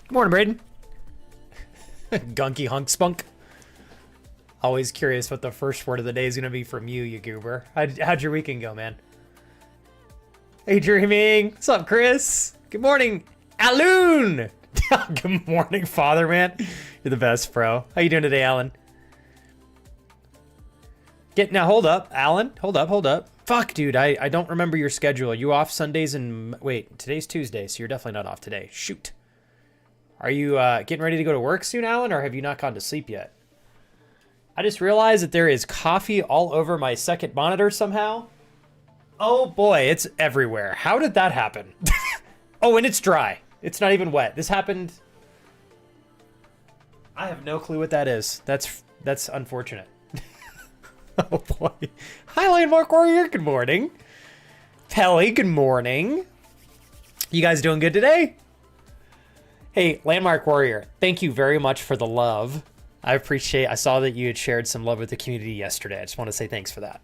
Good morning, Braden. Gunky hunk spunk. Always curious what the first word of the day is going to be from you, you goober. How'd your weekend go, man? Hey, dreaming. What's up, Chris? Good morning, Alun. Good morning, father, man. You're the best, bro. How you doing today, Alan? Now, hold up, Alan. Hold up. Fuck, dude, I don't remember your schedule. Are you off Sundays and... Wait, today's Tuesday, so you're definitely not off today. Shoot. Are you getting ready to go to work soon, Alan, or have you not gone to sleep yet? I just realized that there is coffee all over my second monitor somehow. Oh boy, it's everywhere. How did that happen? Oh, and it's dry. It's not even wet. This happened... I have no clue what that is. That's unfortunate. Oh boy. Hi, Landmark Warrior. Good morning. Pelly, good morning. You guys doing good today? Hey, Landmark Warrior, thank you very much for the love. I saw that you had shared some love with the community yesterday. I just want to say thanks for that.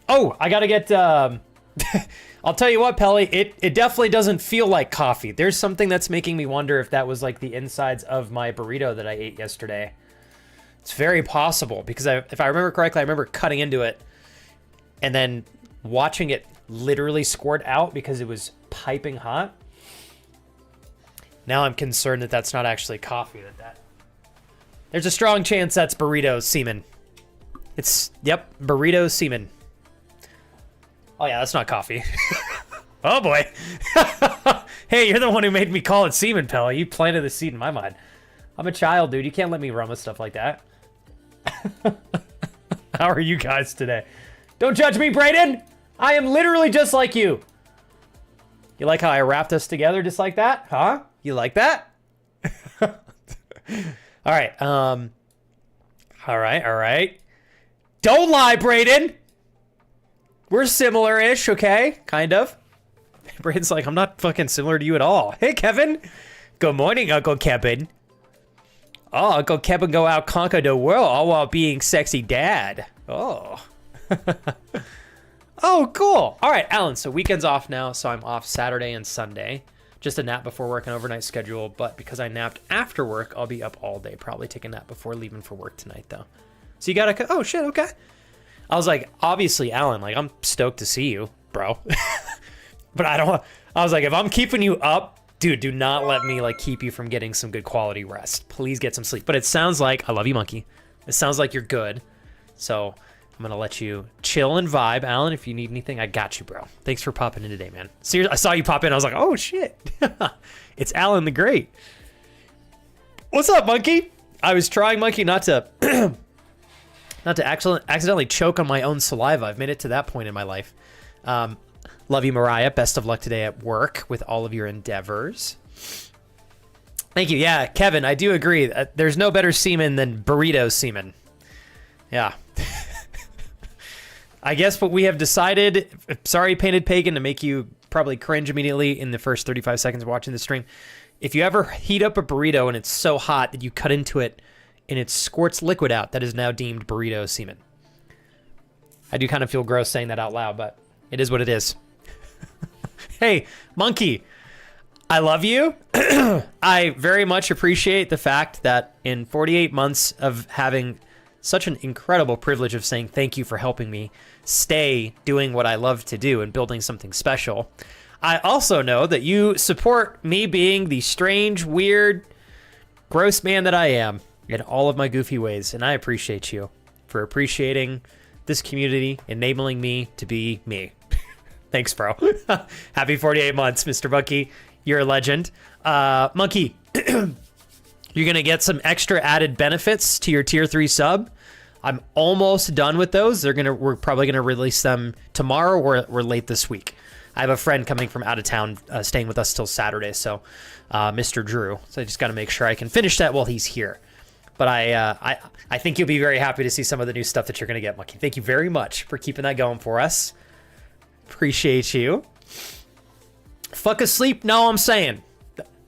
Oh, I gotta get, I'll tell you what, Pelly, it definitely doesn't feel like coffee. There's something that's making me wonder if that was like the insides of my burrito that I ate yesterday. It's very possible because if I remember correctly, I remember cutting into it and then watching it literally squirt out because it was piping hot. Now I'm concerned that that's not actually coffee. There's a strong chance that's burrito semen. Yep, burrito semen. Oh yeah, that's not coffee. Oh boy. Hey, you're the one who made me call it semen, Pella. You planted the seed in my mind. I'm a child, dude. You can't let me run with stuff like that. How are you guys today? Don't judge me, Brayden. I am literally just like you. You like how I wrapped us together just like that? Huh? You like that? All right. All right. Don't lie, Brayden. We're similar-ish, okay? Kind of. Brayden's like, I'm not fucking similar to you at all. Hey, Kevin. Good morning, Uncle Kevin. Oh, Uncle Kevin go out conquer the world all while being sexy dad. Oh. Oh, cool. All right, Alan, so weekend's off now, so I'm off Saturday and Sunday. Just a nap before work, an overnight schedule, but because I napped after work, I'll be up all day. Probably take a nap before leaving for work tonight, though. So you gotta... Oh, shit, okay. I was like, obviously, Alan, like, I'm stoked to see you, bro. But I was like, if I'm keeping you up, dude, do not let me, like, keep you from getting some good quality rest. Please get some sleep. But it sounds like... I love you, monkey. It sounds like you're good. So... I'm gonna let you chill and vibe. Alan, if you need anything, I got you, bro. Thanks for popping in today, man. Seriously, I saw you pop in. I was like, oh, shit. It's Alan the Great. What's up, monkey? I was trying, monkey, not to accidentally choke on my own saliva. I've made it to that point in my life. Love you, Mariah. Best of luck today at work with all of your endeavors. Thank you. Yeah, Kevin, I do agree. There's no better semen than burrito semen. Yeah. I guess what we have decided, sorry, Painted Pagan, to make you probably cringe immediately in the first 35 seconds of watching the stream. If you ever heat up a burrito and it's so hot that you cut into it and it squirts liquid out, that is now deemed burrito semen. I do kind of feel gross saying that out loud, but it is what it is. Hey, monkey, I love you. I very much appreciate the fact that in 48 months of having such an incredible privilege of saying thank you for helping me stay doing what I love to do and building something special. I also know that you support me being the strange, weird, gross man that I am in all of my goofy ways. And I appreciate you for appreciating this community, enabling me to be me. Thanks, bro. Happy 48 months, Mr. Monkey. You're a legend. Monkey, you're going to get some extra added benefits to your tier 3 sub. I'm almost done with those. We're probably going to release them tomorrow or late this week. I have a friend coming from out of town, staying with us till Saturday. So, Mr. Drew. So I just got to make sure I can finish that while he's here. But I think you'll be very happy to see some of the new stuff that you're going to get, Monkey. Thank you very much for keeping that going for us. Appreciate you. Fuck asleep? No, I'm saying.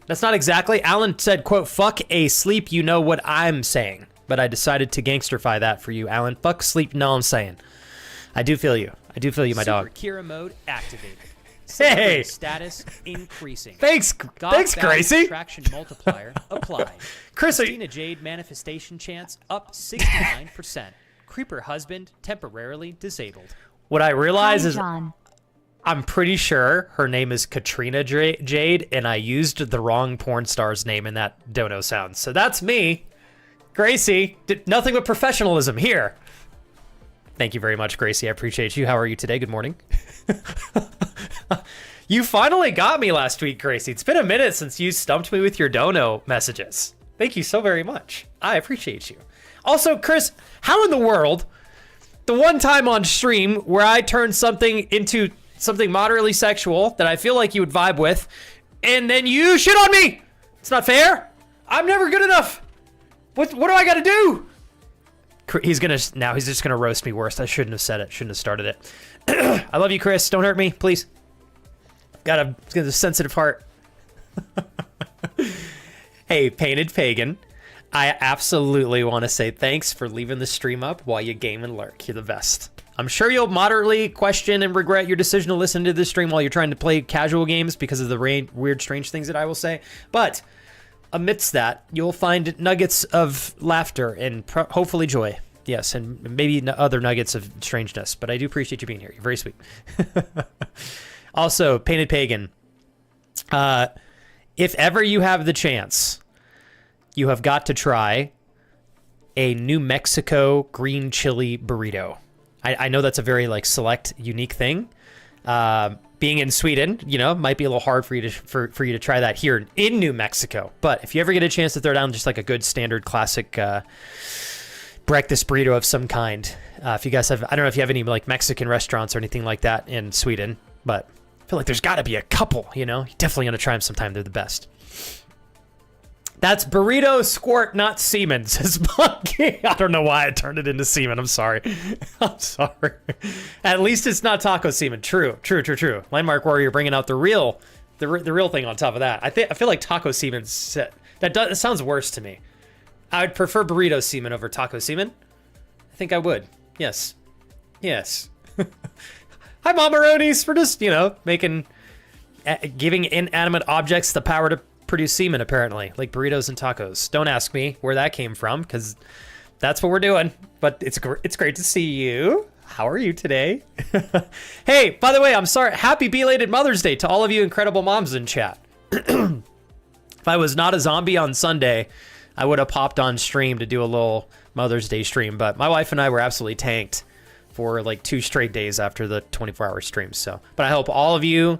That's not exactly. Alan said, quote, fuck a sleep, you know what I'm saying. But I decided to gangsterfy that for you, Alan. Fuck sleep, no, I'm saying. I do feel you. I do feel you, my dog. Super Kira mode activated. Hey! Status increasing. Thanks, Gracie. Traction multiplier applied. Chris, Christina Jade manifestation chance up 69%. Creeper husband temporarily disabled. what I realize is John. I'm pretty sure her name is Katrina Jade, and I used the wrong porn star's name in that dono sound. So that's me. Gracie, nothing but professionalism here. Thank you very much, Gracie. I appreciate you. How are you today? Good morning. You finally got me last week, Gracie. It's been a minute since you stumped me with your dono messages. Thank you so very much. I appreciate you. Also, Chris, how in the world, the one time on stream where I turned something into something moderately sexual that I feel like you would vibe with, and then you shit on me? It's not fair. I'm never good enough. What do I got to do? He's just gonna roast me worse. I shouldn't have said it. Shouldn't have started it. I love you, Chris. Don't hurt me, please. Got a sensitive heart. Hey, Painted Pagan. I absolutely want to say thanks for leaving the stream up while you game and lurk. You're the best. I'm sure you'll moderately question and regret your decision to listen to this stream while you're trying to play casual games because of the weird, strange things that I will say. But amidst that, you'll find nuggets of laughter and hopefully joy. Yes, and maybe other nuggets of strangeness. But I do appreciate you being here. You're very sweet. Also, Painted Pagan. If ever you have the chance, you have got to try a New Mexico green chili burrito. I know that's a very select, unique thing. Being in Sweden, might be a little hard for you to try that here in New Mexico. But if you ever get a chance to throw down just a good standard classic breakfast burrito of some kind, if you guys have, I don't know if you have any Mexican restaurants or anything like that in Sweden, but I feel like there's got to be a couple. You definitely gonna try them sometime. They're the best. That's burrito squirt, not semen, says Monkey. I don't know why I turned it into semen. I'm sorry. I'm sorry. At least it's not taco semen. True. Landmark Warrior bringing out the real thing on top of that. I feel like taco semen, it sounds worse to me. I would prefer burrito semen over taco semen. I think I would. Yes. Hi, Mamaronis, for just, giving inanimate objects the power to produce semen, apparently, like burritos and tacos. Don't ask me where that came from, because that's what we're doing. But it's great to see you. How are you today? Hey, by the way, I'm sorry. Happy belated Mother's Day to all of you incredible moms in chat. If I was not a zombie on Sunday, I would have popped on stream to do a little Mother's Day stream. But my wife and I were absolutely tanked for 2 straight days after the 24-hour stream. So, but I hope all of you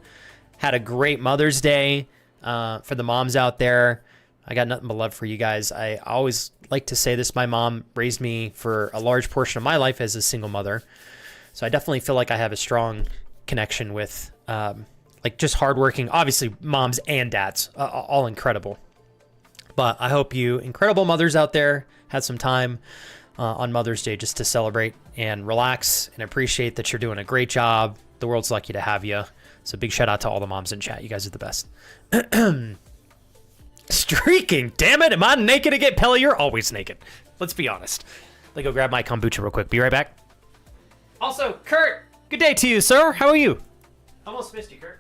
had a great Mother's Day. For the moms out there, I got nothing but love for you guys. I always like to say this. My mom raised me for a large portion of my life as a single mother. So I definitely feel like I have a strong connection with just hardworking, obviously moms and dads, all incredible. But I hope you incredible mothers out there had some time on Mother's Day just to celebrate and relax and appreciate that you're doing a great job. The world's lucky to have you. So big shout out to all the moms in chat. You guys are the best. Streaking, damn it. Am I naked again? Pella, you're always naked. Let's be honest. Let me go grab my kombucha real quick. Be right back. Also, Kurt, good day to you, sir. How are you? Almost missed you, Kurt.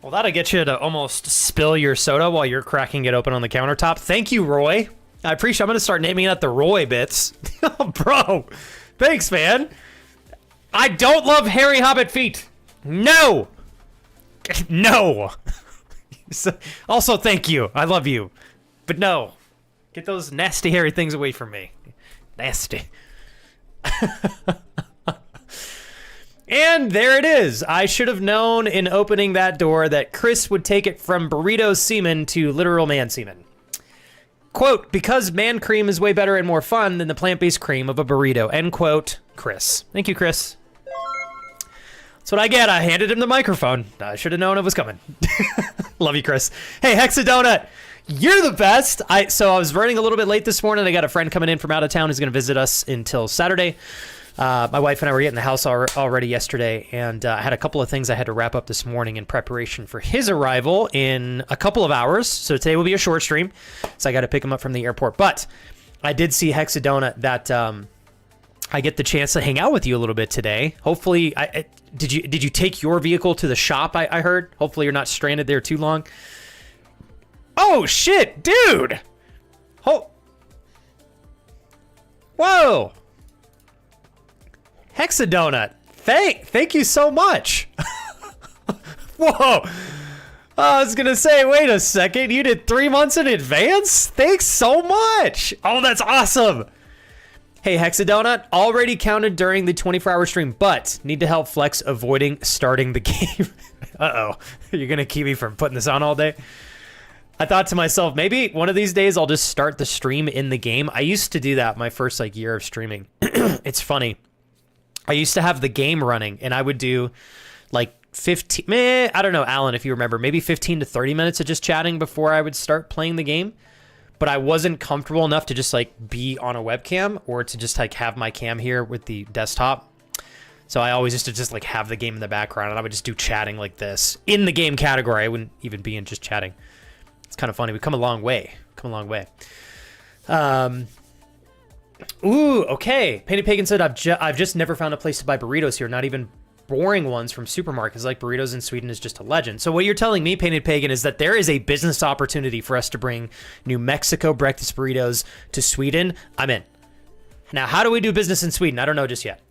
Well, that'll get you to almost spill your soda while you're cracking it open on the countertop. Thank you, Roy. I appreciate it. I'm going to start naming it the Roy bits. Oh, bro. Thanks, man. I don't love hairy hobbit feet. No. No. So, also, thank you. I love you. But no. Get those nasty, hairy things away from me. Nasty. And there it is. I should have known in opening that door that Chris would take it from burrito semen to literal man semen. Quote, because man cream is way better and more fun than the plant-based cream of a burrito. End quote, Chris. Thank you, Chris. That's what I get. I handed him the microphone. I should have known it was coming. Love you, Chris. Hey, Hexadonut, you're the best. So I was running a little bit late this morning. I got a friend coming in from out of town who's going to visit us until Saturday. My wife and I were getting the house already yesterday, and I had a couple of things I had to wrap up this morning in preparation for his arrival in a couple of hours. So today will be a short stream, so I got to pick him up from the airport. But I did see Hexadonut that I get the chance to hang out with you a little bit today. Hopefully, did you take your vehicle to the shop? I heard. Hopefully, you're not stranded there too long. Oh shit, dude! Whoa! Hexadonut, thank you so much. Whoa. I was gonna say, wait a second, you did 3 months in advance? Thanks so much. Oh, that's awesome. Hey, Hexadonut, already counted during the 24-hour stream, but need to help Flex avoiding starting the game. Uh-oh, you're gonna keep me from putting this on all day? I thought to myself, maybe one of these days I'll just start the stream in the game. I used to do that my first year of streaming. It's funny. I used to have the game running, and I would do 15, I don't know, Alan, if you remember, maybe 15 to 30 minutes of just chatting before I would start playing the game. But I wasn't comfortable enough to just be on a webcam or to just have my cam here with the desktop. So I always used to just have the game in the background, and I would just do chatting like this in the game category. I wouldn't even be in just chatting. It's kind of funny. We've come a long way. Ooh, okay. Painted Pagan said, I've just never found a place to buy burritos here, not even boring ones from supermarkets. Like burritos in Sweden is just a legend. So what you're telling me, Painted Pagan, is that there is a business opportunity for us to bring New Mexico breakfast burritos to Sweden. I'm in. Now, how do we do business in Sweden? I don't know just yet.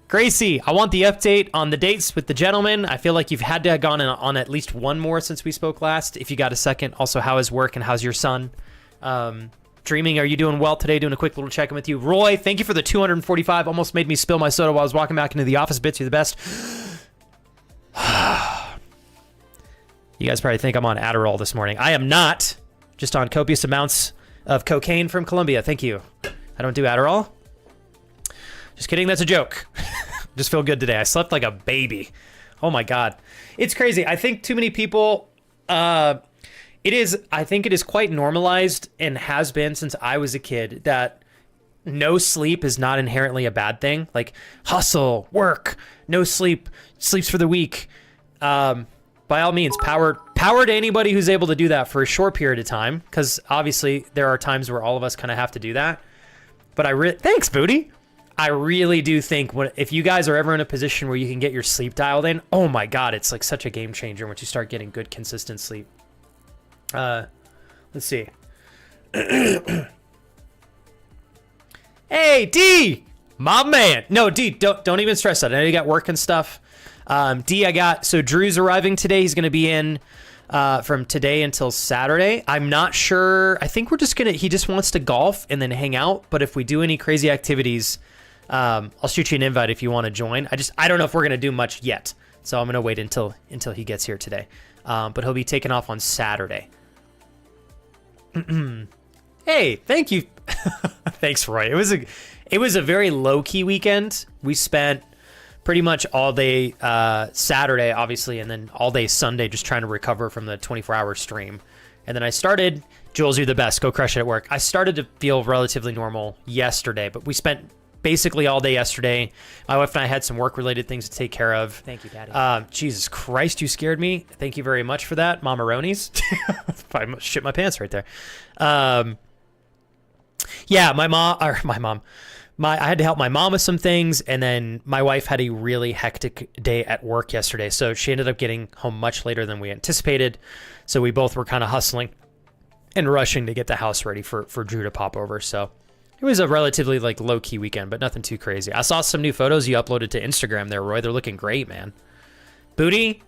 Gracie, I want the update on the dates with the gentleman. I feel like you've had to have gone on at least one more since we spoke last. If you got a second. Also, how is work and how's your son? Dreaming, are you doing well today? Doing a quick little check-in with you. Roy, thank you for the 245. Almost made me spill my soda while I was walking back into the office. Bits, you're the best. You guys probably think I'm on Adderall this morning. I am not. Just on copious amounts of cocaine from Colombia. Thank you. I don't do Adderall. Just kidding. That's a joke. Just feel good today. I slept like a baby. Oh my God. It's crazy. I think too many people... I think it is quite normalized and has been since I was a kid that no sleep is not inherently a bad thing. Like hustle, work, no sleep, sleeps for the weak. By all means, power to anybody who's able to do that for a short period of time, because obviously there are times where all of us kind of have to do that. But thanks, Booty. I really do think if you guys are ever in a position where you can get your sleep dialed in, oh my God, it's such a game changer once you start getting good, consistent sleep. Let's see. Hey, D, my man. No, D, don't even stress that. I know you got work and stuff. D, so Drew's arriving today. He's going to be in, from today until Saturday. I'm not sure. I think he just wants to golf and then hang out. But if we do any crazy activities, I'll shoot you an invite if you want to join. I don't know if we're going to do much yet. So I'm going to wait until he gets here today. But he'll be taking off on Saturday. Hey, thank you. Thanks, Roy. It was a very low-key weekend. We spent pretty much all day Saturday, obviously, and then all day Sunday just trying to recover from the 24-hour stream. And then I started, Jules, you're the best. Go crush it at work. I started to feel relatively normal yesterday, but we spent basically all day yesterday. My wife and I had some work-related things to take care of. Thank you, Daddy. Jesus Christ, you scared me. Thank you very much for that, Mamaronies. I shit my pants right there. Yeah, I had to help my mom with some things, and then my wife had a really hectic day at work yesterday, so she ended up getting home much later than we anticipated. So we both were kind of hustling and rushing to get the house ready for Drew to pop over. So it was a relatively low-key weekend, but nothing too crazy. I saw some new photos you uploaded to Instagram there, Roy. They're looking great, man. Booty,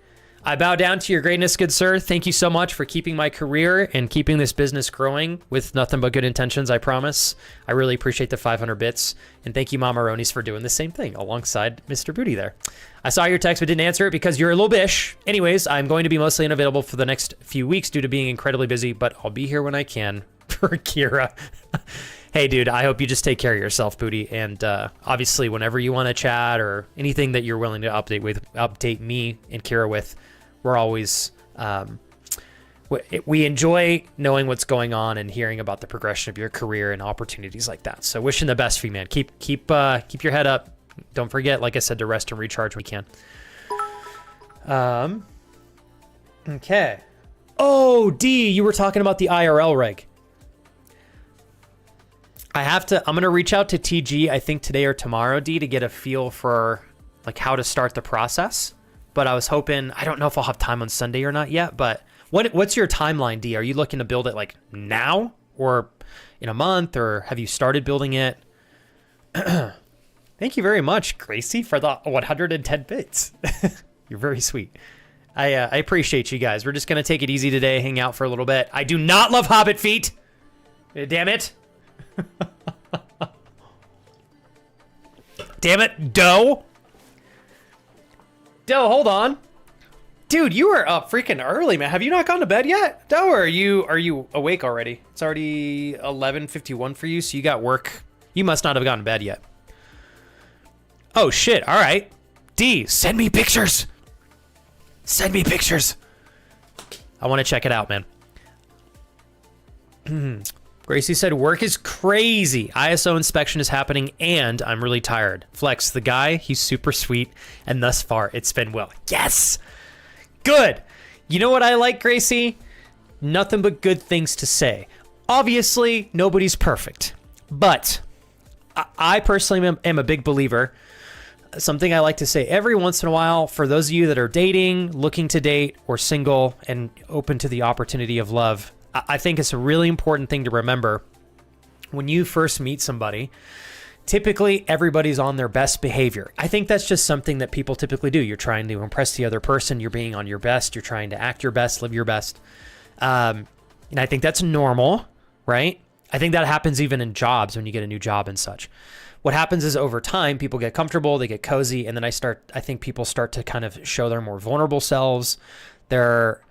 I bow down to your greatness, good sir. Thank you so much for keeping my career and keeping this business growing with nothing but good intentions, I promise. I really appreciate the 500 bits. And thank you, Mama Ronies, for doing the same thing alongside Mr. Booty there. I saw your text but didn't answer it because you're a little bish. Anyways, I'm going to be mostly unavailable for the next few weeks due to being incredibly busy, but I'll be here when I can for Kira. Hey, dude, I hope you just take care of yourself, Booty. And obviously, whenever you want to chat or anything that you're willing to update me and Kira with, we're always, we enjoy knowing what's going on and hearing about the progression of your career and opportunities like that. So wishing the best for you, man. Keep your head up. Don't forget, like I said, to rest and recharge when you can. Okay. Oh, D, you were talking about the IRL reg. I'm going to reach out to TG, I think today or tomorrow, D, to get a feel for like how to start the process. But I was hoping, I don't know if I'll have time on Sunday or not yet, but what's your timeline, D? Are you looking to build it like now or in a month, or have you started building it? Thank you very much, Gracie, for the 110 bits. You're very sweet. I appreciate you guys. We're just going to take it easy today, hang out for a little bit. I do not love Hobbit feet. Damn it. Damn it, Doe. Doe, hold on. Dude, you were up freaking early, man. Have you not gone to bed yet? Doe, or are you awake already? It's already 11:51 for you, so you got work. You must not have gone to bed yet. Oh, shit. All right. D, send me pictures. Send me pictures. I want to check it out, man. Gracie said, work is crazy. ISO inspection is happening, and I'm really tired. Flex, the guy, he's super sweet, and thus far, it's been well. Yes! Good! You know what I like, Gracie? Nothing but good things to say. Obviously, nobody's perfect, but I personally am a big believer. Something I like to say every once in a while, for those of you that are dating, looking to date, or single, and open to the opportunity of love, I think it's a really important thing to remember. When you first meet somebody, typically everybody's on their best behavior. I think that's just something that people typically do. You're trying to impress the other person. You're being on your best. You're trying to act your best, live your best. And I think that's normal, right? I think that happens even in jobs when you get a new job and such. What happens is over time, people get comfortable, they get cozy, and then I think people start to kind of show their more vulnerable selves. They're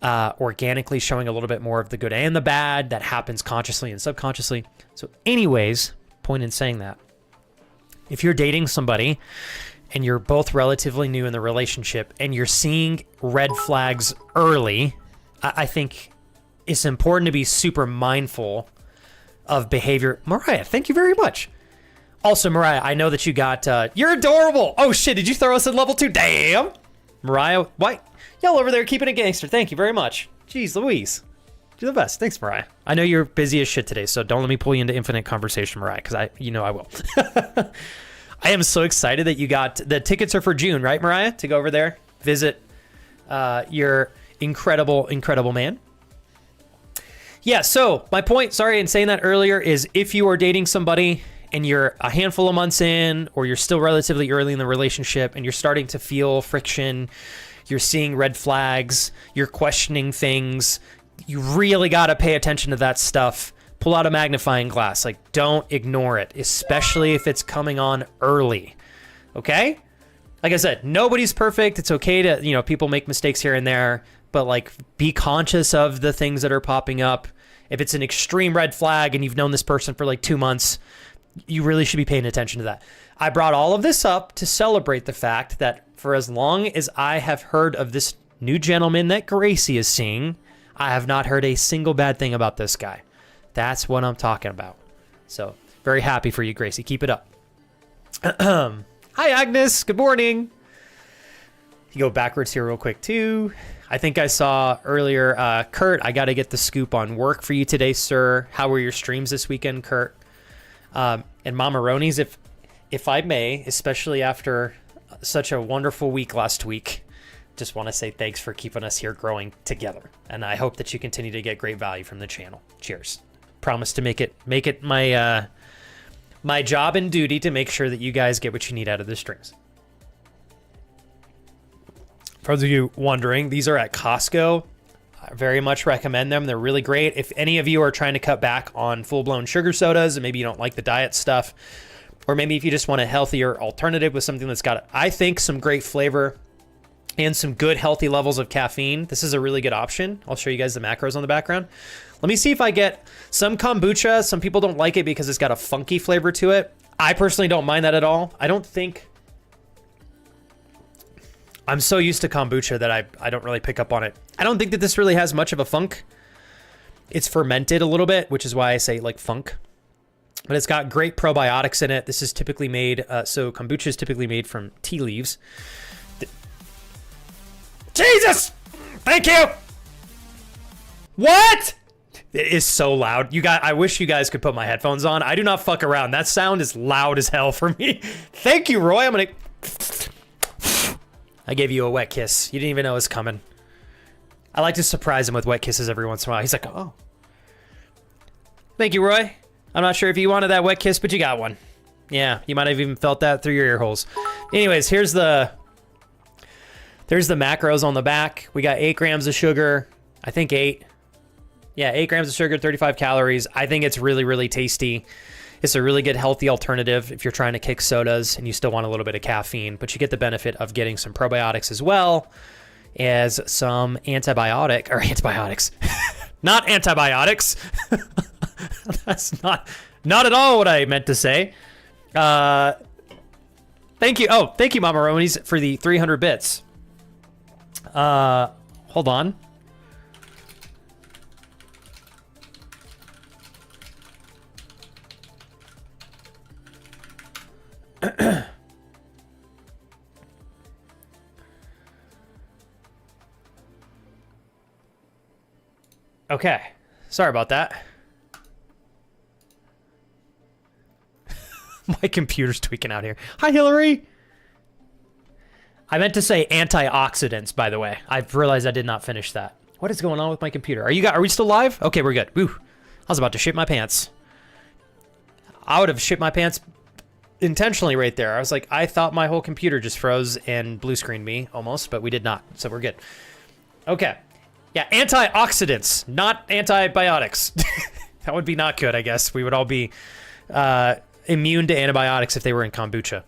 organically showing a little bit more of the good and the bad. That happens consciously and subconsciously. So anyways, point in saying that, if you're dating somebody and you're both relatively new in the relationship and you're seeing red flags early, I think it's important to be super mindful of behavior. Mariah, thank you very much. Also, Mariah, I know that you got, you're adorable. Oh shit, did you throw us in level 2? Damn. Mariah, why? Y'all over there keeping it gangster. Thank you very much. Jeez Louise. You're the best. Thanks, Mariah. I know you're busy as shit today, so don't let me pull you into infinite conversation, Mariah, because I will. I am so excited that you got, the tickets are for June, right, Mariah? To go over there, visit your incredible, incredible man. Yeah, so my point, sorry, in saying that earlier, is if you are dating somebody and you're a handful of months in, or you're still relatively early in the relationship and you're starting to feel friction, you're seeing red flags, you're questioning things, you really got to pay attention to that stuff. Pull out a magnifying glass. Like, don't ignore it, especially if it's coming on early. Okay? Like I said, nobody's perfect. It's okay to, people make mistakes here and there, but like, be conscious of the things that are popping up. If it's an extreme red flag and you've known this person for like 2 months, you really should be paying attention to that. I brought all of this up to celebrate the fact that for as long as I have heard of this new gentleman that Gracie is seeing, I have not heard a single bad thing about this guy. That's what I'm talking about. So very happy for you, Gracie. Keep it up. Hi, Agnes. Good morning. You go backwards here real quick too. I think I saw earlier, Kurt, I got to get the scoop on work for you today, sir. How were your streams this weekend, Kurt? And Mama Ronies, if I may, especially after such a wonderful week last week, just want to say thanks for keeping us here growing together. And I hope that you continue to get great value from the channel. Cheers. Promise to make it my my job and duty to make sure that you guys get what you need out of the streams. For those of you wondering, these are at Costco. I very much recommend them. They're really great. If any of you are trying to cut back on full-blown sugar sodas and maybe you don't like the diet stuff, or maybe if you just want a healthier alternative with something that's got, I think, some great flavor and some good healthy levels of caffeine, this is a really good option. I'll show you guys the macros on the background. Let me see if I get some kombucha. Some people don't like it because it's got a funky flavor to it. I personally don't mind that at all. I don't think... I'm so used to kombucha that I don't really pick up on it. I don't think that this really has much of a funk. It's fermented a little bit, which is why I say like funk. But it's got great probiotics in it. This is typically made, so kombucha is typically made from tea leaves. Jesus! Thank you! What? It is so loud. I wish you guys could put my headphones on. I do not fuck around. That sound is loud as hell for me. Thank you, Roy. I'm gonna... I gave you a wet kiss. You didn't even know it was coming. I like to surprise him with wet kisses every once in a while. He's like, oh. Thank you, Roy. I'm not sure if you wanted that wet kiss, but you got one. Yeah, you might have even felt that through your ear holes. Anyways, there's the macros on the back. We got 8 grams of sugar. I think 8. Yeah, 8 grams of sugar, 35 calories. I think it's really, really tasty. It's a really good healthy alternative if you're trying to kick sodas and you still want a little bit of caffeine, but you get the benefit of getting some probiotics as well as some antibiotics. Not antibiotics. That's not at all what I meant to say. Thank you. Oh, thank you, Mama Ronies, for the 300 bits. Hold on. Okay. Sorry about that. My computer's tweaking out here. Hi, Hillary. I meant to say antioxidants, by the way. I've realized I did not finish that. What is going on with my computer? Are we still live? Okay, we're good. Woo. I was about to shit my pants. I would have shit my pants intentionally right there. I was like, I thought my whole computer just froze and blue screened me almost, but we did not. So we're good. Okay. Yeah, antioxidants, not antibiotics. That would be not good, I guess. We would all be immune to antibiotics if they were in kombucha.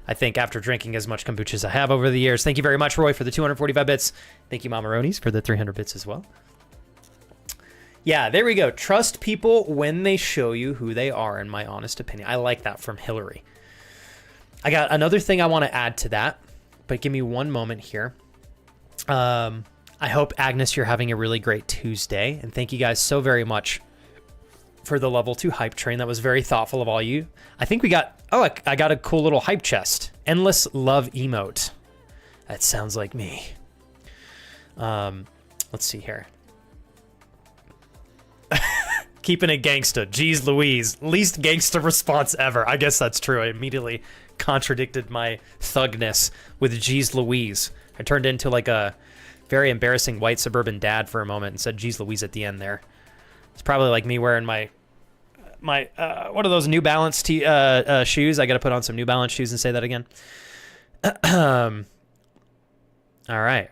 I think after drinking as much kombucha as I have over the years. Thank you very much, Roy, for the 245 bits. Thank you, Mama Ronies, for the 300 bits as well. Yeah, there we go. Trust people when they show you who they are, in my honest opinion. I like that from Hillary. I got another thing I want to add to that, but give me one moment here. I hope, Agnes, you're having a really great Tuesday, and thank you guys so very much for the level 2 hype train. That was very thoughtful of all you. I think we got... Oh, I got a cool little hype chest. Endless love emote. That sounds like me. Let's see here. Keeping it gangsta. Jeez Louise. Least gangsta response ever. I guess that's true. I immediately contradicted my thugness with Jeez Louise. I turned into like a very embarrassing white suburban dad for a moment and said Jeez Louise at the end there. It's probably like me wearing my what are those New Balance shoes? I got to put on some New Balance shoes and say that again. All right.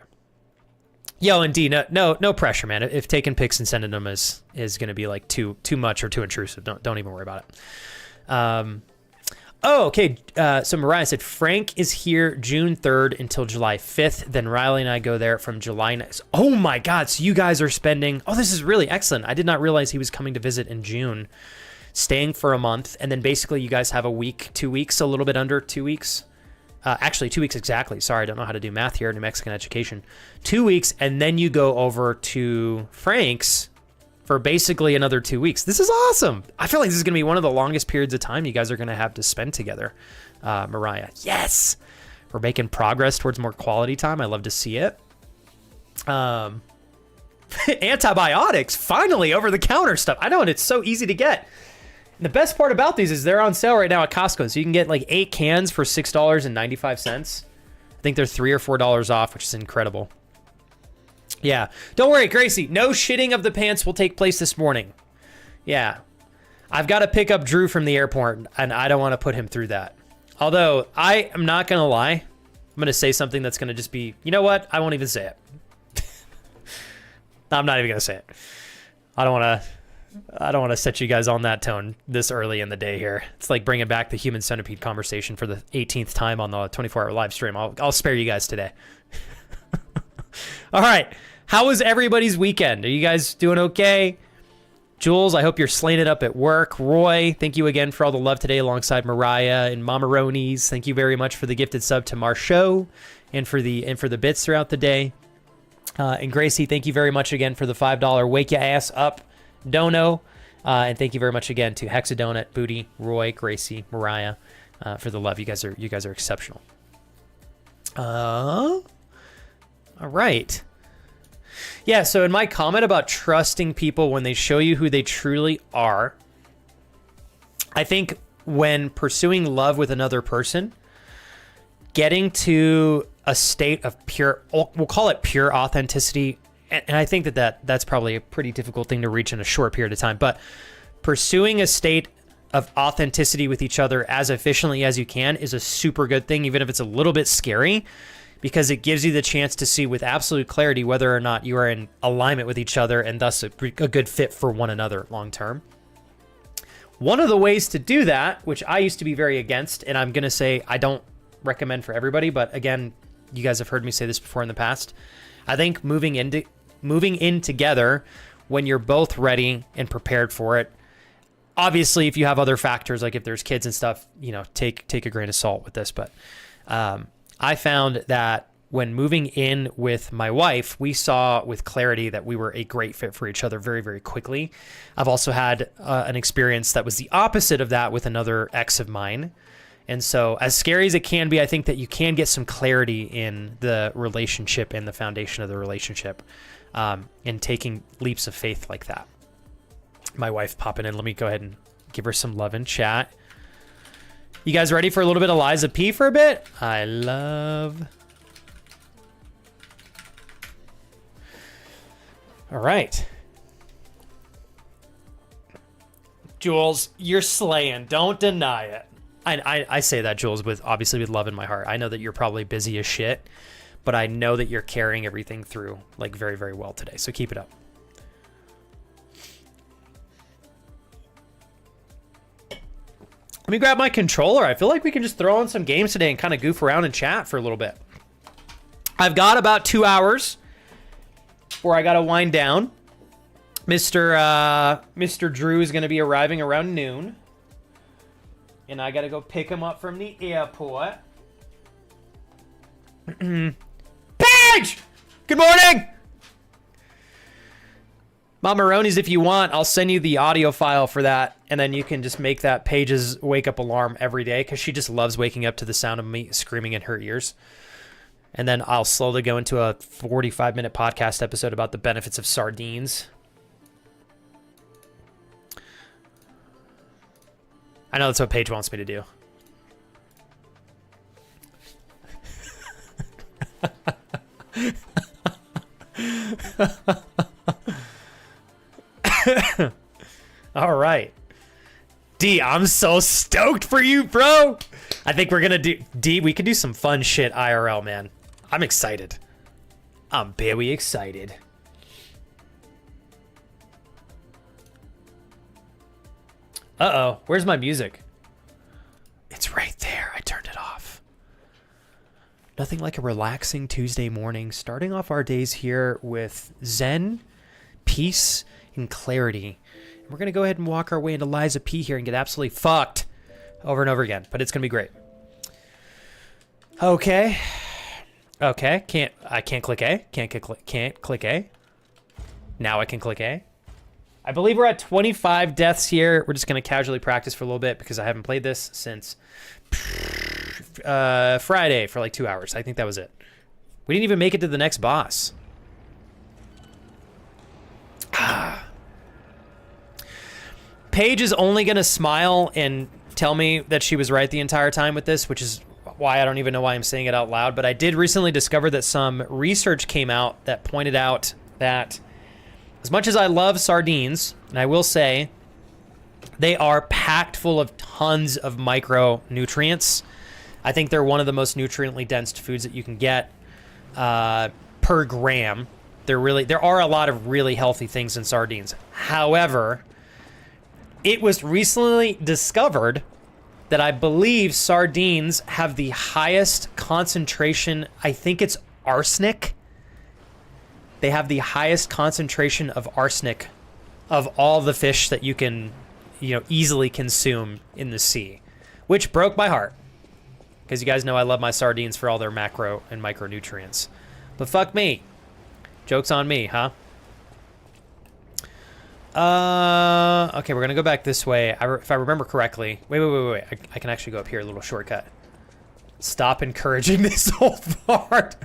Yo, indeed, no pressure, man. If taking pics and sending them is going to be like too much or too intrusive, don't even worry about it. Oh, okay. So Mariah said Frank is here June 3rd until July 5th. Then Riley and I go there from July 9th. Oh my God! So you guys are spending. Oh, this is really excellent. I did not realize he was coming to visit in June, staying for a month, and then basically you guys have a week, 2 weeks, a little bit under 2 weeks. Actually, 2 weeks exactly. Sorry, I don't know how to do math here. New Mexican education. 2 weeks, and then you go over to Frank's for basically another 2 weeks. This is awesome. I feel like this is going to be one of the longest periods of time you guys are going to have to spend together. Mariah, yes. We're making progress towards more quality time. I love to see it. Antibiotics, finally, over-the-counter stuff. I know, and it's so easy to get. The best part about these is they're on sale right now at Costco, so you can get like 8 cans for $6.95. I think they're $3 or $4 off, which is incredible. Yeah, don't worry, Gracie. No shitting of the pants will take place this morning. Yeah, I've got to pick up Drew from the airport, and I don't want to put him through that. Although, I am not going to lie. I'm going to say something that's going to just be, you know what? I won't even say it. I'm not even going to say it. I don't want to set you guys on that tone this early in the day here. It's like bringing back the human centipede conversation for the 18th time on the 24-hour live stream. I'll spare you guys today. All right. How was everybody's weekend? Are you guys doing okay? Jules, I hope you're slaying it up at work. Roy, thank you again for all the love today alongside Mariah and Mamaronis. Thank you very much for the gifted sub to Marshall and for the bits throughout the day. And Gracie, thank you very much again for the $5 wake your ass up dono. And thank you very much again to Hexadonut, Booty, Roy, Gracie, Mariah for the love. You guys are exceptional. All right. Yeah, so in my comment about trusting people when they show you who they truly are, I think when pursuing love with another person, getting to a state of pure, we'll call it pure authenticity, and I think that's probably a pretty difficult thing to reach in a short period of time, but pursuing a state of authenticity with each other as efficiently as you can is a super good thing, even if it's a little bit scary, because it gives you the chance to see with absolute clarity whether or not you are in alignment with each other and thus a good fit for one another long term. One of the ways to do that, which I used to be very against, and I'm going to say I don't recommend for everybody, but again, you guys have heard me say this before in the past, I think moving in together when you're both ready and prepared for it. Obviously, if you have other factors, like if there's kids and stuff, take a grain of salt with this, but I found that when moving in with my wife, we saw with clarity that we were a great fit for each other very, very quickly. I've also had an experience that was the opposite of that with another ex of mine. And so as scary as it can be, I think that you can get some clarity in the relationship and the foundation of the relationship in taking leaps of faith like that. My wife popping in. Let me go ahead and give her some love in chat. You guys ready for a little bit of Liza P for a bit? I love. All right. Jules, you're slaying. Don't deny it. I say that, Jules, obviously with love in my heart. I know that you're probably busy as shit, but I know that you're carrying everything through like very, very well today. So keep it up. Let me grab my controller. I feel like we can just throw on some games today and kind of goof around and chat for a little bit. I've got about 2 hours where I got to wind down. Mr. Drew is going to be arriving around noon. And I got to go pick him up from the airport. Paige! Good morning! Mamaronis, if you want, I'll send you the audio file for that, and then you can just make that Paige's wake-up alarm every day, because she just loves waking up to the sound of me screaming in her ears. And then I'll slowly go into a 45-minute podcast episode about the benefits of sardines. I know that's what Paige wants me to do. All right. D, I'm so stoked for you, bro. I think we're going to do... we could do some fun shit IRL, man. I'm excited. I'm very excited. Uh-oh. Where's my music? It's right there. I turned it off. Nothing like a relaxing Tuesday morning, starting off our days here with zen, peace, and clarity. And we're going to go ahead and walk our way into Liza P here and get absolutely fucked over and over again. But it's going to be great. Okay. Okay. I can't click A. Can't click A. Now I can click A. I believe we're at 25 deaths here. We're just going to casually practice for a little bit because I haven't played this since Friday for like 2 hours. I think that was it. We didn't even make it to the next boss. Paige is only going to smile and tell me that she was right the entire time with this, which is why I don't even know why I'm saying it out loud. But I did recently discover that some research came out that pointed out that as much as I love sardines, and I will say they are packed full of tons of micronutrients, I think they're one of the most nutriently dense foods that you can get per gram. There are a lot of really healthy things in sardines. However, it was recently discovered that I believe sardines have the highest concentration. I think it's arsenic. They have the highest concentration of arsenic of all the fish that you can, easily consume in the sea, which broke my heart. Because you guys know I love my sardines for all their macro and micronutrients. But fuck me. Joke's on me, huh? Okay, we're going to go back this way. If I remember correctly. Wait. I can actually go up here, a little shortcut. Stop encouraging this old fart.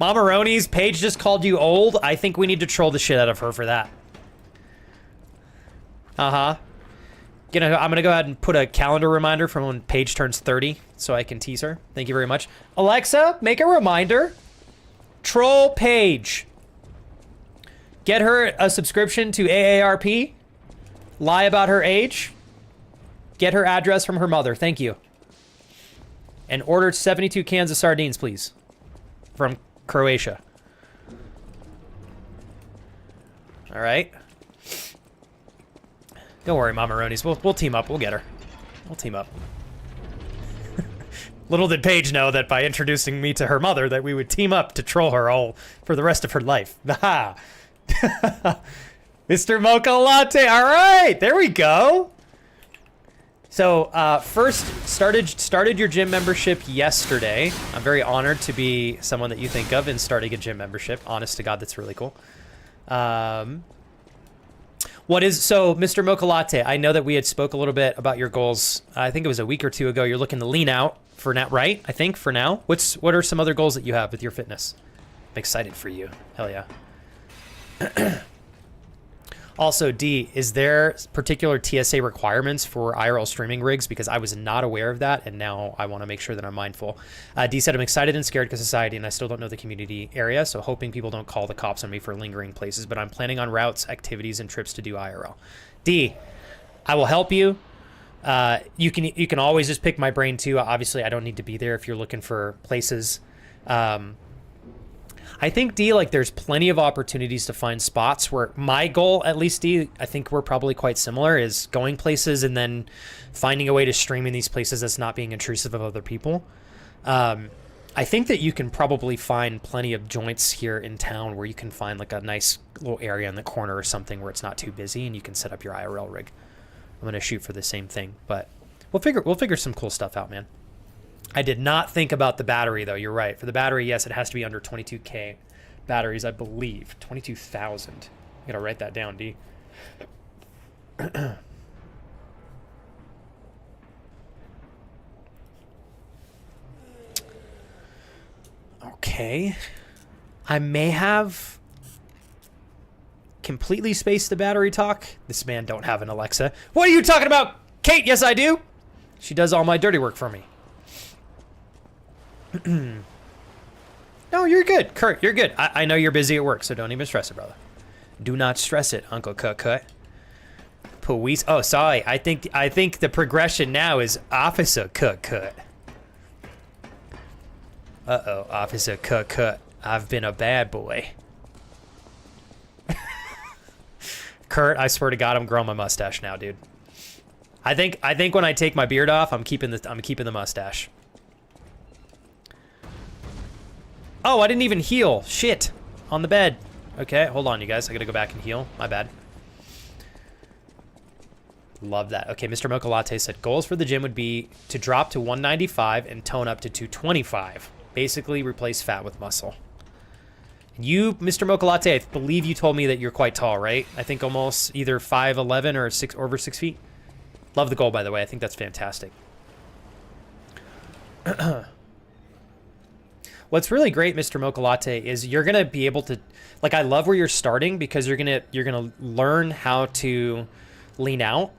Mamaroni's, Paige just called you old. I think we need to troll the shit out of her for that. I'm going to go ahead and put a calendar reminder from when Paige turns 30 so I can tease her. Thank you very much. Alexa, make a reminder. Troll Paige. Get her a subscription to AARP. Lie about her age. Get her address from her mother. Thank you. And order 72 cans of sardines, please. From Croatia. All right. Don't worry, Mamaronis. We'll team up. We'll get her. We'll team up. Little did Paige know that by introducing me to her mother that we would team up to troll her all for the rest of her life. Ha! Mr. Mocha Latte. All right, there we go. So first, started your gym membership yesterday. I'm very honored to be someone that you think of in starting a gym membership. Honest to God, that's really cool. So Mr. Mocha Latte, I know that we had spoke a little bit about your goals. I think it was a week or two ago. You're looking to lean out for now, right? I think for now. What are some other goals that you have with your fitness? I'm excited for you. Hell yeah. Also, D, is there particular TSA requirements for IRL streaming rigs? Because I was not aware of that, and now I want to make sure that I'm mindful. D said, I'm excited and scared because society, and I still don't know the community area, so hoping people don't call the cops on me for lingering places, but I'm planning on routes, activities, and trips to do IRL. D, I will help you. You can always just pick my brain, too. Obviously, I don't need to be there if you're looking for places. I think, D, there's plenty of opportunities to find spots where my goal, at least, D, I think we're probably quite similar, is going places and then finding a way to stream in these places that's not being intrusive of other people. I think that you can probably find plenty of joints here in town where you can find a nice little area in the corner or something where it's not too busy and you can set up your IRL rig. I'm going to shoot for the same thing, but we'll figure some cool stuff out, man. I did not think about the battery, though. You're right. For the battery, yes, it has to be under 22K batteries, I believe. 22,000. I gotta write that down, D. Okay. I may have completely spaced the battery talk. This man don't have an Alexa. What are you talking about, Kate? Yes, I do. She does all my dirty work for me. No, you're good. Kurt, you're good. I know you're busy at work, so don't even stress it, brother. Do not stress it, Uncle Cut. Police. Oh, sorry. I think the progression now is Officer Cut. Uh-oh, Officer Cut. I've been a bad boy. Kurt, I swear to God, I'm growing my mustache now, dude. I think when I take my beard off, I'm keeping the mustache. Oh, I didn't even heal. Shit. On the bed. Okay, hold on, you guys. I gotta go back and heal. My bad. Love that. Okay, Mr. Mocha Latte said goals for the gym would be to drop to 195 and tone up to 225. Basically, replace fat with muscle. You, Mr. Mocha Latte, I believe you told me that you're quite tall, right? I think almost either 5'11 or over 6 feet. Love the goal, by the way. I think that's fantastic. What's really great, Mr. Mocha Latte, is you're gonna be able to, I love where you're starting because you're gonna learn how to lean out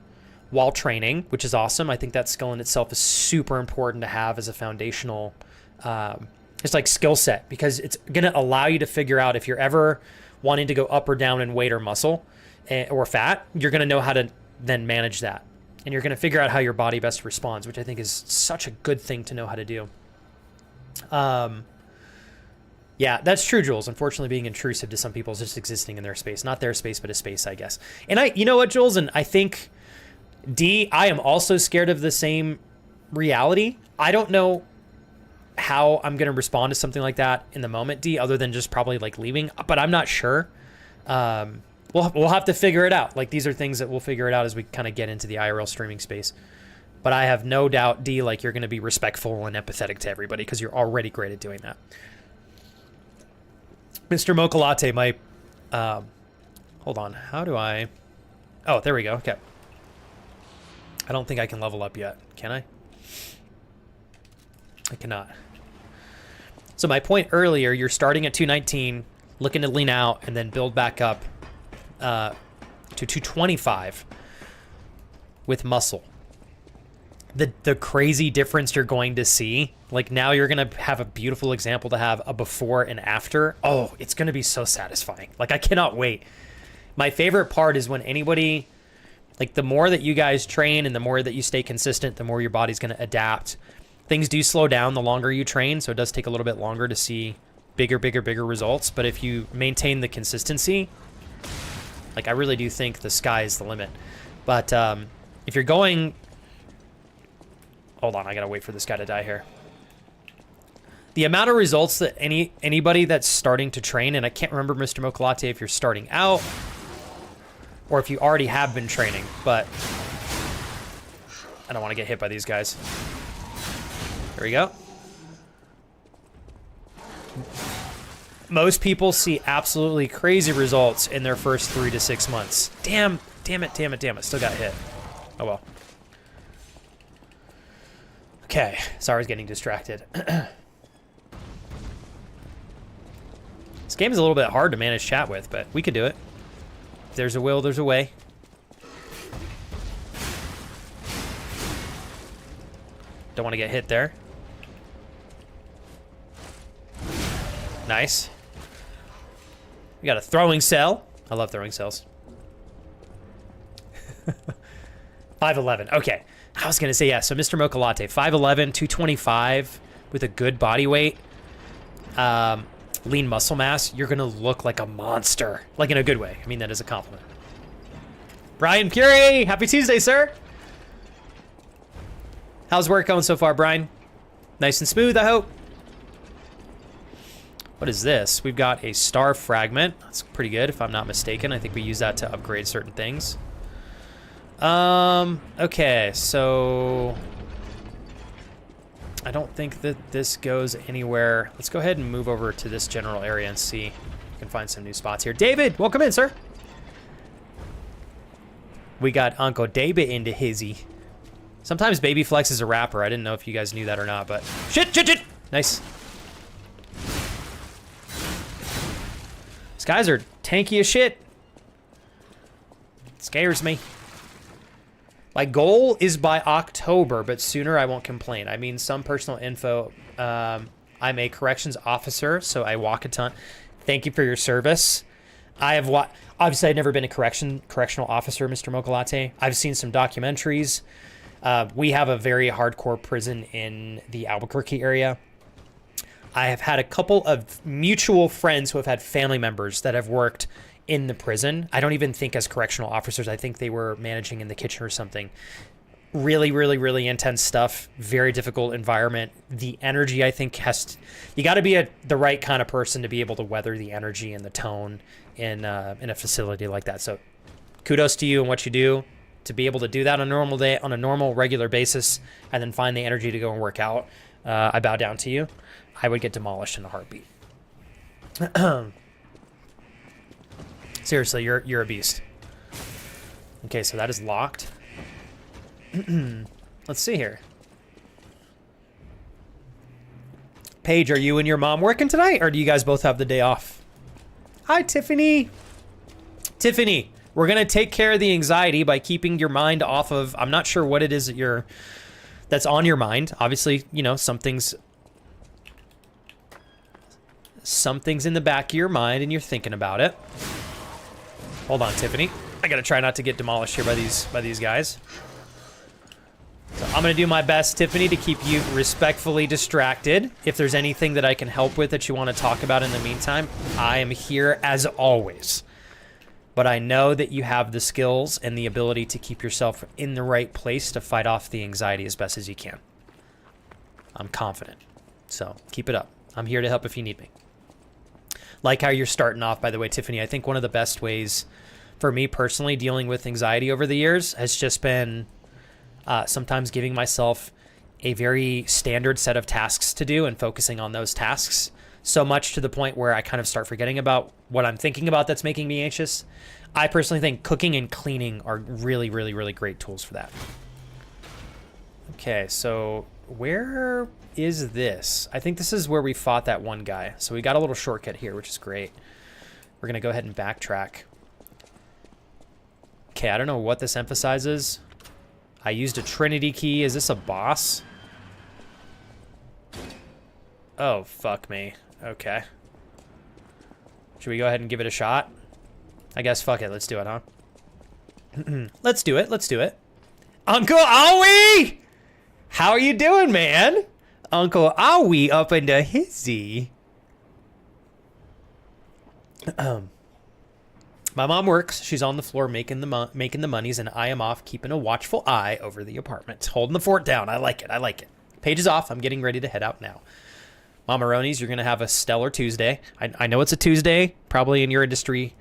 while training, which is awesome. I think that skill in itself is super important to have as a foundational, it's skill set, because it's gonna allow you to figure out if you're ever wanting to go up or down in weight or muscle or fat, you're gonna know how to then manage that And you're going to figure out how your body best responds, which I think is such a good thing to know how to do. Yeah, that's true, Jules. Unfortunately, being intrusive to some people is just existing in their space. Not their space, but a space, I guess. And you know what, Jules? And I think, D, I am also scared of the same reality. I don't know how I'm going to respond to something like that in the moment, D, other than just probably like leaving, but I'm not sure. We'll have to figure it out. Like, these are things that we'll figure it out as we kind of get into the IRL streaming space. But I have no doubt, D, like, you're going to be respectful and empathetic to everybody because you're already great at doing that. Mr. Mocha Latte, my, hold on. How do I, oh, there we go. Okay. I don't think I can level up yet. Can I? I cannot. So my point earlier, you're starting at 219, looking to lean out, and then build back up to 225 with muscle. The crazy difference you're going to see, like now you're going to have a beautiful example to have a before and after. Oh, it's going to be so satisfying. Like, I cannot wait. My favorite part is when anybody, like, the more that you guys train and the more that you stay consistent, the more your body's going to adapt. Things do slow down the longer you train, so it does take a little bit longer to see bigger results. But if you maintain the consistency, like, I really do think the sky is the limit. But if you're going... Hold on, I gotta wait for this guy to die here. The amount of results that anybody that's starting to train, and I can't remember, Mr. Mocha Latte, if you're starting out or if you already have been training, but I don't want to get hit by these guys. There we go. Most people see absolutely crazy results in their first 3 to 6 months. Damn it. Still got hit. Oh well. Okay, sorry I was getting distracted. This game is a little bit hard to manage chat with, but we could do it. If there's a will, there's a way. Don't want to get hit there. Nice. We got a throwing cell. I love throwing cells. 5'11". Okay. I was going to say, yeah, so Mr. Mocha Latte, 5'11", 225 with a good body weight, lean muscle mass, you're going to look like a monster. Like, in a good way. I mean that as a compliment. Brian Curie, happy Tuesday, sir. How's work going so far, Brian? Nice and smooth, I hope. What is this? We've got a star fragment. That's pretty good, if I'm not mistaken. I think we use that to upgrade certain things. Okay, so I don't think that this goes anywhere. Let's go ahead and move over to this general area and see if we can find some new spots here. David, welcome in, sir. We got Uncle David into hizzy. Sometimes Baby Flex is a rapper. I didn't know if you guys knew that or not, but shit. Nice. These guys are tanky as shit. It scares me. My goal is by October, but sooner I won't complain. I mean, some personal info. I'm a corrections officer, so I walk a ton. Thank you for your service. I have obviously I've never been a correctional officer, Mr. Mocha Latte. I've seen some documentaries. We have a very hardcore prison in the Albuquerque area. I have had a couple of mutual friends who have had family members that have worked in the prison. I don't even think as correctional officers. I think they were managing in the kitchen or something. Really intense stuff. Very difficult environment. The energy, I think, you got to be the right kind of person to be able to weather the energy and the tone in a facility like that. So kudos to you and what you do to be able to do that on a normal day, on a normal regular basis, and then find the energy to go and work out. I bow down to you. I would get demolished in a heartbeat. Seriously, you're a beast. Okay, so that is locked. Let's see here. Paige, are you and your mom working tonight, or do you guys both have the day off? Hi, Tiffany. Tiffany, we're gonna take care of the anxiety by keeping your mind off of. I'm not sure what it is that's on your mind. Obviously, you know, something's in the back of your mind, and you're thinking about it. Hold on, Tiffany. I gotta try not to get demolished here by these guys. So I'm going to do my best, Tiffany, to keep you respectfully distracted. If there's anything that I can help with that you want to talk about in the meantime, I am here as always. But I know that you have the skills and the ability to keep yourself in the right place to fight off the anxiety as best as you can. I'm confident. So keep it up. I'm here to help if you need me. Like how you're starting off, by the way, Tiffany. I think one of the best ways for me personally dealing with anxiety over the years has just been sometimes giving myself a very standard set of tasks to do and focusing on those tasks so much to the point where I kind of start forgetting about what I'm thinking about that's making me anxious. I personally think cooking and cleaning are really, really, really great tools for that. Okay, so where is this? I think this is where we fought that one guy. So we got a little shortcut here, which is great. We're going to go ahead and backtrack. Okay, I don't know what this emphasizes. I used a Trinity key. Is this a boss? Oh, fuck me. Okay. Should we go ahead and give it a shot? I guess fuck it. Let's do it, huh? Let's do it. Let's do it. Uncle Owie! How are you doing, man? Uncle Owie up into hizzy. My mom works. She's on the floor making the monies, and I am off keeping a watchful eye over the apartment. Holding the fort down. I like it. I like it. Page is off. I'm getting ready to head out now. Mamaronis, you're going to have a stellar Tuesday. I know it's a Tuesday, probably in your industry.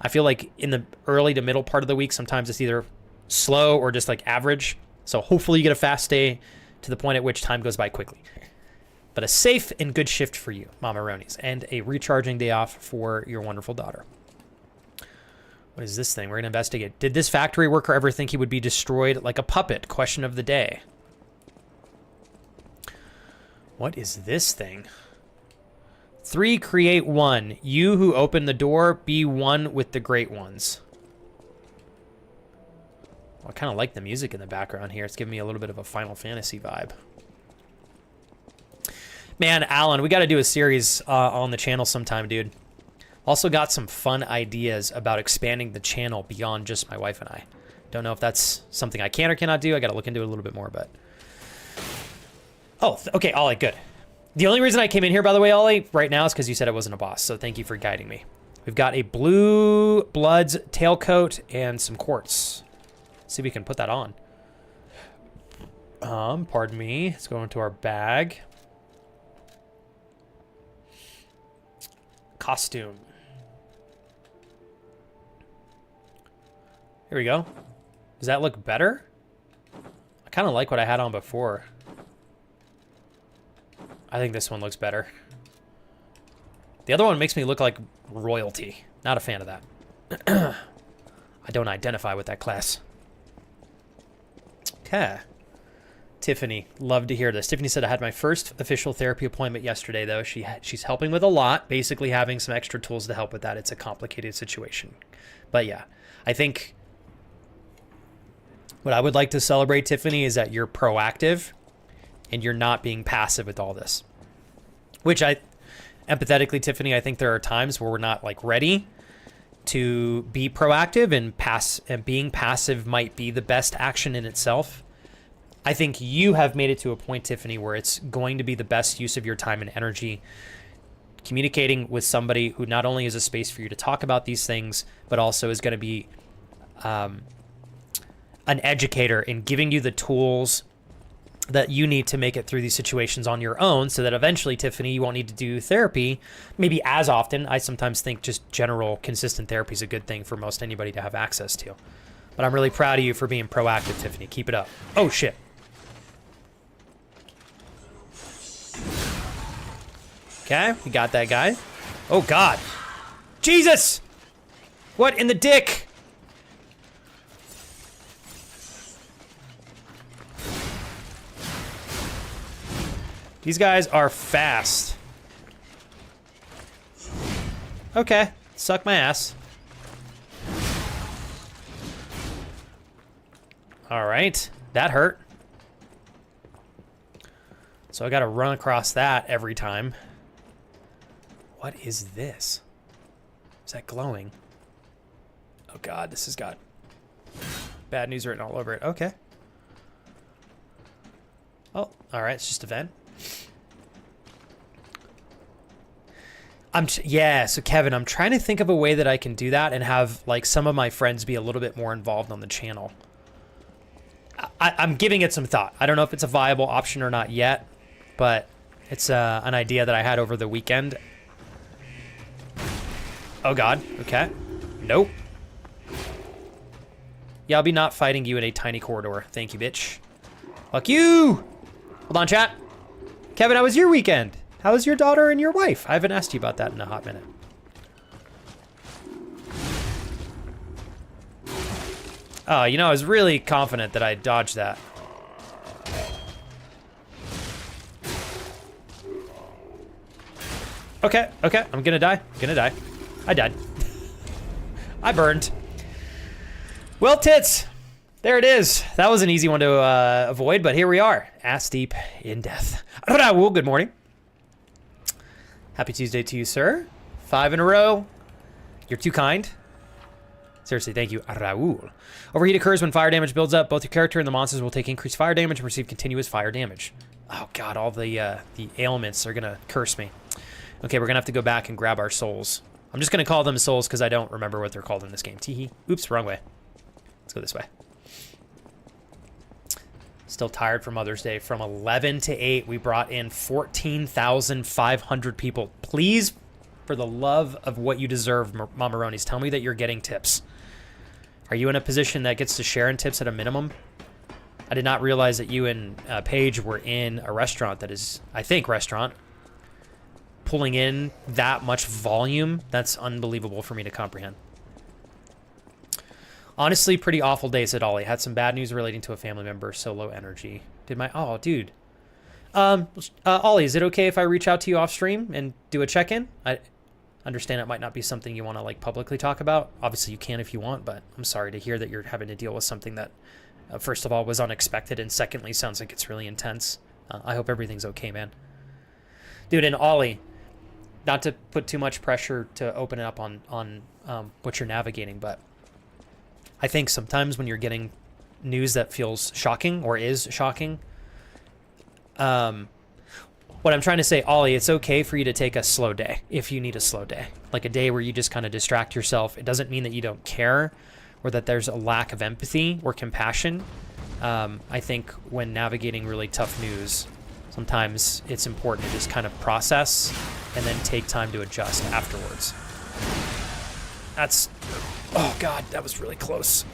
I feel like in the early to middle part of the week, sometimes it's either slow or just like average. So hopefully you get a fast day to the point at which time goes by quickly. But a safe and good shift for you, Mamaronis, and a recharging day off for your wonderful daughter. What is this thing? We're going to investigate. Did this factory worker ever think he would be destroyed like a puppet? Question of the day. What is this thing? 3 create 1. You who open the door, be one with the great ones. Well, I kind of like the music in the background here. It's giving me a little bit of a Final Fantasy vibe. Man, Alan, we got to do a series on the channel sometime, dude. Also got some fun ideas about expanding the channel beyond just my wife and I. Don't know if that's something I can or cannot do. I got to look into it a little bit more, but... Oh, okay, Ollie, good. The only reason I came in here, by the way, Ollie, right now is because you said it wasn't a boss, so thank you for guiding me. We've got a Blue Bloods tailcoat and some quartz. Let's see if we can put that on. Pardon me. Let's go into our bag. Costume. Here we go. Does that look better? I kind of like what I had on before. I think this one looks better. The other one makes me look like royalty. Not a fan of that. I don't identify with that class. Okay. Tiffany, love to hear this. Tiffany said I had my first official therapy appointment yesterday, though. She's helping with a lot, basically having some extra tools to help with that. It's a complicated situation. But yeah, I think what I would like to celebrate, Tiffany, is that you're proactive and you're not being passive with all this. Which empathetically, Tiffany, I think there are times where we're not like ready to be proactive, and being passive might be the best action in itself. I think you have made it to a point, Tiffany, where it's going to be the best use of your time and energy communicating with somebody who not only is a space for you to talk about these things, but also is going to be an educator in giving you the tools that you need to make it through these situations on your own, so that eventually, Tiffany, you won't need to do therapy maybe as often. I sometimes think just general consistent therapy is a good thing for most anybody to have access to. But I'm really proud of you for being proactive, Tiffany. Keep it up. Oh, shit. Okay, we got that guy. Oh, God. Jesus! What in the dick? These guys are fast. Okay, suck my ass. All right, that hurt. So I gotta run across that every time. What is this? Is that glowing? Oh God, this has got bad news written all over it. Okay. Oh, all right. It's just a vent. Yeah, so Kevin, I'm trying to think of a way that I can do that and have like some of my friends be a little bit more involved on the channel. I'm giving it some thought. I don't know if it's a viable option or not yet, but it's an idea that I had over the weekend. Oh God, okay. Nope. Yeah, I'll be not fighting you in a tiny corridor. Thank you, bitch. Fuck you! Hold on, chat. Kevin, how was your weekend? How was your daughter and your wife? I haven't asked you about that in a hot minute. Oh, you know, I was really confident that I dodged that. Okay, okay, I'm gonna die. I died. I burned. Well, tits. There it is. That was an easy one to avoid, but here we are. Ass deep in death. Well, good morning. Happy Tuesday to you, sir. 5 in a row. You're too kind. Seriously, thank you, Raul. Overheat occurs when fire damage builds up. Both your character and the monsters will take increased fire damage and receive continuous fire damage. Oh God, all the ailments are gonna curse me. Okay, we're gonna have to go back and grab our souls. I'm just gonna call them souls because I don't remember what they're called in this game. Teehee. Oops, wrong way. Let's go this way. Still tired for Mother's Day. From 11 to 8, we brought in 14,500 people. Please, for the love of what you deserve, Mamaronis, tell me that you're getting tips. Are you in a position that gets to share in tips at a minimum? I did not realize that you and Paige were in a restaurant that is, I think, restaurant. Pulling in that much volume, that's unbelievable for me to comprehend. Honestly, pretty awful day, said Ollie. Had some bad news relating to a family member, so low energy. Oh, dude. Ollie, is it okay if I reach out to you off stream and do a check-in? I understand it might not be something you want to like publicly talk about. Obviously, you can if you want, but I'm sorry to hear that you're having to deal with something that, first of all, was unexpected, and secondly, sounds like it's really intense. I hope everything's okay, man. Dude, and Ollie, not to put too much pressure to open it up on what you're navigating, but I think sometimes when you're getting news that feels shocking or is shocking, what I'm trying to say, Ollie, it's okay for you to take a slow day if you need a slow day. Like a day where you just kind of distract yourself. It doesn't mean that you don't care or that there's a lack of empathy or compassion. I think when navigating really tough news, sometimes it's important to just kind of process and then take time to adjust afterwards. That's... Oh God, that was really close.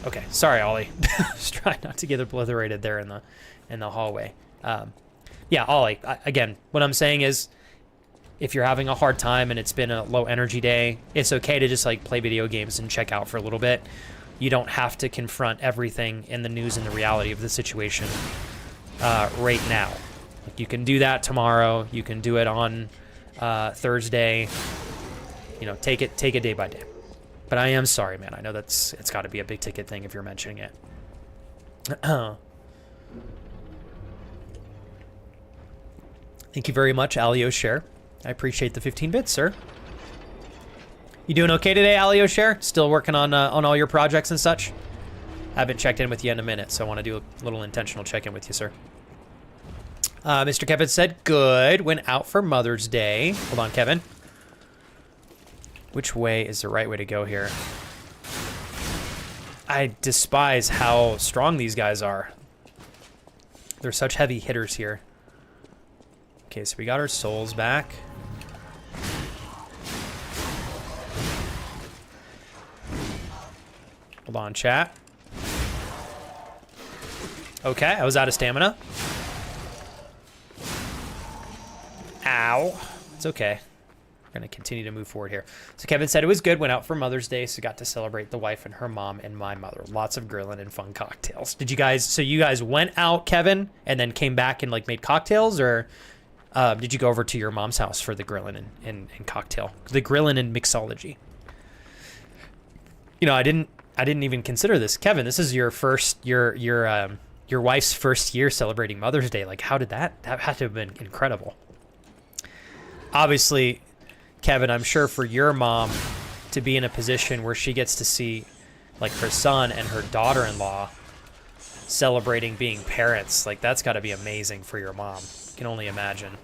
Okay, sorry, Ollie. Just trying not to get obliterated there in the hallway. Yeah, Ollie. Again, what I'm saying is, if you're having a hard time and it's been a low energy day, it's okay to just like play video games and check out for a little bit. You don't have to confront everything in the news and the reality of the situation right now. Like, you can do that tomorrow. You can do it on Thursday. You know, take it day by day. But I am sorry, man. I know it's got to be a big ticket thing if you're mentioning it. Thank you very much, Alio Share. I appreciate the 15 bits, sir. You doing okay today, Alio Share? Still working on all your projects and such? Haven't checked in with you in a minute, so I want to do a little intentional check-in with you, sir. Mr. Kevin said, good. Went out for Mother's Day. Hold on, Kevin. Which way is the right way to go here? I despise how strong these guys are. They're such heavy hitters here. Okay, so we got our souls back. Hold on, chat. Okay, I was out of stamina. Ow. It's okay. We're going to continue to move forward here. So Kevin said it was good. Went out for Mother's Day, so got to celebrate the wife and her mom and my mother. Lots of grilling and fun cocktails. Did you guys... So you guys went out, Kevin, and then came back and like made cocktails, or did you go over to your mom's house for the grilling and cocktail? The grilling and mixology. You know, I didn't even consider this. Kevin, this is your first... Your wife's first year celebrating Mother's Day. Like, how did that... That had to have been incredible. Obviously... Kevin, I'm sure for your mom, to be in a position where she gets to see, like, her son and her daughter-in-law celebrating being parents. Like, that's got to be amazing for your mom. I can only imagine.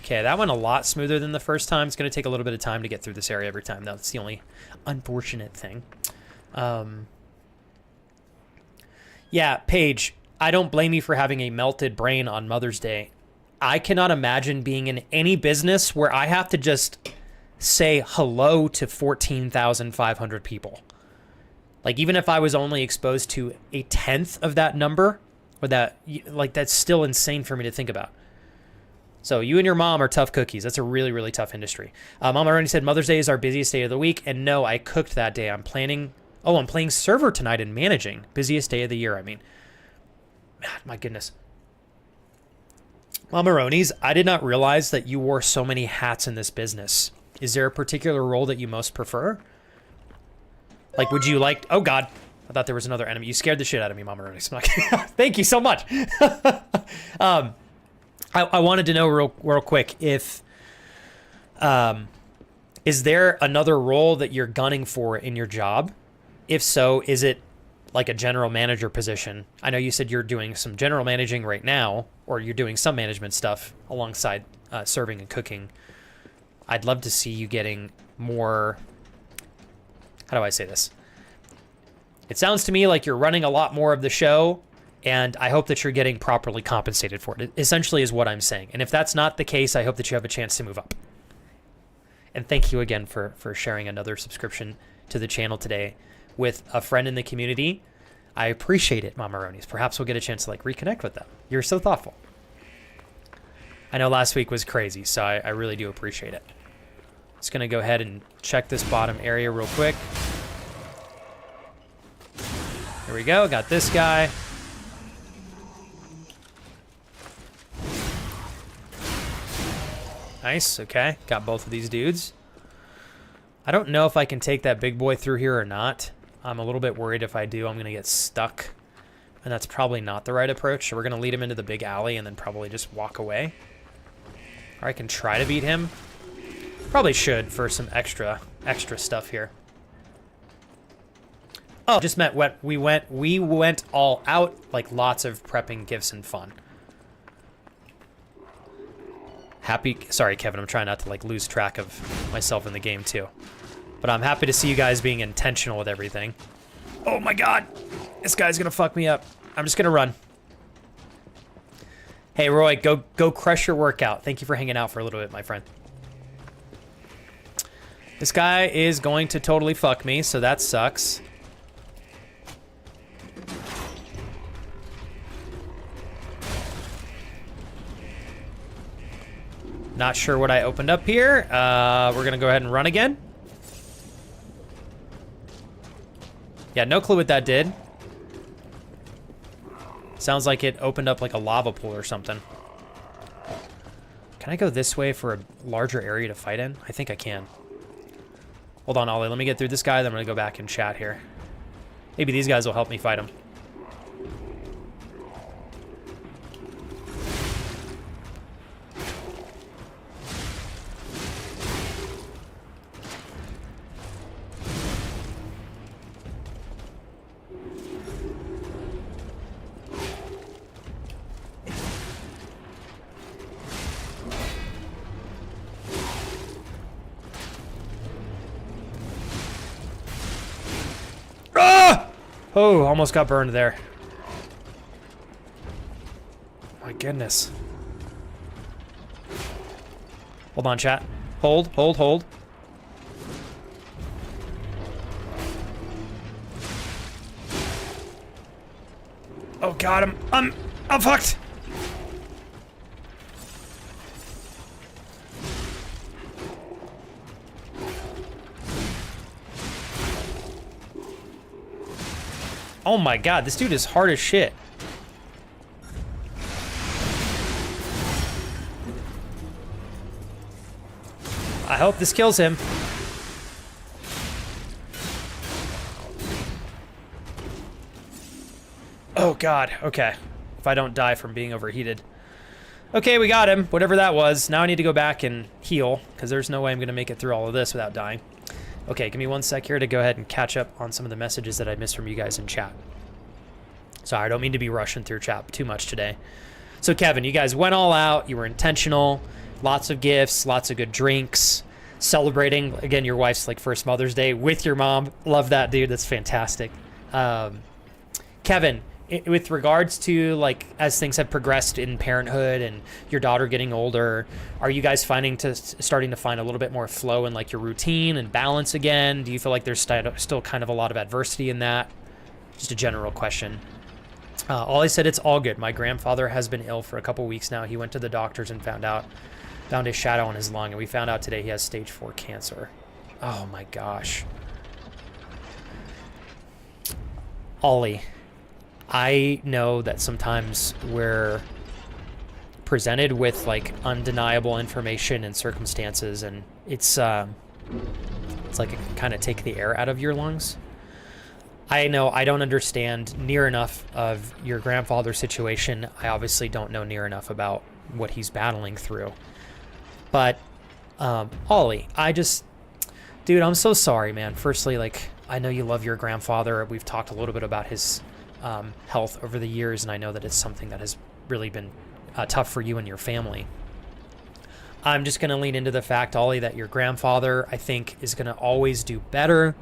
Okay, that went a lot smoother than the first time. It's going to take a little bit of time to get through this area every time. That's the only unfortunate thing. Yeah, Paige, I don't blame you for having a melted brain on Mother's Day. I cannot imagine being in any business where I have to just say hello to 14,500 people. Like, even if I was only exposed to a tenth of that number, or that, like, that's still insane for me to think about. So you and your mom are tough cookies. That's a really, really tough industry. Mom already said Mother's Day is our busiest day of the week. And no, I cooked that day. I'm playing server tonight and managing. Busiest day of the year, I mean. My goodness. Mamaronis, I did not realize that you wore so many hats in this business. Is there a particular role that you most prefer? Like, would you like... Oh, God. I thought there was another enemy. You scared the shit out of me, Mamaronis. Thank you so much. I wanted to know real quick if... is there another role that you're gunning for in your job? If so, is it like a general manager position? I know you said you're doing some general managing right now, or you're doing some management stuff alongside serving and cooking. I'd love to see you getting more... How do I say this? It sounds to me like you're running a lot more of the show, and I hope that you're getting properly compensated for it, essentially is what I'm saying. And if that's not the case, I hope that you have a chance to move up. And thank you again for sharing another subscription to the channel today with a friend in the community. I appreciate it, Mamaronis. Perhaps we'll get a chance to like reconnect with them. You're so thoughtful. I know last week was crazy, so I really do appreciate it. Just gonna go ahead and check this bottom area real quick. There we go, got this guy. Nice, okay. Got both of these dudes. I don't know if I can take that big boy through here or not. I'm a little bit worried if I do, I'm going to get stuck. And that's probably not the right approach. So we're going to lead him into the big alley and then probably just walk away. Or I can try to beat him. Probably should for some extra stuff here. Oh, just meant we went all out, like lots of prepping, gifts, and fun. Sorry, Kevin, I'm trying not to like lose track of myself in the game too. But I'm happy to see you guys being intentional with everything. Oh my God, this guy's gonna fuck me up. I'm just gonna run. Hey Roy, go crush your workout. Thank you for hanging out for a little bit, my friend. This guy is going to totally fuck me, so that sucks. Not sure what I opened up here. We're gonna go ahead and run again. Yeah, no clue what that did. Sounds like it opened up like a lava pool or something. Can I go this way for a larger area to fight in? I think I can. Hold on, Ollie. Let me get through this guy, then I'm gonna go back and chat here. Maybe these guys will help me fight him. Oh, almost got burned there. My goodness. Hold on, chat. Hold. Oh God, I'm fucked. Oh my God, this dude is hard as shit. I hope this kills him. Oh God, okay. if I don't die from being overheated. Okay, we got him, whatever that was. Now I need to go back and heal, because there's no way I'm going to make it through all of this without dying. Okay, give me 1 sec here to go ahead and catch up on some of the messages that I missed from you guys in chat. Sorry, I don't mean to be rushing through chat too much today. So Kevin, you guys went all out. You were intentional. Lots of gifts, lots of good drinks. Celebrating, again, your wife's like first Mother's Day with your mom. Love that, dude. That's fantastic. Kevin, with regards to like as things have progressed in parenthood and your daughter getting older, are you guys starting to find a little bit more flow in like your routine and balance again? Do you feel like there's still kind of a lot of adversity in that? Just a general question. Ollie said it's all good. My grandfather has been ill for a couple weeks now. He went to the doctors and found a shadow on his lung, and we found out today he has stage 4 cancer. Oh my gosh. Ollie, I know that sometimes we're presented with like undeniable information and circumstances, and it's like it can kind of take the air out of your lungs. I know I don't understand near enough of your grandfather's situation. I obviously don't know near enough about what he's battling through. But Ollie, dude, I'm so sorry, man. Firstly, like, I know you love your grandfather. We've talked a little bit about his health over the years, and I know that it's something that has really been tough for you and your family. I'm just going to lean into the fact, Ollie, that your grandfather, I think, is going to always do better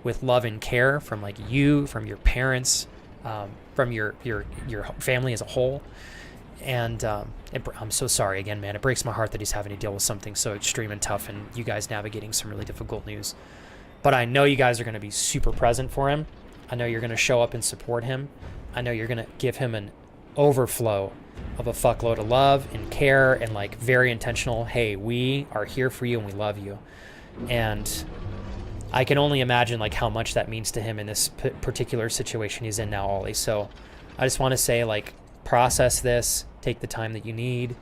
with love and care from like you, from your parents, from your family as a whole. And I'm so sorry again, man. It breaks my heart that he's having to deal with something so extreme and tough, and you guys navigating some really difficult news. But I know you guys are going to be super present for him. I know you're going to show up and support him. I know you're going to give him an overflow of a fuckload of love and care and like very intentional, hey, we are here for you and we love you. And I can only imagine like how much that means to him in this particular situation he's in now, Ollie. So I just want to say, like, process this, take the time that you need,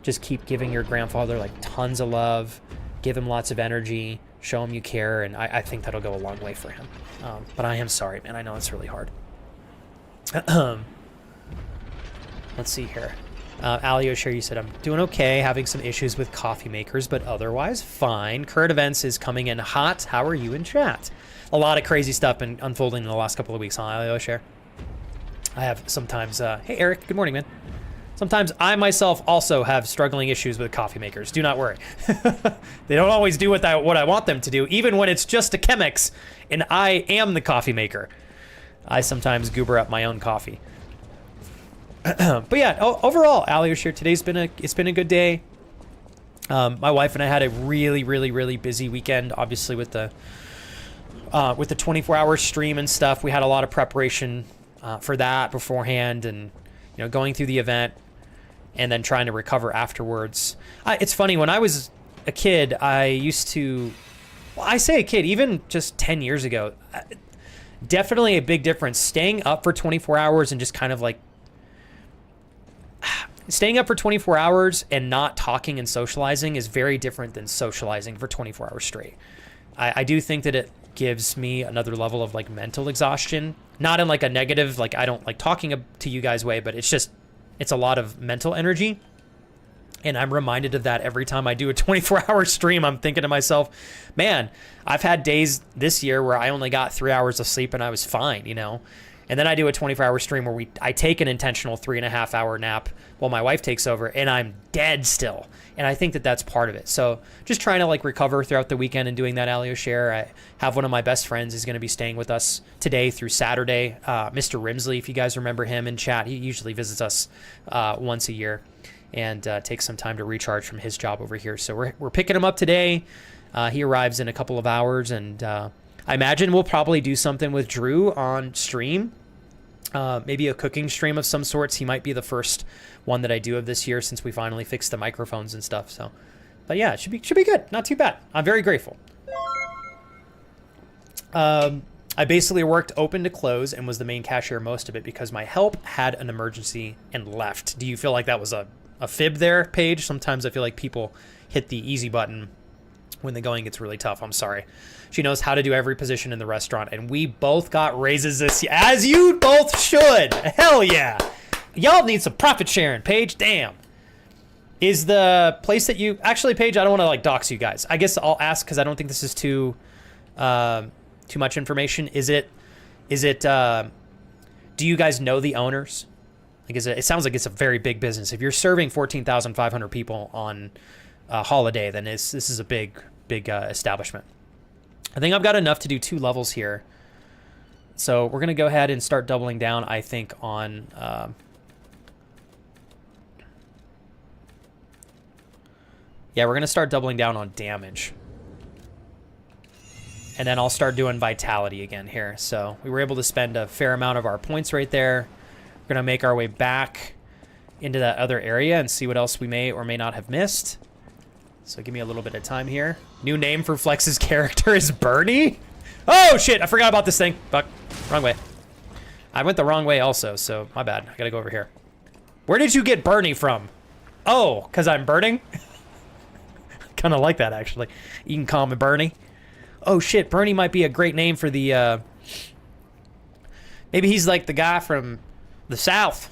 just keep giving your grandfather like tons of love, give him lots of energy, show him you care, and I think that'll go a long way for him. But I am sorry, man. I know it's really hard. Let's see here. Ali O'Shea, you said, I'm doing okay, having some issues with coffee makers, but otherwise fine. Current events is coming in hot. How are you in chat? A lot of crazy stuff been unfolding in the last couple of weeks, huh, Ali O'Shea? I have sometimes, hey Eric, good morning, man. Sometimes I myself also have struggling issues with coffee makers. Do not worry. They don't always do what I want them to do, even when it's just a Chemex and I am the coffee maker. I sometimes goober up my own coffee. But yeah, overall, Ali O'Shea, today's been a good day. My wife and I had a really, really, really busy weekend, obviously with the 24-hour stream and stuff. We had a lot of preparation for that beforehand, and going through the event and then trying to recover afterwards. It's funny, when I was a kid, I used to, well, I say a kid, even just 10 years ago, definitely a big difference. Staying up for 24 hours and just kind of like, staying up for 24 hours and not talking and socializing is very different than socializing for 24 hours straight. I do think that it gives me another level of like mental exhaustion, not in like a negative, like I don't like talking to you guys way, but it's a lot of mental energy. And I'm reminded of that every time I do a 24-hour stream. I'm thinking to myself, man, I've had days this year where I only got 3 hours of sleep and I was fine, And then I do a 24-hour stream where I take an intentional 3.5-hour nap while my wife takes over, and I'm dead still. And I think that that's part of it. So just trying to like recover throughout the weekend and doing that, Ali O'Shea. I have one of my best friends is going to be staying with us today through Saturday. Mr. Rimsley, if you guys remember him in chat, he usually visits us once a year and takes some time to recharge from his job over here. So we're picking him up today. He arrives in a couple of hours, and I imagine we'll probably do something with Drew on stream. Maybe a cooking stream of some sorts. He might be the first one that I do of this year since we finally fixed the microphones and stuff. So, but yeah, it should be good. Not too bad. I'm very grateful. I basically worked open to close and was the main cashier most of it because my help had an emergency and left. Do you feel like that was a fib there, Paige? Sometimes I feel like people hit the easy button when the going gets really tough. I'm sorry. She knows how to do every position in the restaurant, and we both got raises this year, as you both should. Hell yeah. Y'all need some profit sharing, Paige. Damn. Is the place that you... Actually, Paige, I don't want to, like, dox you guys. I guess I'll ask because I don't think this is too much information. Is it... do you guys know the owners? Like, it sounds like it's a very big business. If you're serving 14,500 people on a holiday, then this is a big establishment. I think I've got enough to do 2 levels here. So we're going to go ahead and start doubling down, I think, on... yeah, we're going to start doubling down on damage. And then I'll start doing vitality again here. So we were able to spend a fair amount of our points right there. We're going to make our way back into that other area and see what else we may or may not have missed. So give me a little bit of time here. New name for Flex's character is Bernie? Oh, shit. I forgot about this thing. Fuck. Wrong way. I went the wrong way also, so my bad. I got to go over here. Where did you get Bernie from? Oh, because I'm burning? Kind of like that, actually. You can call me Bernie. Oh, shit. Bernie might be a great name for the... maybe he's like the guy from the South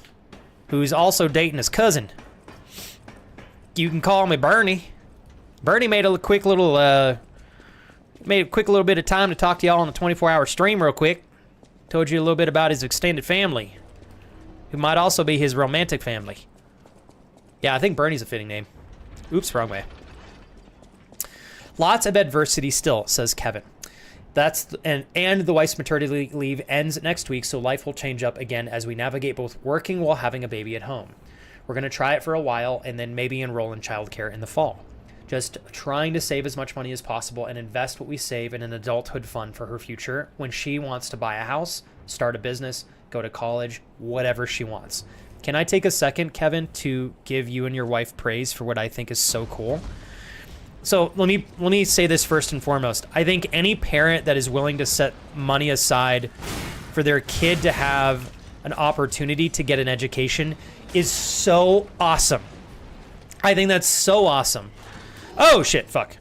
who's also dating his cousin. You can call me Bernie. Bernie made a quick little... made a quick little bit of time to talk to y'all on a 24-hour stream real quick. Told you a little bit about his extended family, who might also be his romantic family. Yeah, I think Bernie's a fitting name. Oops, wrong way. Lots of adversity still, says Kevin. And the wife's maternity leave ends next week, so life will change up again as we navigate both working while having a baby at home. We're going to try it for a while and then maybe enroll in childcare in the fall. Just trying to save as much money as possible and invest what we save in an adulthood fund for her future when she wants to buy a house, start a business, go to college, whatever she wants. Can I take a second, Kevin, to give you and your wife praise for what I think is so cool? So let me say this first and foremost. I think any parent that is willing to set money aside for their kid to have an opportunity to get an education is so awesome. I think that's so awesome. Oh, shit, fuck.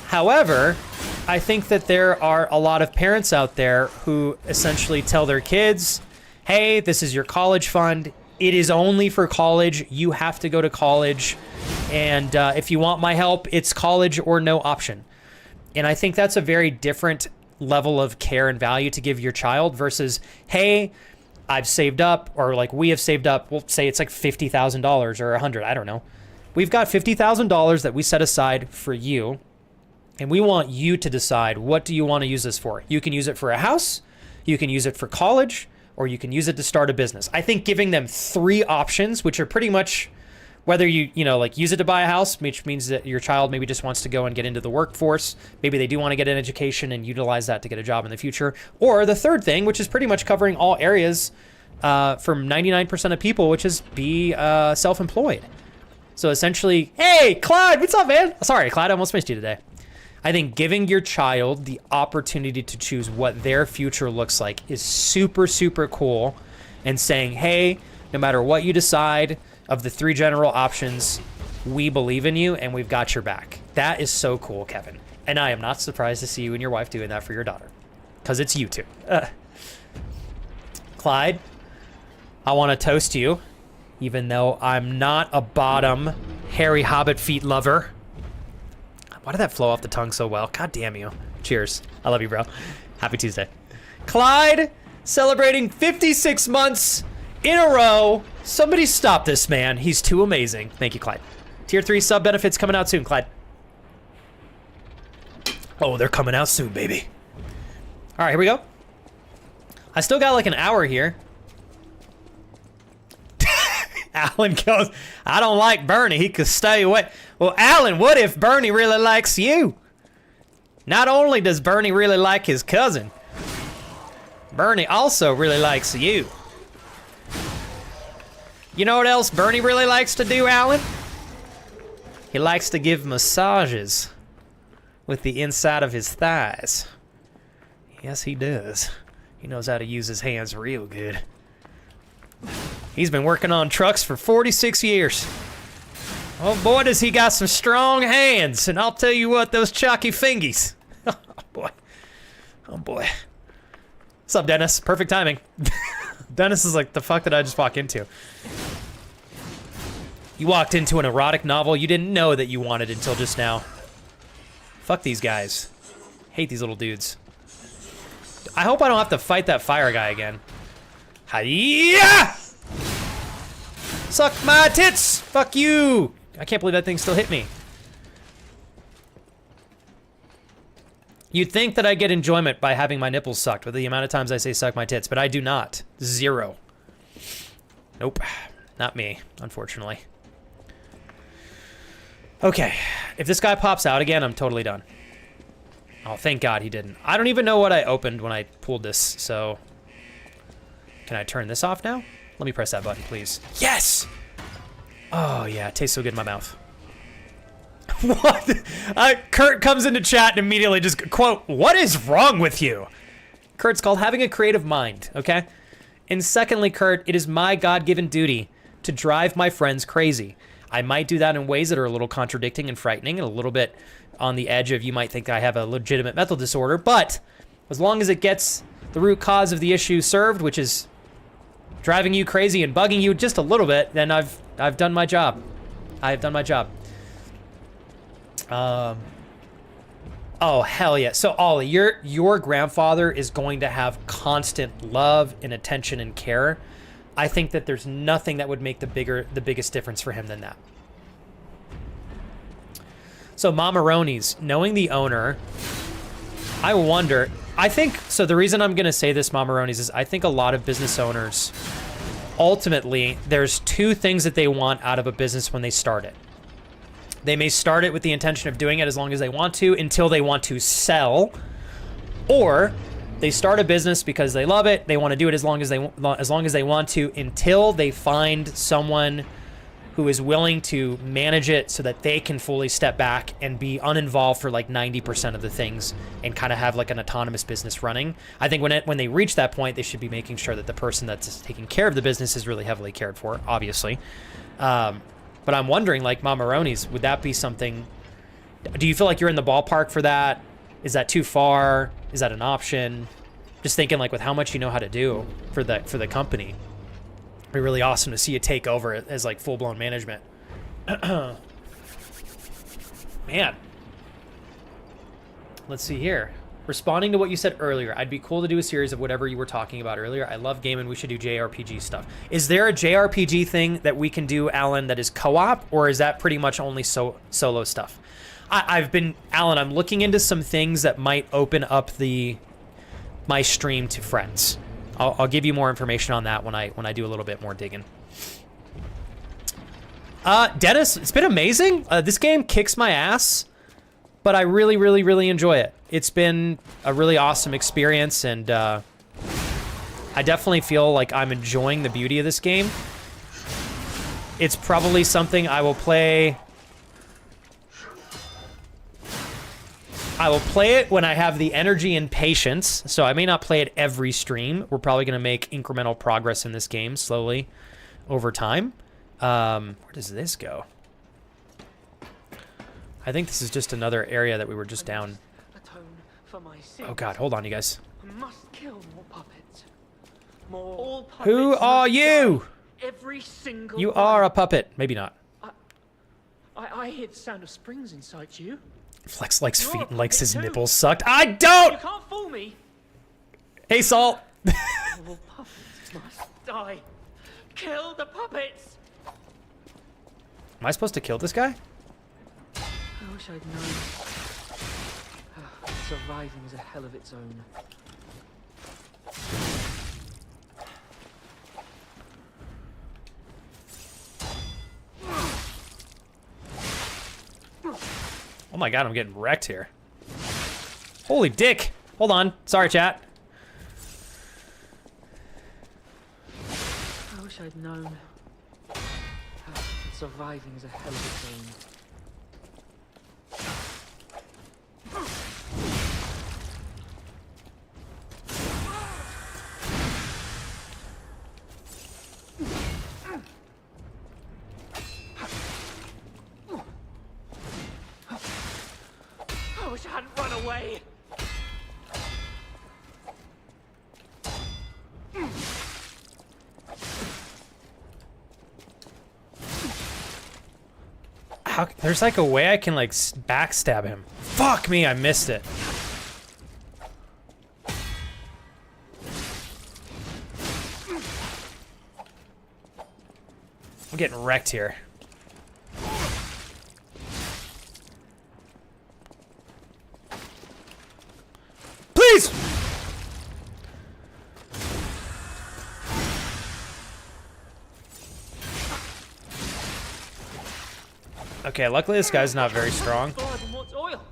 However, I think that there are a lot of parents out there who essentially tell their kids, hey, this is your college fund. It is only for college. You have to go to college. And if you want my help, it's college or no option. And I think that's a very different level of care and value to give your child versus, hey, I've saved up, or like we have saved up, we'll say it's like $50,000 or $100,000, I don't know. We've got $50,000 that we set aside for you, and we want you to decide, what do you want to use this for? You can use it for a house, you can use it for college, or you can use it to start a business. I think giving them 3 options, which are pretty much whether you like use it to buy a house, which means that your child maybe just wants to go and get into the workforce. Maybe they do want to get an education and utilize that to get a job in the future. Or the third thing, which is pretty much covering all areas from 99% of people, which is be self-employed. So essentially, hey, Clyde, what's up, man? Sorry, Clyde, I almost missed you today. I think giving your child the opportunity to choose what their future looks like is super, super cool. And saying, hey, no matter what you decide, of the 3 general options, we believe in you and we've got your back. That is so cool, Kevin. And I am not surprised to see you and your wife doing that for your daughter. Because it's you two. Clyde, I want to toast you, even though I'm not a bottom hairy hobbit feet lover. Why did that flow off the tongue so well? God damn you. Cheers. I love you, bro. Happy Tuesday. Clyde, celebrating 56 months in a row. Somebody stop this man. He's too amazing. Thank you, Clyde. Tier 3 sub benefits coming out soon, Clyde. Oh, they're coming out soon, baby. All right, here we go. I still got like an hour here. Alan goes, I don't like Bernie. He could stay away. Well, Alan, what if Bernie really likes you? Not only does Bernie really like his cousin, Bernie also really likes you. You know what else Bernie really likes to do, Alan? He likes to give massages with the inside of his thighs. Yes, he does. He knows how to use his hands real good. He's been working on trucks for 46 years. Oh boy, does he got some strong hands. And I'll tell you what, those chalky fingies. Oh boy. Oh boy. What's up, Dennis? Perfect timing. Dennis is like, the fuck did I just walk into? You walked into an erotic novel you didn't know that you wanted until just now. Fuck these guys. Hate these little dudes. I hope I don't have to fight that fire guy again. Hiya! Suck my tits! Fuck you! I can't believe that thing still hit me. You'd think that I get enjoyment by having my nipples sucked with the amount of times I say suck my tits, but I do not. 0. Nope. Not me, unfortunately. Okay. If this guy pops out again, I'm totally done. Oh, thank God he didn't. I don't even know what I opened when I pulled this, so... Can I turn this off now? Let me press that button, please. Yes! Oh, yeah, it tastes so good in my mouth. What? Kurt comes into chat and immediately just, quote, what is wrong with you? Kurt's called having a creative mind, okay? And secondly, Kurt, it is my God-given duty to drive my friends crazy. I might do that in ways that are a little contradicting and frightening and a little bit on the edge of you might think I have a legitimate mental disorder, but as long as it gets the root cause of the issue served, which is driving you crazy and bugging you just a little bit, then I've done my job. I've done my job. Oh, hell yeah. So, Ollie, your grandfather is going to have constant love and attention and care. I think that there's nothing that would make the biggest difference for him than that. So, Mamaroni's, knowing the owner, I wonder, I think, so the reason I'm going to say this, Mamaroni's, is I think a lot of business owners, ultimately, there's two things that they want out of a business when they start it. They may start it with the intention of doing it as long as they want to until they want to sell, or they start a business because they love it. They want to do it as long as they want to until they find someone who is willing to manage it so that they can fully step back and be uninvolved for like 90% of the things and kind of have like an autonomous business running. I think when they reach that point, they should be making sure that the person that's taking care of the business is really heavily cared for, obviously. But I'm wondering, like, Mamaroni's, would that be something... Do you feel like you're in the ballpark for that? Is that too far? Is that an option? Just thinking, like, with how much you know how to do for the company. It'd be really awesome to see you take over as, like, full-blown management. Man. Let's see here. Responding to what you said earlier, I'd be cool to do a series of whatever you were talking about earlier. I love gaming. We should do JRPG stuff. Is there a JRPG thing that we can do, Alan, that is co-op, or is that pretty much only solo stuff? Alan, I'm looking into some things that might open up my stream to friends. I'll give you more information on that when I do a little bit more digging. Dennis, it's been amazing. This game kicks my ass, but I really, really, really enjoy it. It's been a really awesome experience, and I definitely feel like I'm enjoying the beauty of this game. It's probably something I will play. I will play it when I have the energy and patience, so I may not play it every stream. We're probably going to make incremental progress in this game slowly over time. Where does this go? I think this is just another area that we were just down. Oh God, hold on, you guys. Must kill more puppets. All puppets. Who are you? Every single You one. are a puppet. Maybe not. I hear the sound of springs inside you. Flex likes You're feet a and likes his puppet too. nipples sucked. I don't! You can't fool me. Hey, Salt. All puppets must die. Kill the puppets. Am I supposed to kill this guy? I wish I'd known. Surviving is a hell of its own. Oh my God, I'm getting wrecked here. Holy dick. Hold on. Sorry, chat. I wish I'd known. Surviving is a hell of its own. I wish I hadn't run away. There's like a way I can like backstab him. Fuck me, I missed it. I'm getting wrecked here. Please! Okay, luckily this guy's not very strong. Blood and what's oil?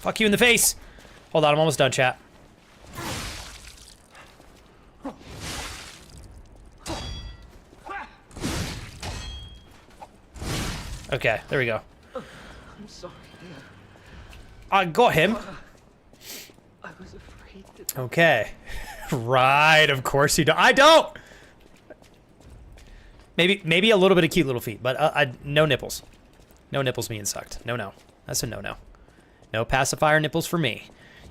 Fuck you in the face! Hold on, I'm almost done, chat. Okay, there we go. I'm sorry. I got him. I was afraid to... Okay. Right, of course you don't. I don't! Maybe a little bit of cute little feet, but no nipples. No nipples being sucked. No. That's a no. No pacifier nipples for me.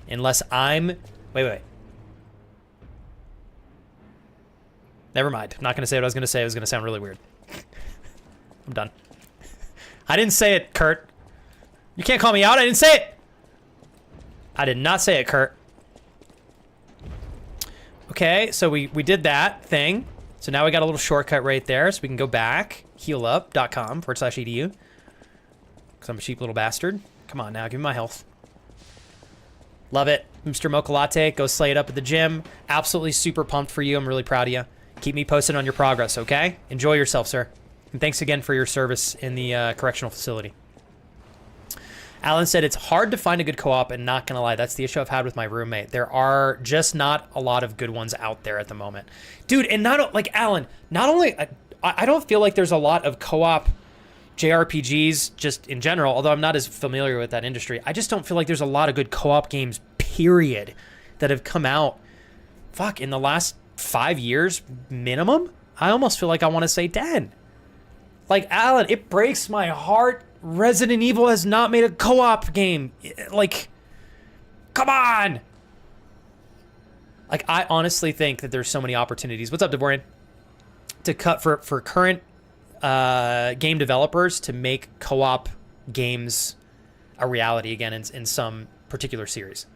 Unless I'm... Wait. Never mind. I'm not going to say what I was going to say. It was going to sound really weird. I'm done. I didn't say it, Kurt. You can't call me out. I didn't say it. I did not say it, Kurt. Okay, so we did that thing. So now we got a little shortcut right there, so we can go back, healup.com/edu. Because I'm a cheap little bastard. Come on now, give me my health. Love it. Mr. Mocha Latte, go slay it up at the gym. Absolutely super pumped for you. I'm really proud of you. Keep me posted on your progress, okay? Enjoy yourself, sir. And thanks again for your service in the correctional facility. Alan said, it's hard to find a good co-op, and not gonna lie, that's the issue I've had with my roommate. There are just not a lot of good ones out there at the moment. Dude, and not like Alan, not only, I don't feel like there's a lot of co-op JRPGs just in general, although I'm not as familiar with that industry. I just don't feel like there's a lot of good co-op games, period, that have come out, fuck, in the last 5 years minimum? I almost feel like I want to say 10. Like, Alan, it breaks my heart Resident Evil has not made a co-op game. Like, come on! Like, I honestly think that there's so many opportunities. What's up, Devorian? To cut for current game developers to make co-op games a reality again in some particular series.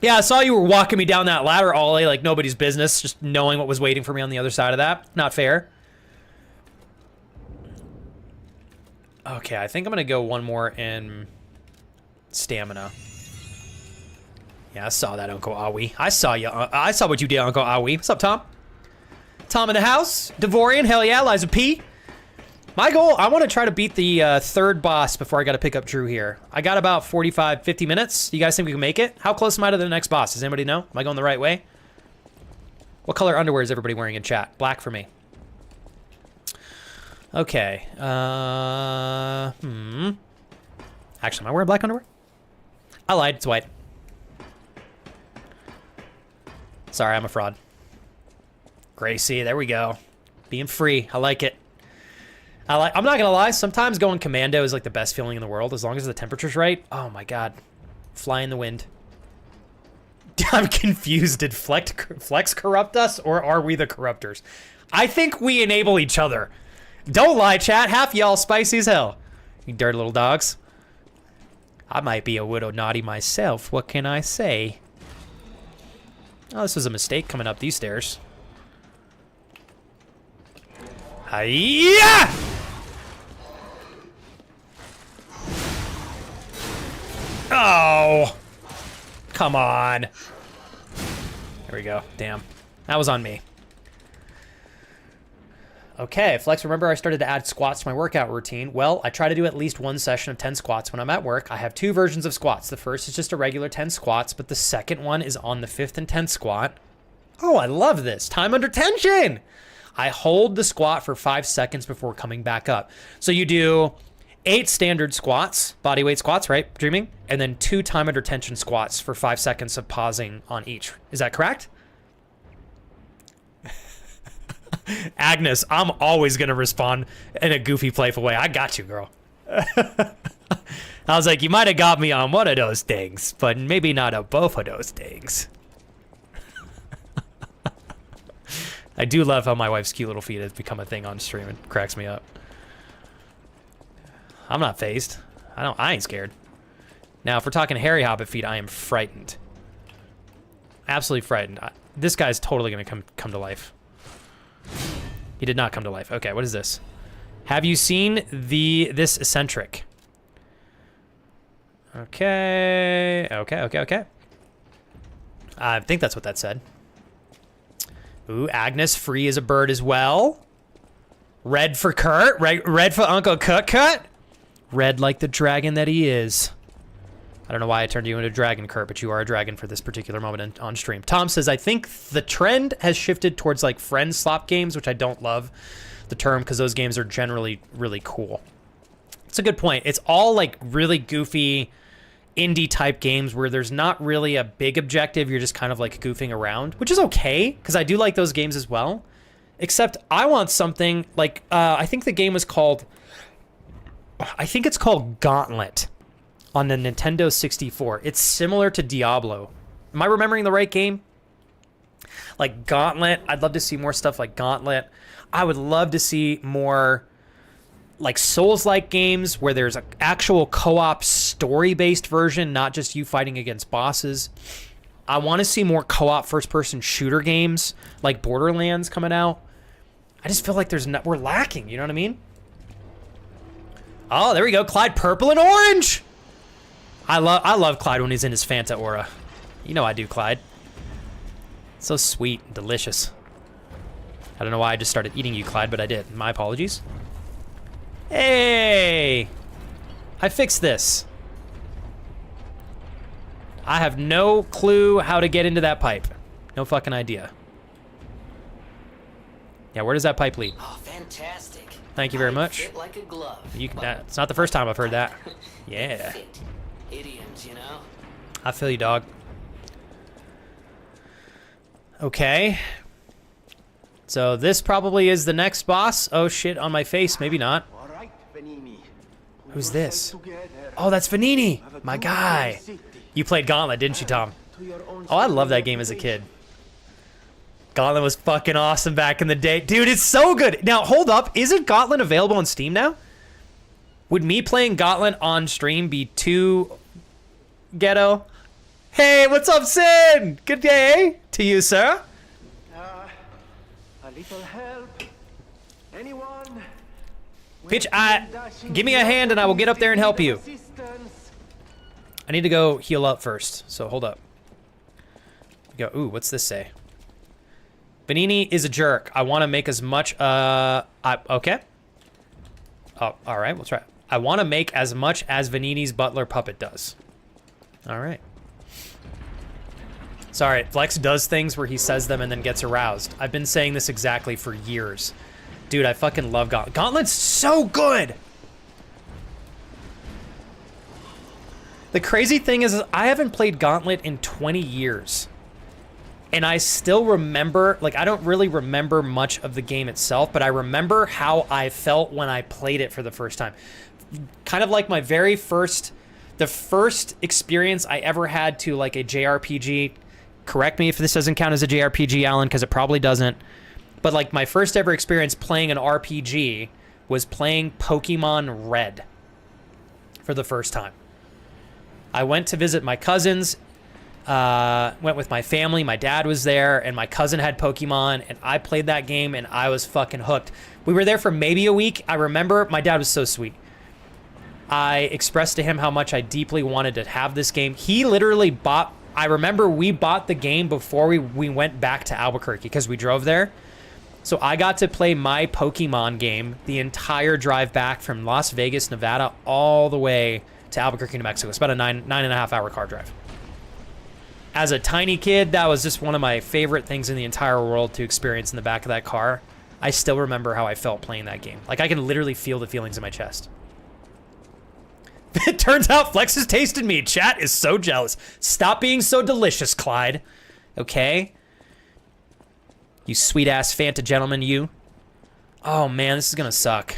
Yeah, I saw you were walking me down that ladder, Ollie, like nobody's business, just knowing what was waiting for me on the other side of that. Not fair. Okay, I think I'm going to go one more in stamina. Yeah, I saw that, Uncle Awi. I saw you. I saw what you did, Uncle Awi. What's up, Tom? Tom in the house. Devorian, hell yeah. Liza P. My goal, I want to try to beat the third boss before I got to pick up Drew here. I got about 45, 50 minutes. You guys think we can make it? How close am I to the next boss? Does anybody know? Am I going the right way? What color underwear is everybody wearing in chat? Black for me. Okay. Actually, am I wearing black underwear? I lied. It's white. Sorry, I'm a fraud. Gracie, there we go. Being free. I like it. I'm not gonna lie. Sometimes going commando is like the best feeling in the world, as long as the temperature's right. Oh my god. Fly in the wind. I'm confused. Did Flex corrupt us, or are we the corruptors? I think we enable each other. Don't lie, chat. Half y'all spicy as hell. You dirty little dogs. I might be a widow naughty myself. What can I say? Oh, this was a mistake coming up these stairs. Hiya! Oh! Come on. There we go. Damn. That was on me. Okay, Flex, remember I started to add squats to my workout routine? Well, I try to do at least one session of 10 squats when I'm at work. I have two versions of squats. The first is just a regular 10 squats, but the second one is on the 5th and 10th squat. Oh, I love this. Time under tension. I hold the squat for 5 seconds before coming back up. So you do 8 standard squats, body weight squats, right? Dreaming? And then 2 time under tension squats for 5 seconds of pausing on each. Is that correct? Agnes, I'm always going to respond in a goofy, playful way. I got you, girl. I was like, you might have got me on one of those things, but maybe not on both of those things. I do love how my wife's cute little feet has become a thing on stream. It cracks me up. I'm not phased. I ain't scared. Now, if we're talking hairy hobbit feet, I am frightened. Absolutely frightened. This guy's totally gonna come to life. He did not come to life. Okay, what is this? Have you seen this eccentric? Okay. I think that's what that said. Ooh, Agnes free as a bird as well. Red for Kurt. Red for Uncle Cut. Red like the dragon that he is. I don't know why I turned you into a dragon, Kurt, but you are a dragon for this particular moment on stream. Tom says, I think the trend has shifted towards like friend slop games, which I don't love the term because those games are generally really cool. It's a good point. It's all like really goofy indie type games where there's not really a big objective. You're just kind of like goofing around, which is okay because I do like those games as well. Except I want something like, I think the game was called, I think it's called Gauntlet on the Nintendo 64. It's similar to Diablo. Am I remembering the right game? Like Gauntlet. I'd love to see more stuff like Gauntlet. I would love to see more like Souls-like games where there's an actual co-op story-based version, not just you fighting against bosses. I want to see more co-op first-person shooter games like Borderlands coming out. I just feel like we're lacking, you know what I mean? Oh, there we go. Clyde purple and orange. I love Clyde when he's in his Fanta aura. You know I do, Clyde. So sweet and delicious. I don't know why I just started eating you, Clyde, but I did. My apologies. Hey! I fixed this. I have no clue how to get into that pipe. No fucking idea. Yeah, where does that pipe lead? Oh, fantastic. Thank you very much. Fit like a glove. It's not the first time I've heard that. Yeah. Fit. Idioms, you know? I feel you, dog. Okay. So this probably is the next boss. Oh shit, on my face. Maybe not. Who's this? Oh, that's Vanini, my guy. You played Gauntlet, didn't you, Tom? Oh, I love that game as a kid. Gauntlet was fucking awesome back in the day. Dude, it's so good. Now, hold up. Isn't Gauntlet available on Steam now? Would me playing Gauntlet on stream be too ghetto? Hey, what's up, Sin? Good day to you, sir. A little help. Anyone? Bitch, give me a hand and I will get up there and help you. I need to go heal up first, so hold up. Go. Ooh, what's this say? Benini is a jerk. I want to make as much, okay. Oh, all right, we'll try. I want to make as much as Vanini's butler puppet does. All right. Sorry, Flex does things where he says them and then gets aroused. I've been saying this exactly for years. Dude, I fucking love Gauntlet. Gauntlet's so good! The crazy thing is I haven't played Gauntlet in 20 years. And I still remember, like, I don't really remember much of the game itself, but I remember how I felt when I played it for the first time. Kind of like my very first, the first experience I ever had to, like, a JRPG. Correct me if this doesn't count as a JRPG, Alan, because it probably doesn't. But, like, my first ever experience playing an RPG was playing Pokemon Red for the first time. I went to visit my cousins, went with my family, my dad was there, and my cousin had Pokemon, and I played that game, and I was fucking hooked. We were there for maybe a week. I remember my dad was so sweet. I expressed to him how much I deeply wanted to have this game. He literally bought, I remember we bought the game before we went back to Albuquerque because we drove there. So I got to play my Pokemon game the entire drive back from Las Vegas, Nevada, all the way to Albuquerque, New Mexico. It's about a nine and a half hour car drive. As a tiny kid, that was just one of my favorite things in the entire world to experience in the back of that car. I still remember how I felt playing that game. Like, I can literally feel the feelings in my chest. It turns out Flex has tasted me. Chat is so jealous. Stop being so delicious, Clyde. Okay? You sweet-ass Fanta gentleman, you. Oh, man, this is gonna suck.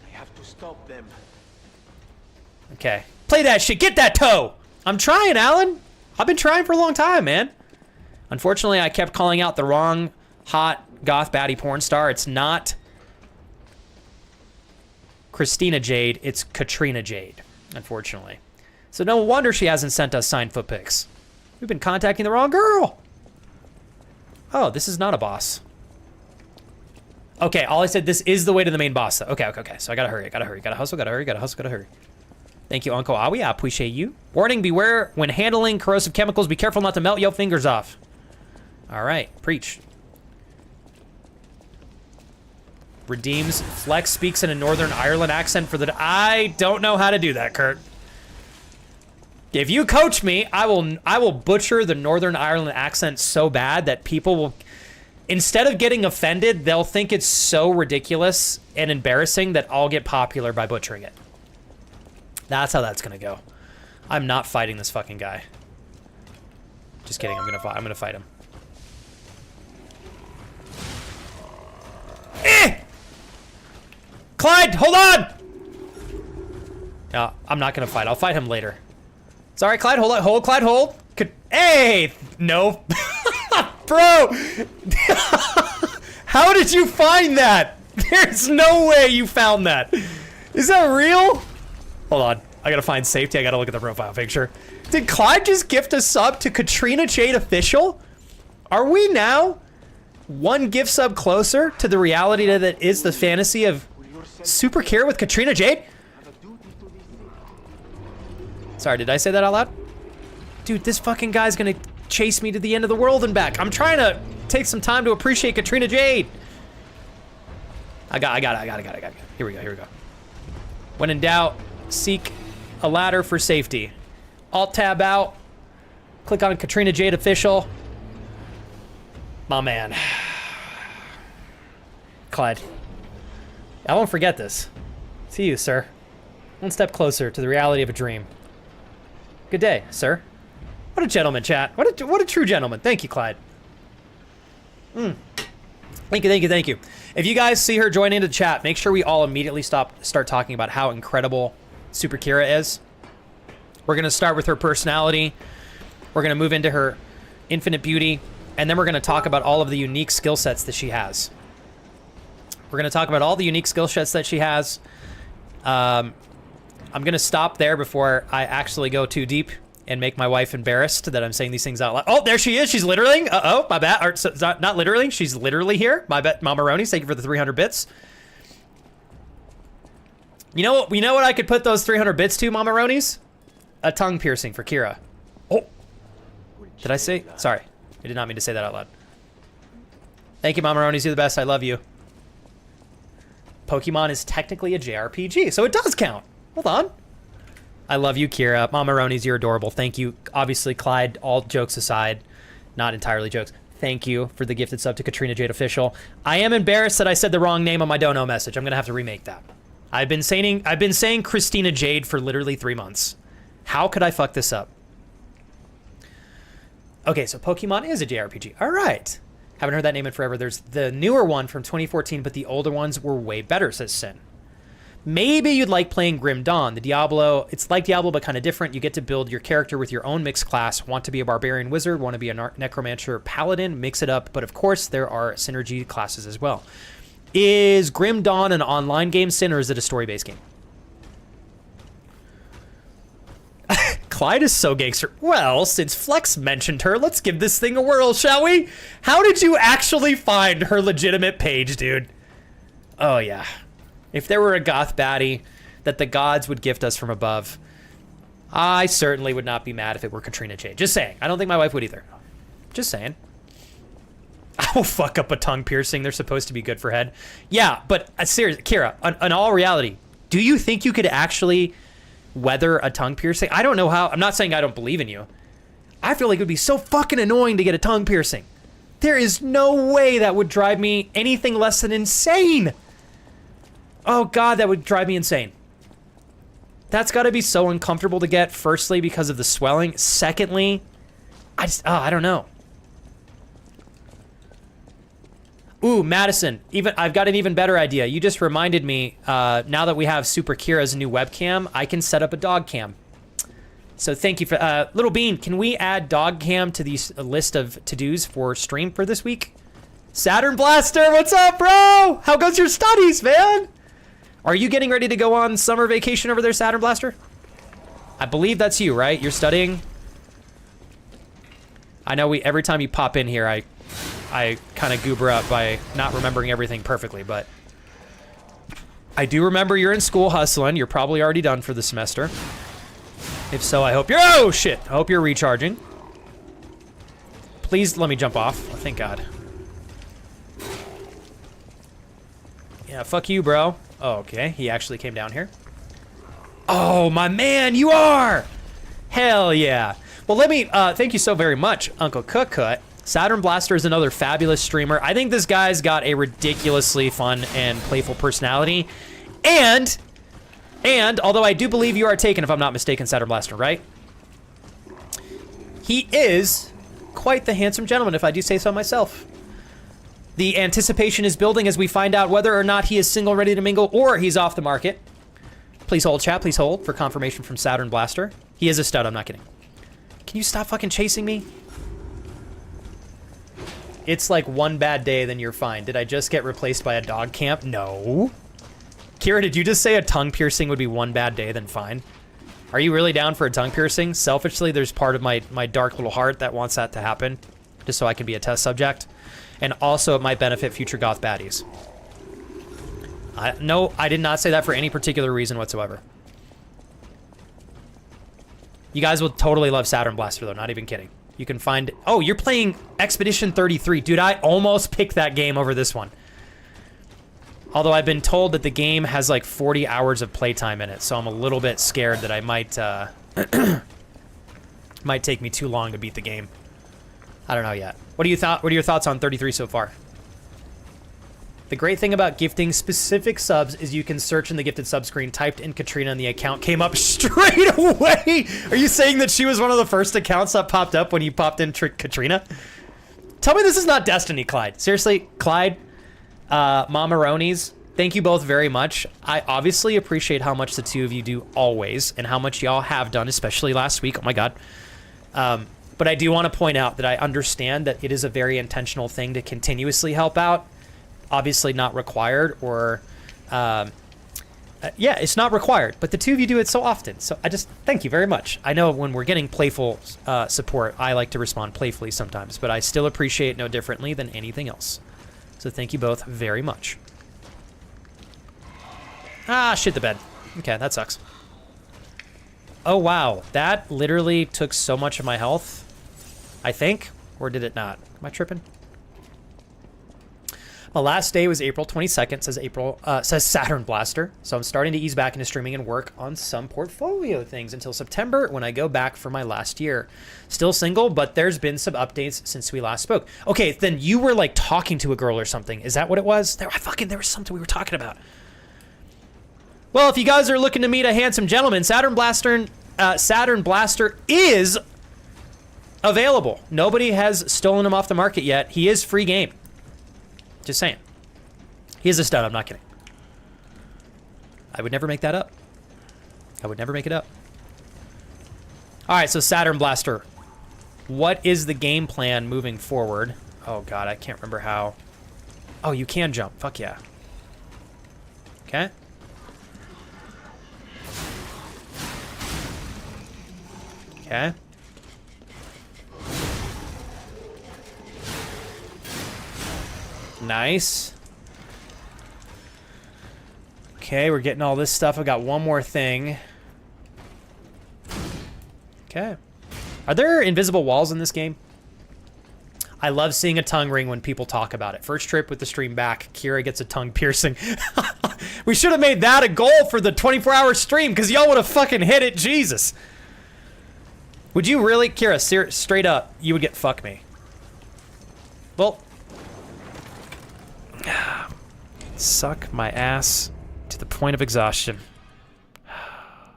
I have to stop them. Okay. Play that shit. Get that toe! I'm trying, Alan. I've been trying for a long time, man. Unfortunately, I kept calling out the wrong hot goth baddie porn star. It's not Christina Jade. It's Katrina Jade, unfortunately. So no wonder she hasn't sent us signed foot pics. We've been contacting the wrong girl. Oh, this is not a boss. Okay, all I said, this is the way to the main boss, though. Okay. So I gotta hurry, gotta hustle, gotta hurry. Thank you, Uncle Awi. I appreciate you. Warning, beware when handling corrosive chemicals. Be careful not to melt your fingers off. All right, preach. Redeems. Flex speaks in a Northern Ireland accent for the... I don't know how to do that, Kurt. If you coach me, I will butcher the Northern Ireland accent so bad that people will... Instead of getting offended, they'll think it's so ridiculous and embarrassing that I'll get popular by butchering it. That's how that's gonna go. I'm not fighting this fucking guy. Just kidding. I'm gonna fight him. Clyde, hold on! No, I'm not gonna fight. I'll fight him later. Sorry, Clyde, hold on. Hold, Clyde, hold. Hey! No. Bro! How did you find that? There's no way you found that. Is that real? Hold on. I gotta find safety. I gotta look at the profile picture. Did Clyde just gift a sub to Katrina Jade Official? Are we now one gift sub closer to the reality that is the fantasy of Super Kira with Katrina Jade? Sorry, did I say that out loud? Dude, this fucking guy's gonna chase me to the end of the world and back. I'm trying to take some time to appreciate Katrina Jade. I got it. Here we go. When in doubt, seek a ladder for safety. Alt-tab out. Click on Katrina Jade Official. My man. Clyde. I won't forget this. See you, sir. One step closer to the reality of a dream. Good day, sir. What a gentleman, chat. What a true gentleman. Thank you, Clyde. Thank you. If you guys see her join into the chat, make sure we all immediately start talking about how incredible Super Kira is. We're going to start with her personality. We're going to move into her infinite beauty. And then we're going to talk about all of the unique skill sets that she has. I'm going to stop there before I actually go too deep and make my wife embarrassed that I'm saying these things out loud. Oh, there she is. She's littering. Uh-oh, my bad. Or, so, not littering. She's literally here. My bad. Mama Ronies, thank you for the 300 bits. You know what I could put those 300 bits to, Mama Ronies? A tongue piercing for Kira. Oh. Did I say? Sorry. I did not mean to say that out loud. Thank you, Mama Ronies. You're the best. I love you. Pokemon is technically a JRPG, so it does count. Hold on. I love you, Kira. Mama Ronies, you're adorable. Thank you. Obviously, Clyde, all jokes aside, not entirely jokes. Thank you for the gifted sub to Katrina Jade Official. I am embarrassed that I said the wrong name on my dono message. I'm going to have to remake that. I've been saying Christina Jade for literally 3 months. How could I fuck this up? Okay, so Pokemon is a JRPG. All right. Haven't heard that name in forever. There's the newer one from 2014, but the older ones were way better, says Sin. Maybe you'd like playing Grim Dawn. The Diablo, it's like Diablo, but kind of different. You get to build your character with your own mixed class. Want to be a barbarian wizard, want to be a necromancer paladin, mix it up. But of course, there are synergy classes as well. Is Grim Dawn an online game, Sin, or is it a story-based game? Clyde is so gangster. Well, since Flex mentioned her, let's give this thing a whirl, shall we? How did you actually find her legitimate page, dude? Oh, yeah. If there were a goth baddie that the gods would gift us from above, I certainly would not be mad if it were Katrina Jade. Just saying. I don't think my wife would either. Just saying. I will fuck up a tongue piercing. They're supposed to be good for head. Yeah, but seriously, Kira, in all reality, do you think you could actually weather a tongue piercing? I don't know how. I'm not saying I don't believe in you. I feel like it would be so fucking annoying to get a tongue piercing. There is no way that would drive me anything less than insane. Oh God, that would drive me insane. That's got to be so uncomfortable to get. Firstly, because of the swelling. Secondly, I don't know. Ooh, Madison, I've got an even better idea. You just reminded me, now that we have Super Kira's new webcam, I can set up a dog cam. So thank you for, Little Bean, can we add dog cam to the list of to-dos for stream for this week? Saturn Blaster, what's up, bro? How goes your studies, man? Are you getting ready to go on summer vacation over there, Saturn Blaster? I believe that's you, right? You're studying? I know every time you pop in here, I kind of goober up by not remembering everything perfectly, but I do remember you're in school hustling. You're probably already done for the semester. If so, I hope you're... Oh, shit. I hope you're recharging. Please let me jump off. Oh, thank God. Yeah, fuck you, bro. Oh, okay. He actually came down here. Oh, my man, you are! Hell yeah. Well, let me... thank you so very much, Uncle Cookcut. Saturn Blaster is another fabulous streamer. I think this guy's got a ridiculously fun and playful personality. And, although I do believe you are taken, if I'm not mistaken, Saturn Blaster, right? He is quite the handsome gentleman, if I do say so myself. The anticipation is building as we find out whether or not he is single, ready to mingle, or he's off the market. Please hold, chat. Please hold for confirmation from Saturn Blaster. He is a stud. I'm not kidding. Can you stop fucking chasing me? It's like one bad day, then you're fine. Did I just get replaced by a dog camp? No. Kira, did you just say a tongue piercing would be one bad day, then fine? Are you really down for a tongue piercing? Selfishly, there's part of my dark little heart that wants that to happen, just so I can be a test subject. And also, it might benefit future goth baddies. No, I did not say that for any particular reason whatsoever. You guys will totally love Saturn Blaster, though. Not even kidding. You can find... Oh, you're playing Pt.3. Dude, I almost picked that game over this one. Although I've been told that the game has like 40 hours of playtime in it, so I'm a little bit scared that I might... might take me too long to beat the game. I don't know yet. What are your thoughts on 33 so far? The great thing about gifting specific subs is you can search in the gifted sub screen, typed in Katrina, and the account came up straight away. Are you saying that she was one of the first accounts that popped up when you popped in Katrina? Tell me this is not Destiny, Clyde. Seriously, Clyde, Mamaronis, thank you both very much. I obviously appreciate how much the two of you do always, and how much y'all have done, especially last week. Oh my God. But I do want to point out that I understand that it is a very intentional thing to continuously help out. Obviously not required, or yeah, it's not required, but the two of you do it so often, so I just thank you very much. I know when we're getting playful support, I like to respond playfully sometimes, but I still appreciate no differently than anything else, so thank you both very much. Ah, shit the bed. Okay, that sucks. Oh wow, that literally took so much of my health, I think, or did it not? Am I tripping? My last day was April 22nd, says Saturn Blaster. So I'm starting to ease back into streaming and work on some portfolio things until September when I go back for my last year. Still single, but there's been some updates since we last spoke. Okay, then you were like talking to a girl or something. Is that what it was? There was something we were talking about. Well, if you guys are looking to meet a handsome gentleman, Saturn Blaster is available. Nobody has stolen him off the market yet. He is free game. Just saying. He is a stud, I'm not kidding. I would never make that up. I would never make it up. Alright, so Saturn Blaster. What is the game plan moving forward? Oh god, I can't remember how. Oh, you can jump. Fuck yeah. Okay. Okay. Nice. Okay, we're getting all this stuff. I got one more thing. Okay. Are there invisible walls in this game? I love seeing a tongue ring when people talk about it. First trip with the stream back, Kira gets a tongue piercing. We should have made that a goal for the 24-hour stream, because y'all would have fucking hit it. Jesus. Would you really, Kira, straight up, you would get fuck me. Well, suck my ass to the point of exhaustion.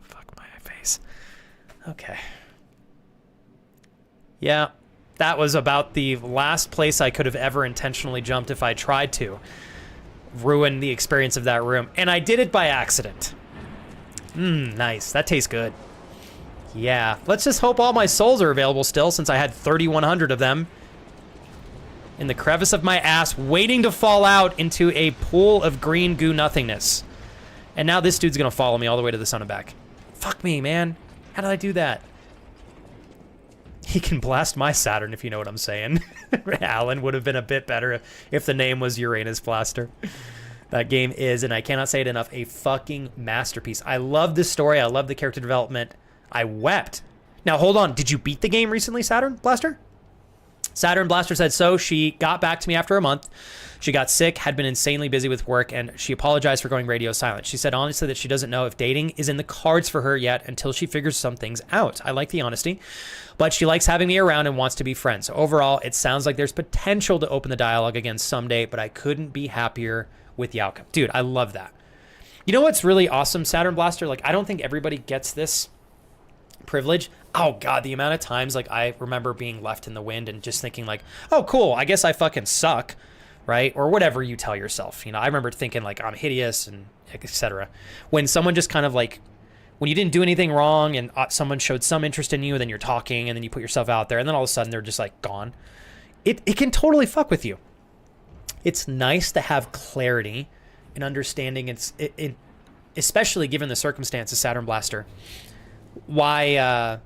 Fuck my face. Okay. Yeah, that was about the last place I could have ever intentionally jumped if I tried to. Ruin the experience of that room. And I did it by accident. Nice. That tastes good. Yeah. Let's just hope all my souls are available still, since I had 3,100 of them. in the crevice of my ass, waiting to fall out into a pool of green goo nothingness. And now this dude's gonna follow me all the way to the sun and back. Fuck me, man. How did I do that? He can blast my Saturn, if you know what I'm saying. Alan would have been a bit better if the name was Uranus Blaster. That game is, and I cannot say it enough, a fucking masterpiece. I love this story. I love the character development. I wept. Now, hold on. Did you beat the game recently, Saturn Blaster? Saturn Blaster said so. She got back to me after a month. She got sick, had been insanely busy with work, and she apologized for going radio silent. She said honestly that she doesn't know if dating is in the cards for her yet until she figures some things out. I like the honesty, but she likes having me around and wants to be friends. So overall, it sounds like there's potential to open the dialogue again someday, but I couldn't be happier with the outcome. Dude, I love that. You know what's really awesome, Saturn Blaster? Like, I don't think everybody gets this privilege. Oh God, the amount of times like I remember being left in the wind and just thinking like, oh cool, I guess I fucking suck, right? Or whatever you tell yourself. You know, I remember thinking like I'm hideous and etc. When someone just kind of like, when you didn't do anything wrong and someone showed some interest in you, and then you're talking and then you put yourself out there and then all of a sudden they're just like gone. It can totally fuck with you. It's nice to have clarity and understanding. Especially given the circumstances, Saturn Blaster, why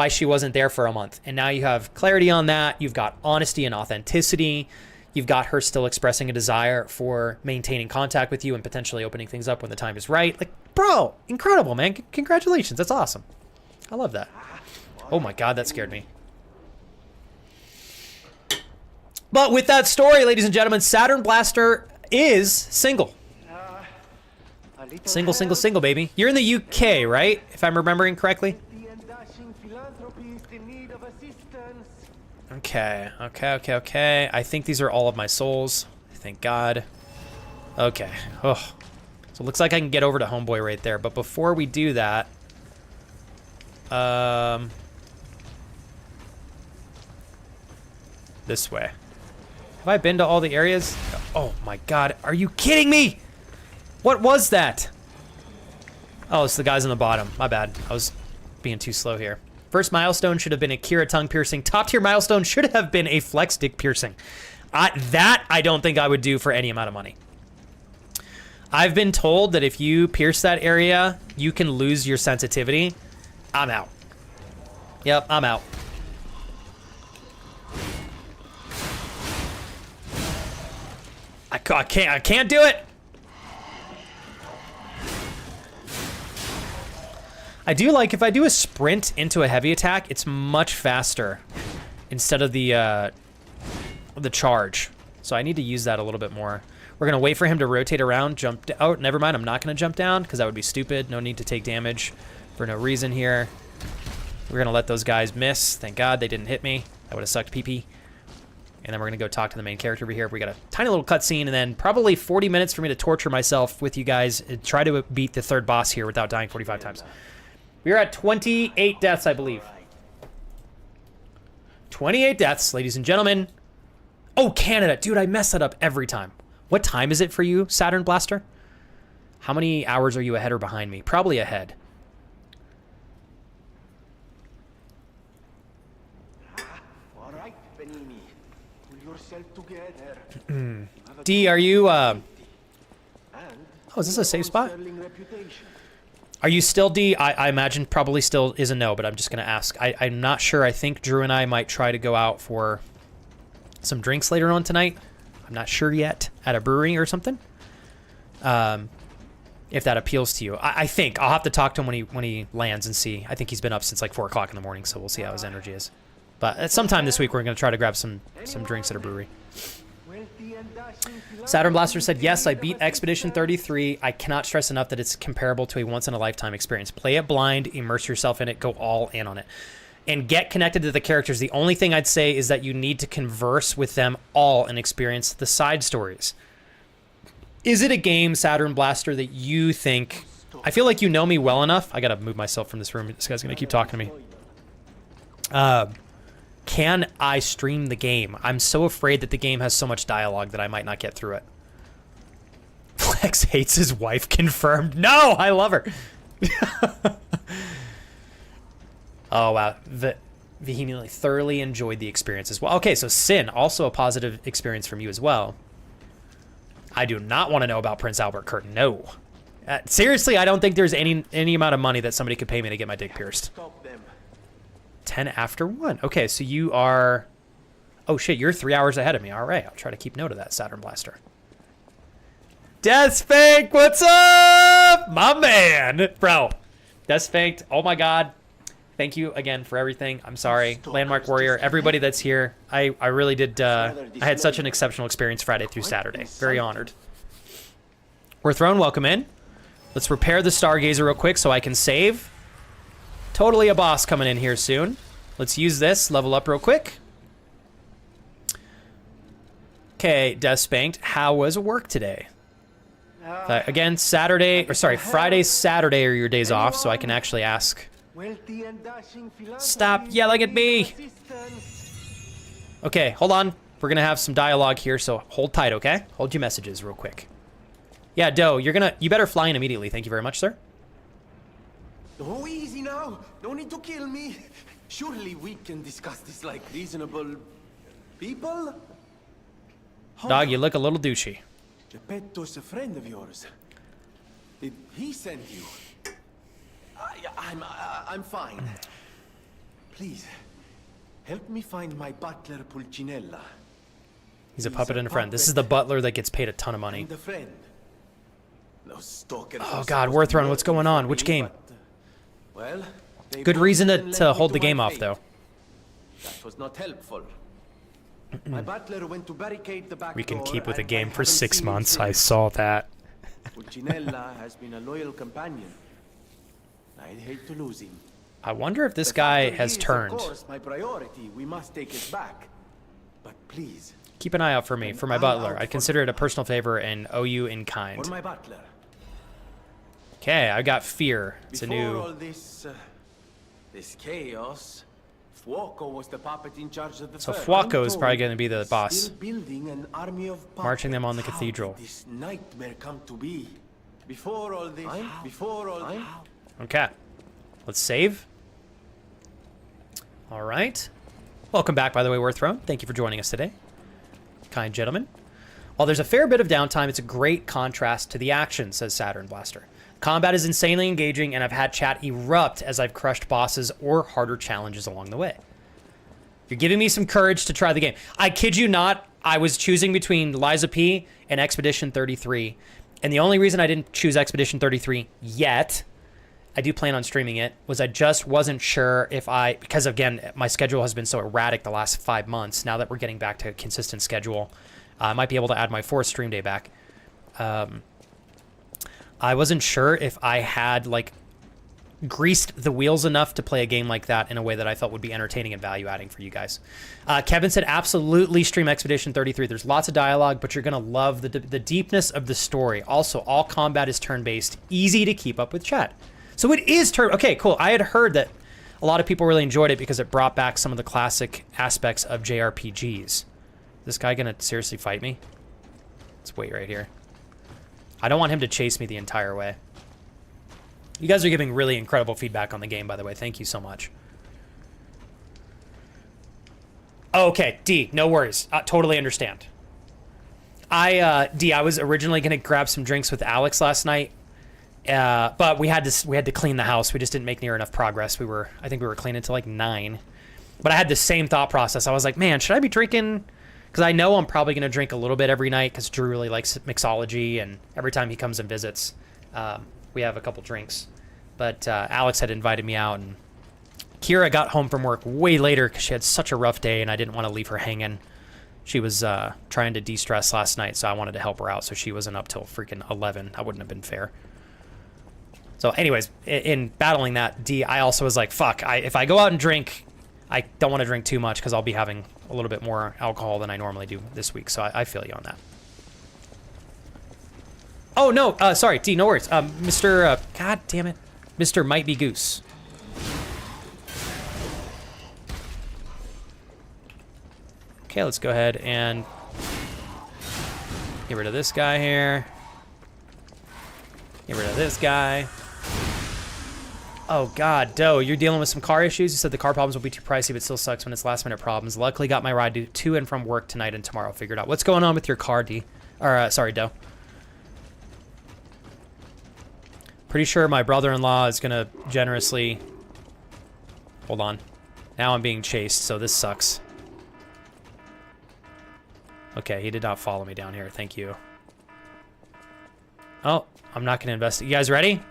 she wasn't there for a month. And now you have clarity on that. You've got honesty and authenticity. You've got her still expressing a desire for maintaining contact with you and potentially opening things up when the time is right. Like, bro, incredible, man. Congratulations. That's awesome. I love that. Oh my God, that scared me. But with that story, ladies and gentlemen, Saturn Blaster is single. Single, baby. You're in the UK, right? If I'm remembering correctly. Okay. I think these are all of my souls. Thank God. Okay. Oh. So it looks like I can get over to Homeboy right there. But before we do that... this way. Have I been to all the areas? Oh my God. Are you kidding me? What was that? Oh, it's the guys on the bottom. My bad. I was being too slow here. First milestone should have been a Kira tongue piercing. Top tier milestone should have been a flex dick piercing. That I don't think I would do for any amount of money. I've been told that if you pierce that area, you can lose your sensitivity. I'm out. Yep, I'm out. I can't do it. I do like if I do a sprint into a heavy attack, it's much faster instead of the charge. So I need to use that a little bit more. We're gonna wait for him to rotate around, jump down. Oh, never mind. I'm not gonna jump down because that would be stupid. No need to take damage for no reason here. We're gonna let those guys miss. Thank God they didn't hit me. That would have sucked pee-pee. And then we're gonna go talk to the main character over here. We got a tiny little cutscene, and then probably 40 minutes for me to torture myself with you guys and try to beat the third boss here without dying 45 times. We are at 28 deaths, I believe. 28 deaths, ladies and gentlemen. Oh, Canada. Dude, I mess that up every time. What time is it for you, Saturn Blaster? How many hours are you ahead or behind me? Probably ahead. All right, Benini. Pull yourself together. D, are you, oh, is this a safe spot? Are you still D? I imagine probably still is a no, but I'm just going to ask. I'm not sure. I think Drew and I might try to go out for some drinks later on tonight. I'm not sure yet. At a brewery or something. If that appeals to you. I think. I'll have to talk to him when he lands and see. I think he's been up since like 4 o'clock in the morning, so we'll see how his energy is. But at some time this week, we're going to try to grab some drinks at a brewery. Saturn Blaster said, yes, I beat Pt.3. I cannot stress enough that it's comparable to a once-in-a-lifetime experience. Play it blind, immerse yourself in it, go all in on it. And get connected to the characters. The only thing I'd say is that you need to converse with them all and experience the side stories. Is it a game, Saturn Blaster, that you think... I feel like you know me well enough. I gotta move myself from this room. This guy's gonna keep talking to me. Can I stream the game? I'm so afraid that the game has so much dialogue that I might not get through it. Flex hates his wife, confirmed. No, I love her. Oh, wow. Vehemently, thoroughly enjoyed the experience as well. Okay, so Sin, also a positive experience from you as well. I do not want to know about Prince Albert Curtin. No. Seriously, I don't think there's any amount of money that somebody could pay me to get my dick pierced. Stop them. 10 after 1. Okay, so you are... Oh, shit, you're 3 hours ahead of me. All right, I'll try to keep note of that, Saturn Blaster. Deathspank, what's up? My man. Bro, Deathspanked, oh my god. Thank you again for everything. I'm sorry. Landmark Warrior, everybody that's here. I really did... I had such an exceptional experience Friday through Saturday. Very honored. We're thrown. Welcome in. Let's repair the Stargazer real quick so I can save. Totally a boss coming in here soon. Let's use this. Level up real quick. Okay, Deathspanked. How was work today? Again, Friday, Saturday are your days off, so I can actually ask. Stop yelling at me! Okay, hold on. We're gonna have some dialogue here, so hold tight, okay? Hold your messages real quick. Yeah, Doe, you better fly in immediately. Thank you very much, sir. Oh, easy now. No need to kill me. Surely we can discuss this like reasonable people? Dog, you look a little douchey. Geppetto's a friend of yours. Did he send you? I'm fine. Please, help me find my butler Pulcinella. He's a puppet and a friend. This is the butler that gets paid a ton of money. And a friend. No stalker. Oh god, Warthrone, what's going on? Which game? Well, Good reason to hold the game off, though. That was not helpful. My butler went to barricade the back We can door keep with a and game I for haven't 6 seen months. him I since. saw that. Pulcinella has been a loyal companion. I'd hate to lose him. I wonder if this The guy factory has is, turned. Of course, my priority. We must take it back. But please, Keep an eye out for me, for my butler. I'd consider it a personal favor and owe you in kind. for my butler. Okay, I got fear. It's a Before all new... this chaos, Fuoco was the puppet in charge of the So firm. Fuoco is I'm probably told going to be the he's boss. still building an army of Marching them on the puppets. cathedral. How did this nightmare come to be? Before all this, Okay. Let's save. All right. Welcome back, by the way, Warthrone. Thank you for joining us today. Kind gentlemen. While there's a fair bit of downtime, it's a great contrast to the action, says Saturn Blaster. Combat is insanely engaging, and I've had chat erupt as I've crushed bosses or harder challenges along the way. You're giving me some courage to try the game. I kid you not, I was choosing between Liza P and Expedition 33, and the only reason I didn't choose Expedition 33 yet, I do plan on streaming it, was I just wasn't sure if because again, my schedule has been so erratic the last 5 months. Now that we're getting back to a consistent schedule, I might be able to add my 4th stream day back. I wasn't sure if I had greased the wheels enough to play a game like that in a way that I felt would be entertaining and value adding for you guys. Kevin said, absolutely stream Expedition 33. There's lots of dialogue, but you're going to love the deepness of the story. Also, all combat is turn-based, easy to keep up with chat. So it is turn... Okay, cool. I had heard that a lot of people really enjoyed it because it brought back some of the classic aspects of JRPGs. This guy going to seriously fight me? Let's wait right here. I don't want him to chase me the entire way. You guys are giving really incredible feedback on the game, by the way. Thank you so much. Oh, okay, D, no worries. Totally understand. I was originally going to grab some drinks with Alex last night, but we had to clean the house. We just didn't make near enough progress. I think we were cleaning till 9. But I had the same thought process. I was like, man, should I be drinking? Because I know I'm probably going to drink a little bit every night because Drew really likes mixology, and every time he comes and visits, we have a couple drinks. But Alex had invited me out, and Kira got home from work way later because she had such a rough day, and I didn't want to leave her hanging. She was trying to de-stress last night, so I wanted to help her out, so she wasn't up till freaking 11. That wouldn't have been fair. So anyways, in battling that, D, I also was like, fuck, if I go out and drink, I don't want to drink too much because I'll be having a little bit more alcohol than I normally do this week, so I feel you on that. Oh, no, sorry, D, no worries. Mr. God damn it. Mr. Might Be Goose. Okay, let's go ahead and get rid of this guy here. Get rid of this guy. Oh, God, Doe, you're dealing with some car issues? You said the car problems will be too pricey, but still sucks when it's last-minute problems. Luckily, got my ride to and from work tonight and tomorrow figured out. What's going on with your car, D? Or, sorry, Doe. Pretty sure my brother-in-law is going to generously... Hold on. Now I'm being chased, so this sucks. Okay, he did not follow me down here. Thank you. Oh, I'm not going to invest. You guys ready?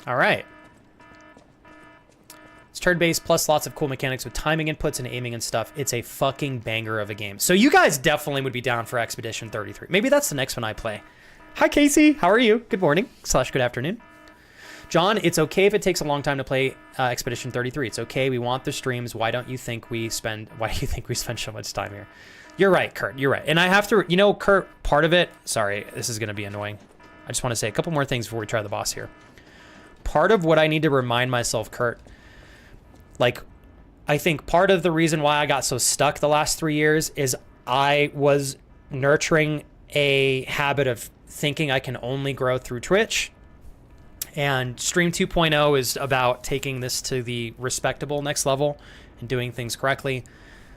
All right. It's turn-based plus lots of cool mechanics with timing inputs and aiming and stuff. It's a fucking banger of a game. So you guys definitely would be down for Expedition 33. Maybe that's the next one I play. Hi, Casey. How are you? Good morning / good afternoon. John, it's okay if it takes a long time to play Expedition 33. It's okay. We want the streams. Why do you think we spend so much time here? You're right, Kurt. You're right. And I have to, you know, Kurt, part of it, sorry, this is going to be annoying. I just want to say a couple more things before we try the boss here. Part of what I need to remind myself, Kurt, like, I think part of the reason why I got so stuck the last 3 years is I was nurturing a habit of thinking I can only grow through Twitch. And Stream 2.0 is about taking this to the respectable next level and doing things correctly.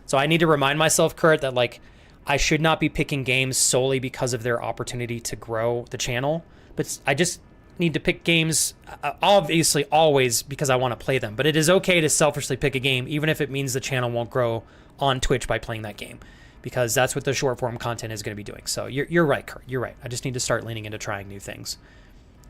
So I need to remind myself, Kurt, that like I should not be picking games solely because of their opportunity to grow the channel. But I just need to pick games, obviously always because I want to play them. But it is okay to selfishly pick a game, even if it means the channel won't grow on Twitch by playing that game. Because that's what the short form content is going to be doing. So you're right, Kurt. You're right. I just need to start leaning into trying new things.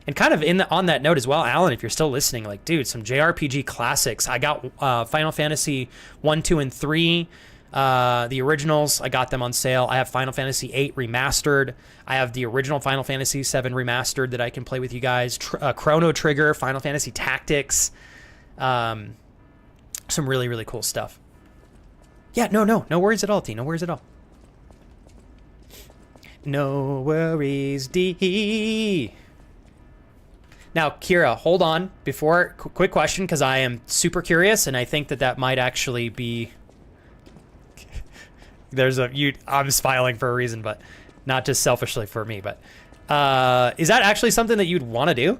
And kind of on that note as well, Alan, if you're still listening, like, dude, some JRPG classics. I got Final Fantasy 1, 2, and 3, the originals. I got them on sale. I have Final Fantasy 8 remastered. I have the original Final Fantasy 7 remastered that I can play with you guys. Chrono Trigger, Final Fantasy Tactics. Some really, really cool stuff. Yeah, no worries at all, T. No worries at all. No worries, D. Now, Kira, hold on. Before, quick question, because I am super curious, and I think that might actually be... I'm smiling for a reason, but not just selfishly for me, but... is that actually something that you'd want to do?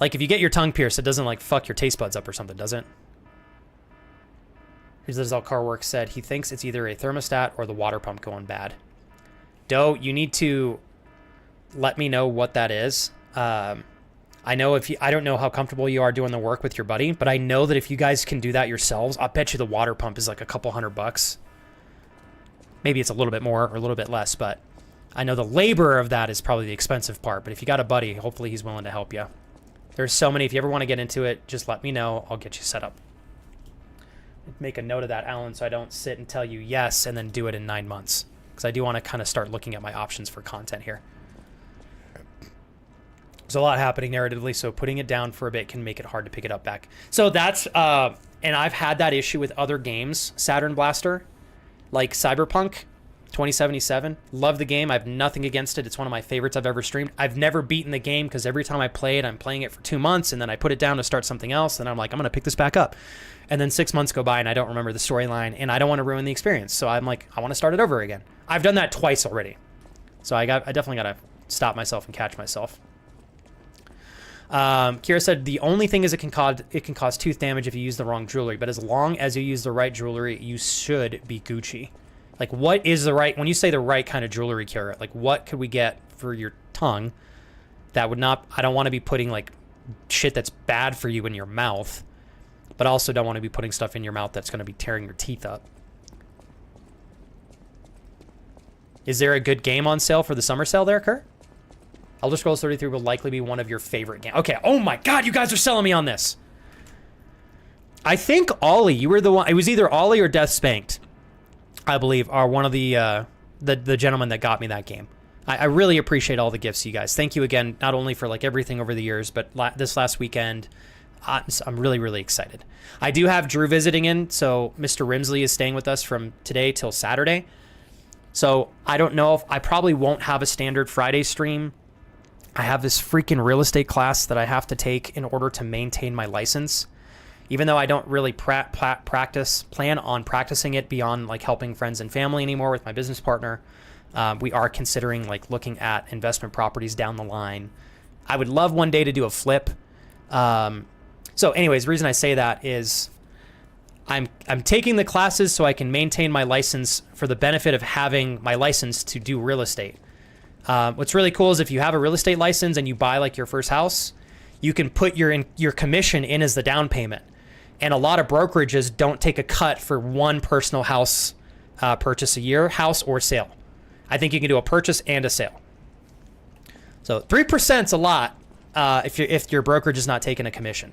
Like, if you get your tongue pierced, it doesn't, like, fuck your taste buds up or something, does it? Here's this how car works said. He thinks it's either a thermostat or the water pump going bad. Doe, you need to... let me know what that is. I know I don't know how comfortable you are doing the work with your buddy, but I know that if you guys can do that yourselves, I bet you the water pump is like a couple $100. Maybe it's a little bit more or a little bit less, but I know the labor of that is probably the expensive part. But if you got a buddy, hopefully he's willing to help you. There's so many. If you ever want to get into it, just let me know. I'll get you set up. Make a note of that, Alan, so I don't sit and tell you yes and then do it in 9 months. Because I do want to kind of start looking at my options for content here. There's a lot happening narratively, so putting it down for a bit can make it hard to pick it up back. So that's, and I've had that issue with other games, Saturn Blaster, like Cyberpunk 2077. Love the game. I have nothing against it. It's one of my favorites I've ever streamed. I've never beaten the game because every time I play it, I'm playing it for 2 months, and then I put it down to start something else, and I'm like, I'm going to pick this back up. And then 6 months go by, and I don't remember the storyline, and I don't want to ruin the experience. So I'm like, I want to start it over again. I've done that twice already. So I definitely got to stop myself and catch myself. Kira said the only thing is it can cause tooth damage if you use the wrong jewelry, but as long as you use the right jewelry, you should be Gucci. Like, what is the right, when you say the right kind of jewelry, Kira, like, what could we get for your tongue that would not, I don't want to be putting, like, shit that's bad for you in your mouth, but also don't want to be putting stuff in your mouth that's going to be tearing your teeth up. Is there a good game on sale for the summer sale there, Kurt? Elder Scrolls 33 will likely be one of your favorite games. Okay, oh my god, you guys are selling me on this. I think Ollie, you were the one, it was either Ollie or Death Spanked, I believe, are one of the gentlemen that got me that game. I really appreciate all the gifts, you guys. Thank you again, not only for like everything over the years, but this last weekend, I'm really, really excited. I do have Drew visiting in, so Mr. Rimsley is staying with us from today till Saturday. So I don't know if, I probably won't have a standard Friday stream. I have this freaking real estate class that I have to take in order to maintain my license. Even though I don't really plan on practicing it beyond like helping friends and family anymore with my business partner. We are considering like looking at investment properties down the line. I would love one day to do a flip. So anyways, the reason I say that is I'm taking the classes so I can maintain my license for the benefit of having my license to do real estate. What's really cool is if you have a real estate license and you buy like your first house, you can put your commission in as the down payment. And a lot of brokerages don't take a cut for one personal house purchase a year, house or sale. I think you can do a purchase and a sale. So 3% is a lot if your brokerage is not taking a commission.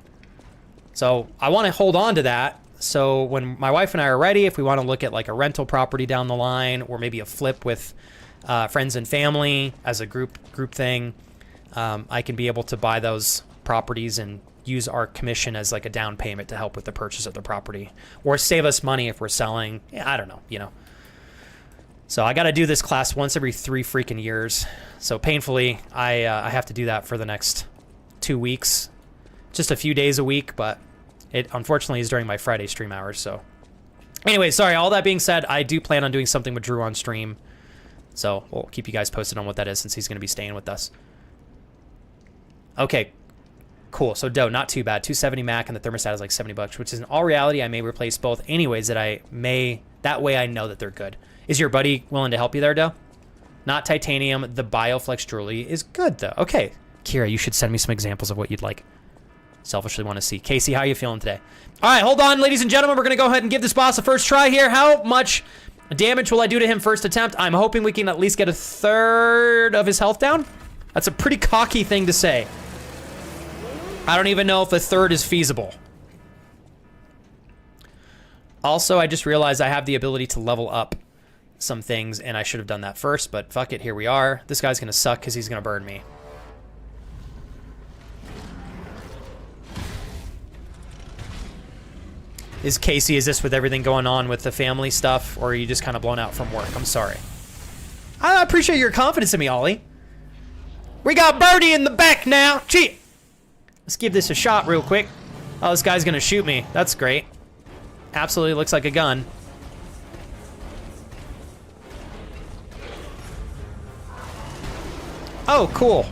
So I want to hold on to that. So when my wife and I are ready, if we want to look at like a rental property down the line, or maybe a flip with friends and family as a group thing, I can be able to buy those properties and use our commission as like a down payment to help with the purchase of the property, or save us money if we're selling. Yeah, I don't know, you know. So I got to do this class once every 3 freaking years. So painfully, I have to do that for the next 2 weeks, just a few days a week, but it unfortunately is during my Friday stream hours. So anyway, sorry, all that being said, I do plan on doing something with Drew on stream. So we'll keep you guys posted on what that is, since he's going to be staying with us. Okay, cool. So Doe, not too bad. 270 Mac and the thermostat is like $70, which is in all reality, I may replace both anyways, that way I know that they're good. Is your buddy willing to help you there, Doe? Not titanium. The Bioflex jewelry is good though. Okay, Kira, you should send me some examples of what you'd like. Selfishly want to see. Casey, how are you feeling today? All right, hold on, ladies and gentlemen. We're going to go ahead and give this boss a first try here. How much damage will I do to him first attempt? I'm hoping we can at least get a third of his health down. That's a pretty cocky thing to say. I don't even know if a third is feasible. Also, I just realized I have the ability to level up some things, and I should have done that first, but fuck it, here we are. This guy's going to suck because he's going to burn me. Casey, is this with everything going on with the family stuff, or are you just kind of blown out from work? I'm sorry. I appreciate your confidence in me, Ollie. We got Birdie in the back now. Gee. Let's give this a shot real quick. Oh, this guy's gonna shoot me. That's great. Absolutely looks like a gun. Oh, cool.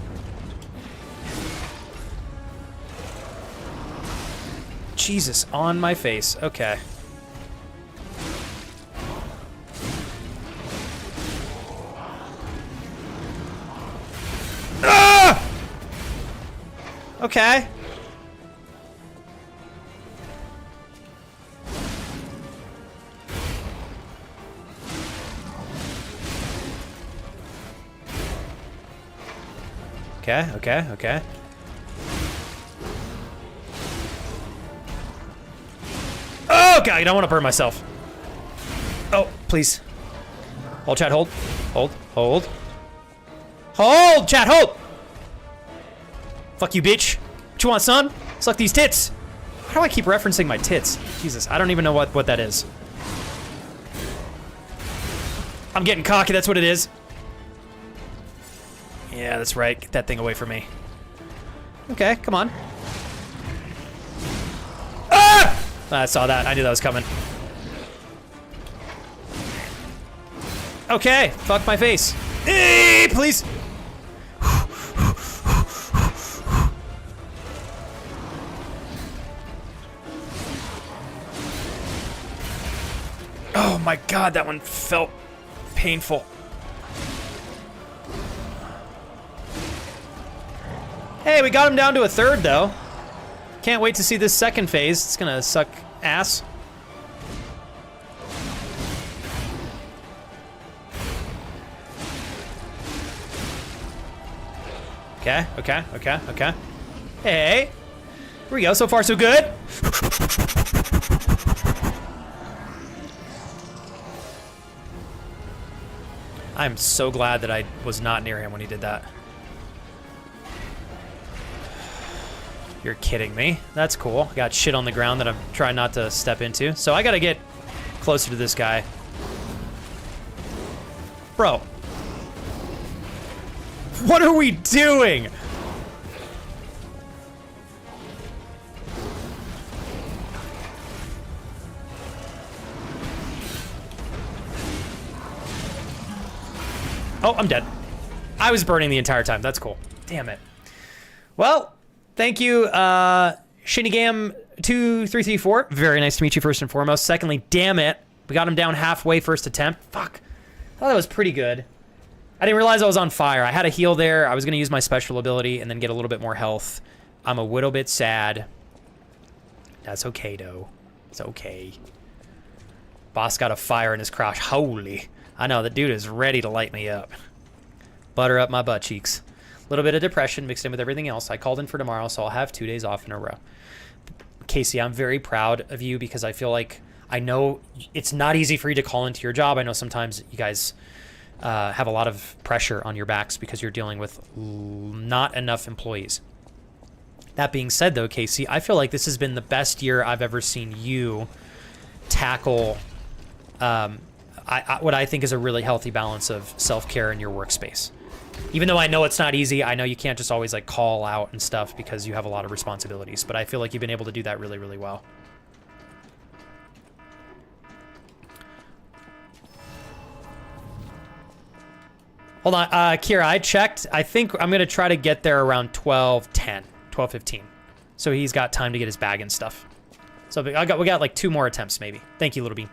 Jesus, on my face. Okay. Ah! Okay. Okay. Oh, God, I don't want to burn myself. Oh, please. Hold, chat, hold. Hold, chat, hold! Fuck you, bitch. What you want, son? Suck these tits. How do I keep referencing my tits? Jesus, I don't even know what that is. I'm getting cocky, that's what it is. Yeah, that's right. Get that thing away from me. Okay, come on. Ah! I saw that. I knew that was coming. Okay, fuck my face. Hey, please. Oh my God, that one felt painful. Hey, we got him down to a third, though. Can't wait to see this second phase. It's gonna suck ass. Okay. Hey, here we go. So far, so good. I'm so glad that I was not near him when he did that. You're kidding me. That's cool. Got shit on the ground that I'm trying not to step into. So I gotta get closer to this guy. Bro. What are we doing? Oh, I'm dead. I was burning the entire time. That's cool. Damn it. Well, thank you, Shinigam2334. Very nice to meet you first and foremost. Secondly, damn it. We got him down halfway first attempt. Fuck. I thought that was pretty good. I didn't realize I was on fire. I had a heal there. I was going to use my special ability and then get a little bit more health. I'm a little bit sad. That's okay, though. It's okay. Boss got a fire in his crotch. Holy. I know, the dude is ready to light me up. Butter up my butt cheeks. A little bit of depression mixed in with everything else. I called in for tomorrow, so I'll have 2 days off in a row. Casey, I'm very proud of you because I feel like I know it's not easy for you to call into your job. I know sometimes you guys have a lot of pressure on your backs because you're dealing with not enough employees. That being said, though, Casey, I feel like this has been the best year I've ever seen you tackle what I think is a really healthy balance of self-care in your workspace. Even though I know it's not easy, I know you can't just always like call out and stuff because you have a lot of responsibilities, but I feel like you've been able to do that really, really well. Hold on, Kira, I checked. I think I'm gonna try to get there around 12:10, 12:15. So he's got time to get his bag and stuff. So we got like 2 more attempts maybe. Thank you, Little Bean.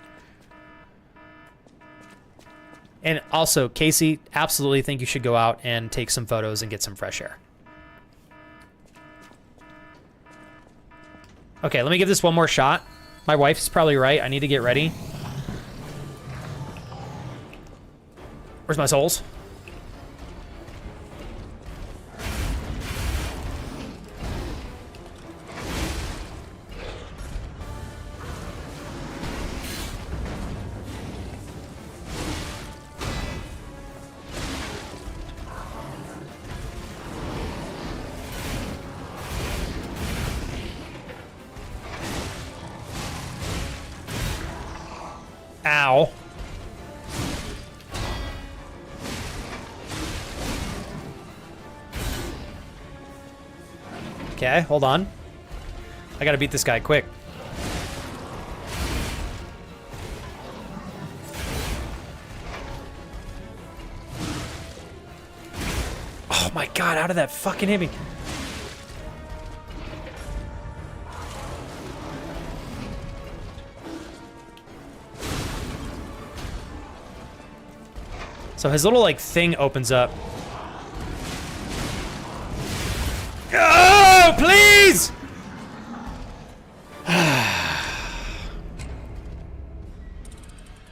And also, Casey, absolutely think you should go out and take some photos and get some fresh air. Okay, let me give this one more shot. My wife's probably right. I need to get ready. Where's my souls? Ow. Okay, hold on. I gotta beat this guy quick. Oh my god, how did that fucking hit me? So his little, like, thing opens up. Oh, please!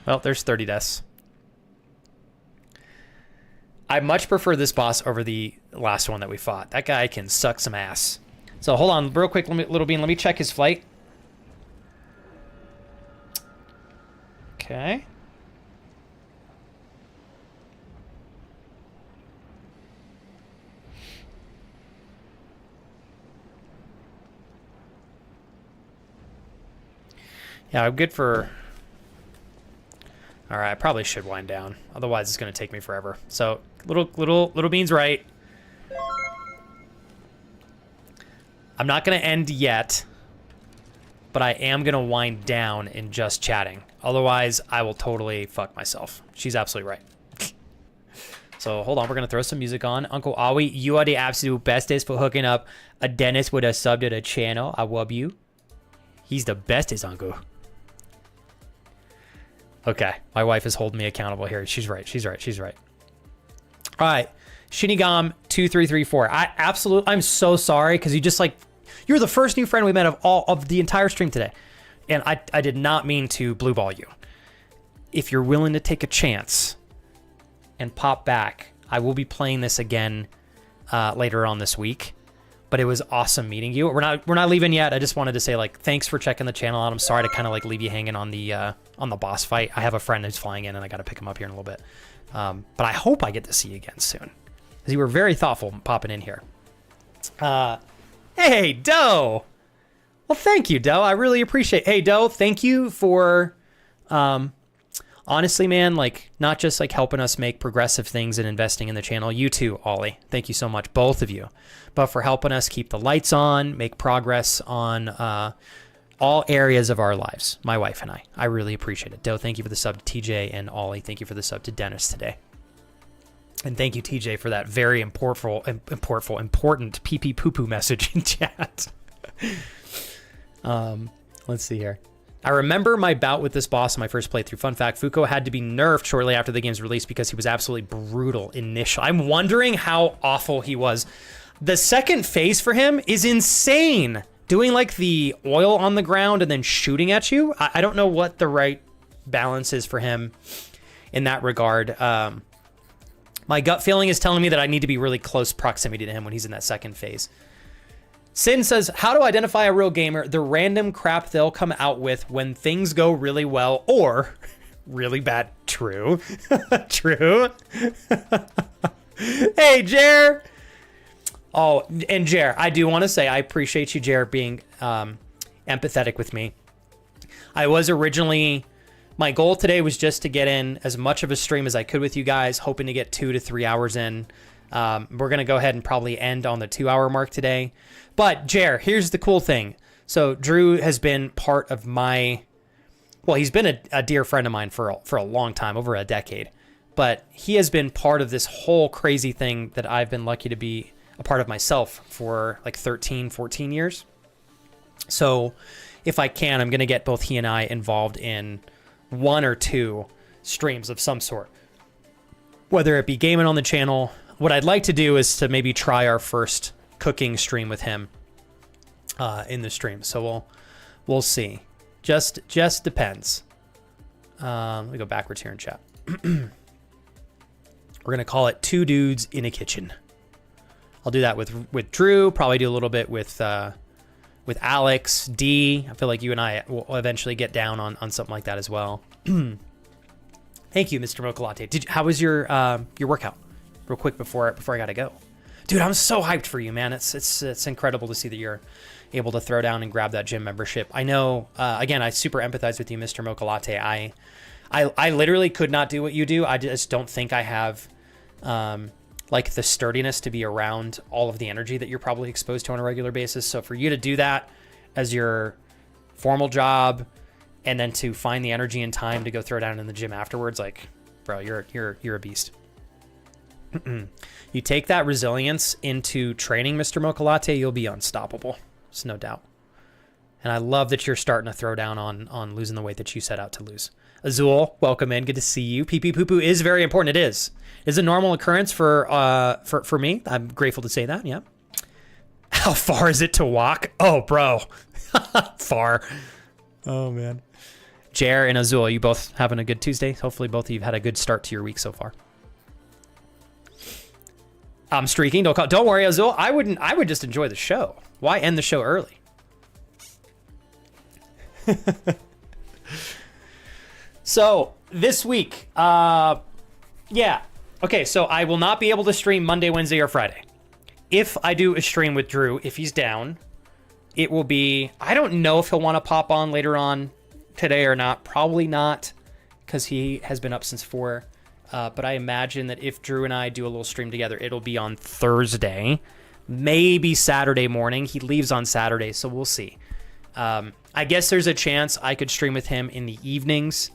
Well, there's 30 deaths. I much prefer this boss over the last one that we fought. That guy can suck some ass. So hold on, real quick, Little Bean. Let me check his flight. Okay. Yeah, I'm good for... All right, I probably should wind down. Otherwise, it's going to take me forever. So, Little Bean's right. I'm not going to end yet, but I am going to wind down in just chatting. Otherwise, I will totally fuck myself. She's absolutely right. So, hold on. We're going to throw some music on. Uncle Awi, you are the absolute bestest for hooking up a Dennis with a sub to the channel. I love you. He's the bestest, Uncle. Okay, my wife is holding me accountable here. She's right. She's right. She's right. All right, Shinigam2334. I'm so sorry because you just like you're the first new friend we met of the entire stream today, and I did not mean to blue ball you. If you're willing to take a chance and pop back, I will be playing this again later on this week. But it was awesome meeting you. We're not leaving yet. I just wanted to say like thanks for checking the channel out. I'm sorry to kind of like leave you hanging on the boss fight. I have a friend who's flying in and I got to pick him up here in a little bit. But I hope I get to see you again soon, because you were very thoughtful popping in here. Hey Doe. Well, thank you, Doe. I really appreciate. Hey Doe, thank you for honestly, man, like not just like helping us make progressive things and investing in the channel. You too, Ollie. Thank you so much, both of you. But for helping us keep the lights on, make progress on all areas of our lives, my wife and I. I really appreciate it. Doe, thank you for the sub to TJ, and Ollie, thank you for the sub to Dennis today. And thank you, TJ, for that very important pee-pee poo-poo message in chat. Let's see here. I remember my bout with this boss in my first playthrough. Fun fact, Fuko had to be nerfed shortly after the game's release because he was absolutely brutal initially. I'm wondering how awful he was. The second phase for him is insane. Doing like the oil on the ground and then shooting at you. I don't know what the right balance is for him in that regard. My gut feeling is telling me that I need to be really close proximity to him when he's in that second phase. Sin says, how to identify a real gamer? The random crap they'll come out with when things go really well or really bad. True. True. Hey, Jer. Oh, and Jer, I do want to say I appreciate you, Jer, being empathetic with me. I was originally... My goal today was just to get in as much of a stream as I could with you guys, hoping to get 2 to 3 hours in. We're going to go ahead and probably end on the 2-hour mark today. But, Jer, here's the cool thing. So, Drew has been part of my... Well, he's been a dear friend of mine for a long time, over a decade. But he has been part of this whole crazy thing that I've been lucky to be a part of myself for like 13, 14 years. So, if I can, I'm going to get both he and I involved in 1 or 2 streams of some sort, whether it be gaming on the channel. What I'd like to do is to maybe try our first cooking stream with him in the stream. So we'll see. Just depends. Let me go backwards here in chat. We're gonna call it 2 dudes in a kitchen. I'll do that with Drew. Probably do a little bit with Alex, D. I feel like you and I will eventually get down on something like that as well. Thank you, Mr. Mocha Latte. How was your workout? Real quick before I gotta go. Dude, I'm so hyped for you, man. It's incredible to see that you're able to throw down and grab that gym membership. I know, again, I super empathize with you, Mr. Mocha Latte. I literally could not do what you do. I just don't think I have like the sturdiness to be around all of the energy that you're probably exposed to on a regular basis. So for you to do that as your formal job and then to find the energy and time to go throw down in the gym afterwards, like, bro, you're a beast. You take that resilience into training, Mr. Mocha Latte, you'll be unstoppable. There's no doubt. And I love that you're starting to throw down on losing the weight that you set out to lose. Azul, welcome in. Good to see you. Pee pee poo poo is very important. It is. It's a normal occurrence for me. I'm grateful to say that. Yeah. How far is it to walk? Oh, bro. Far. Oh, man. Jer and Azul, you both having a good Tuesday? Hopefully both of you have had a good start to your week so far. I'm streaking. Don't worry, Azul. I would just enjoy the show. Why end the show early? So this week, yeah. Okay, so I will not be able to stream Monday, Wednesday, or Friday. If I do a stream with Drew, if he's down, it will be... I don't know if he'll want to pop on later on today or not. Probably not, because he has been up since 4. But I imagine that if Drew and I do a little stream together, it'll be on Thursday, maybe Saturday morning. He leaves on Saturday, so we'll see. I guess there's a chance I could stream with him in the evenings,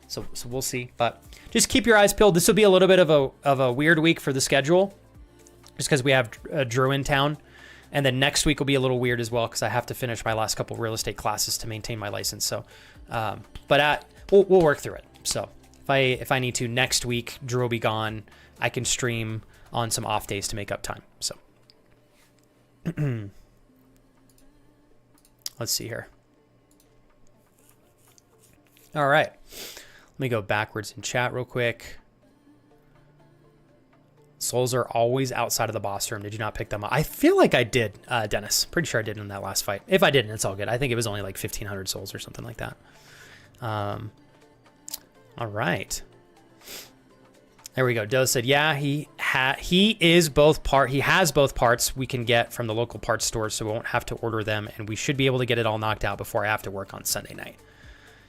so we'll see. But just keep your eyes peeled. This will be a little bit of a weird week for the schedule, just because we have Drew in town, and then next week will be a little weird as well because I have to finish my last couple real estate classes to maintain my license. So, we'll work through it. So. If I need to next week, Drew will be gone. I can stream on some off days to make up time. So let's see here. All right. Let me go backwards in chat real quick. Souls are always outside of the boss room. Did you not pick them up? I feel like I did, Dennis. Pretty sure I did in that last fight. If I didn't, it's all good. I think it was only like 1,500 souls or something like that. All right. There we go. Doe said, yeah, he has both parts we can get from the local parts store, so we won't have to order them, and we should be able to get it all knocked out before I have to work on Sunday night.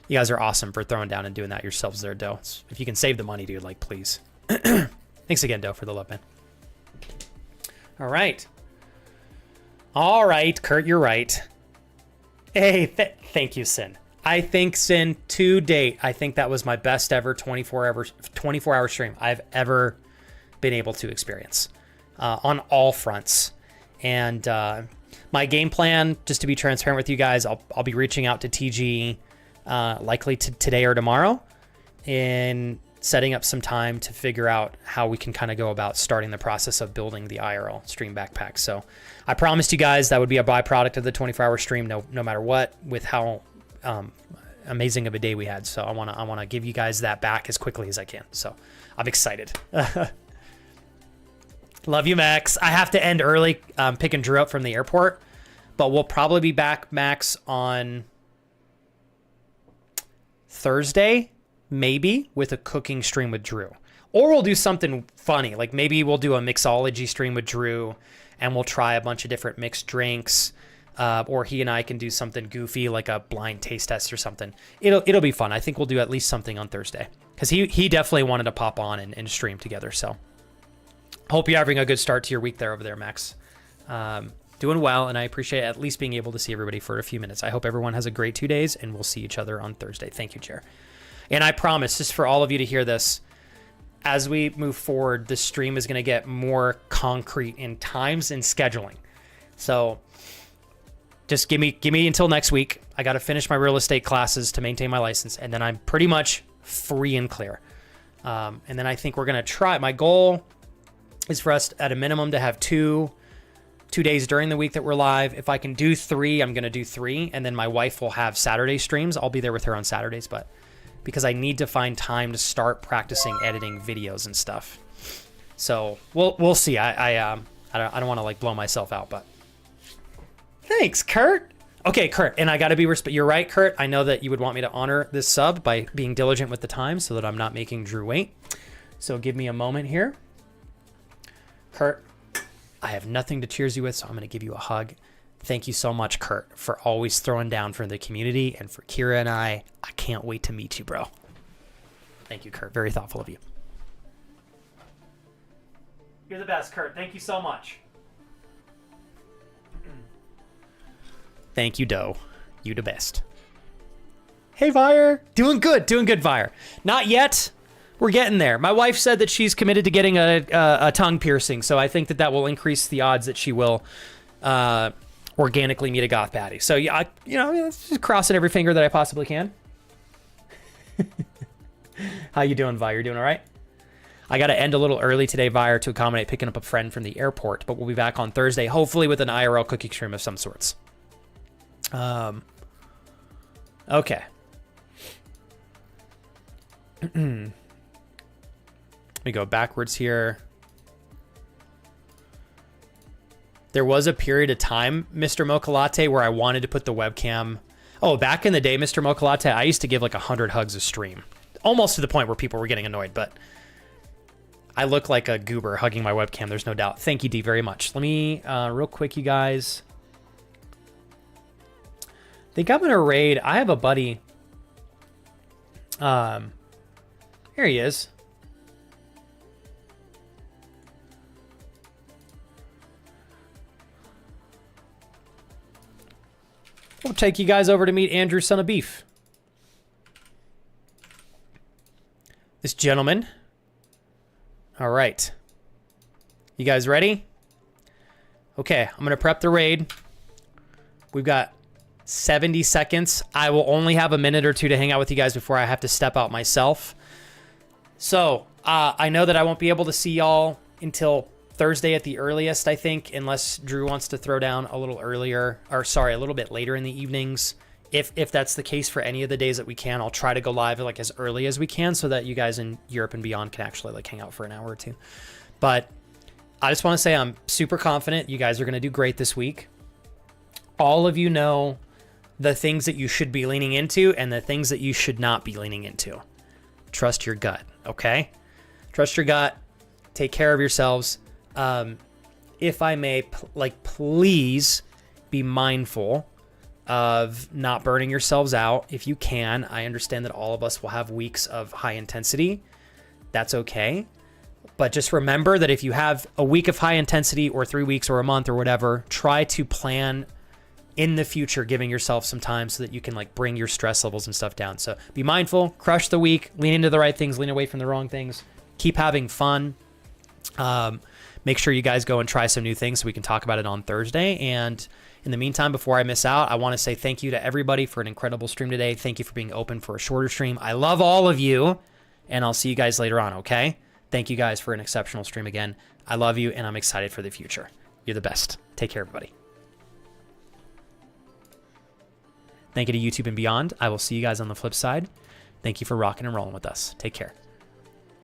You guys are awesome for throwing down and doing that yourselves there, Doe. If you can save the money, dude, like, please. Thanks again, Doe, for the love, man. All right. All right, Kurt, you're right. Hey, thank you, Sin. I think, Sin, to date, I think that was my best ever 24-hour stream I've ever been able to experience on all fronts. And my game plan, just to be transparent with you guys, I'll be reaching out to TG likely today or tomorrow and setting up some time to figure out how we can kind of go about starting the process of building the IRL stream backpack. So I promised you guys that would be a byproduct of the 24-hour stream, no matter what, with how amazing of a day we had. So I want to give you guys that back as quickly as I can. So I'm excited. Love you, Max. I have to end early picking Drew up from the airport, but we'll probably be back, Max, on Thursday, maybe, with a cooking stream with Drew. Or we'll do something funny. Like maybe we'll do a mixology stream with Drew and we'll try a bunch of different mixed drinks. Or he and I can do something goofy like a blind taste test or something. It'll be fun. I think we'll do at least something on Thursday. Because he definitely wanted to pop on and stream together. So hope you're having a good start to your week there over there, Max. Doing well, and I appreciate at least being able to see everybody for a few minutes. I hope everyone has a great 2 days, and we'll see each other on Thursday. Thank you, Chair. And I promise, just for all of you to hear this, as we move forward, the stream is going to get more concrete in times and scheduling. So just give me until next week. I got to finish my real estate classes to maintain my license, and then I'm pretty much free and clear. And then I think we're going to try. My goal is for us at a minimum to have two days during the week that we're live. If I can do 3, I'm going to do 3. And then my wife will have Saturday streams. I'll be there with her on Saturdays, but because I need to find time to start practicing editing videos and stuff. So we'll see. I don't want to like blow myself out, but thanks, Kurt. Okay, Kurt, and I got to be you're right, Kurt. I know that you would want me to honor this sub by being diligent with the time so that I'm not making Drew wait. So give me a moment here. Kurt, I have nothing to cheers you with, so I'm going to give you a hug. Thank you so much, Kurt, for always throwing down for the community and for Kira and I. I can't wait to meet you, bro. Thank you, Kurt. Very thoughtful of you. You're the best, Kurt. Thank you so much. Thank you, Doe. You the best. Hey, Vire. Doing good, Vire. Not yet. We're getting there. My wife said that she's committed to getting a tongue piercing, so I think that will increase the odds that she will organically meet a goth baddie. So yeah, just crossing every finger that I possibly can. How you doing, Vi? You're doing all right? I got to end a little early today, Vire, to accommodate picking up a friend from the airport, but we'll be back on Thursday, hopefully with an IRL cookie stream of some sorts. Okay. Let me go backwards here. There was a period of time, Mr. Mocha Latte, where I wanted to put the webcam. Oh, back in the day, Mr. Mocha Latte, I used to give like 100 hugs a stream. Almost to the point where people were getting annoyed, but I look like a goober hugging my webcam, there's no doubt. Thank you, D, very much. Let me, real quick, you guys. I think I'm going to raid. I have a buddy. Here he is. We'll take you guys over to meet Andrew, son of beef. This gentleman. All right. You guys ready? Okay, I'm going to prep the raid. We've got 70 seconds. I will only have a minute or two to hang out with you guys before I have to step out myself. So, I know that I won't be able to see y'all until Thursday at the earliest, I think, unless Drew wants to throw down a little earlier, or sorry, a little bit later in the evenings. If that's the case for any of the days that we can, I'll try to go live like as early as we can so that you guys in Europe and beyond can actually like hang out for an hour or two. But I just want to say I'm super confident you guys are going to do great this week. All of you know the things that you should be leaning into and the things that you should not be leaning into. Trust your gut, okay? Trust your gut. Take care of yourselves. If I may, please be mindful of not burning yourselves out if you can. I understand that all of us will have weeks of high intensity. That's okay. But just remember that if you have a week of high intensity or 3 weeks or a month or whatever, try to plan in the future, giving yourself some time so that you can like bring your stress levels and stuff down. So be mindful, crush the week, lean into the right things, lean away from the wrong things, keep having fun. Make sure you guys go and try some new things so we can talk about it on Thursday. And in the meantime, before I miss out, I want to say thank you to everybody for an incredible stream today. Thank you for being open for a shorter stream. I love all of you, and I'll see you guys later on, okay? Thank you guys for an exceptional stream again. I love you, and I'm excited for the future. You're the best. Take care, everybody. Thank you to YouTube and beyond. I will see you guys on the flip side. Thank you for rocking and rolling with us. Take care.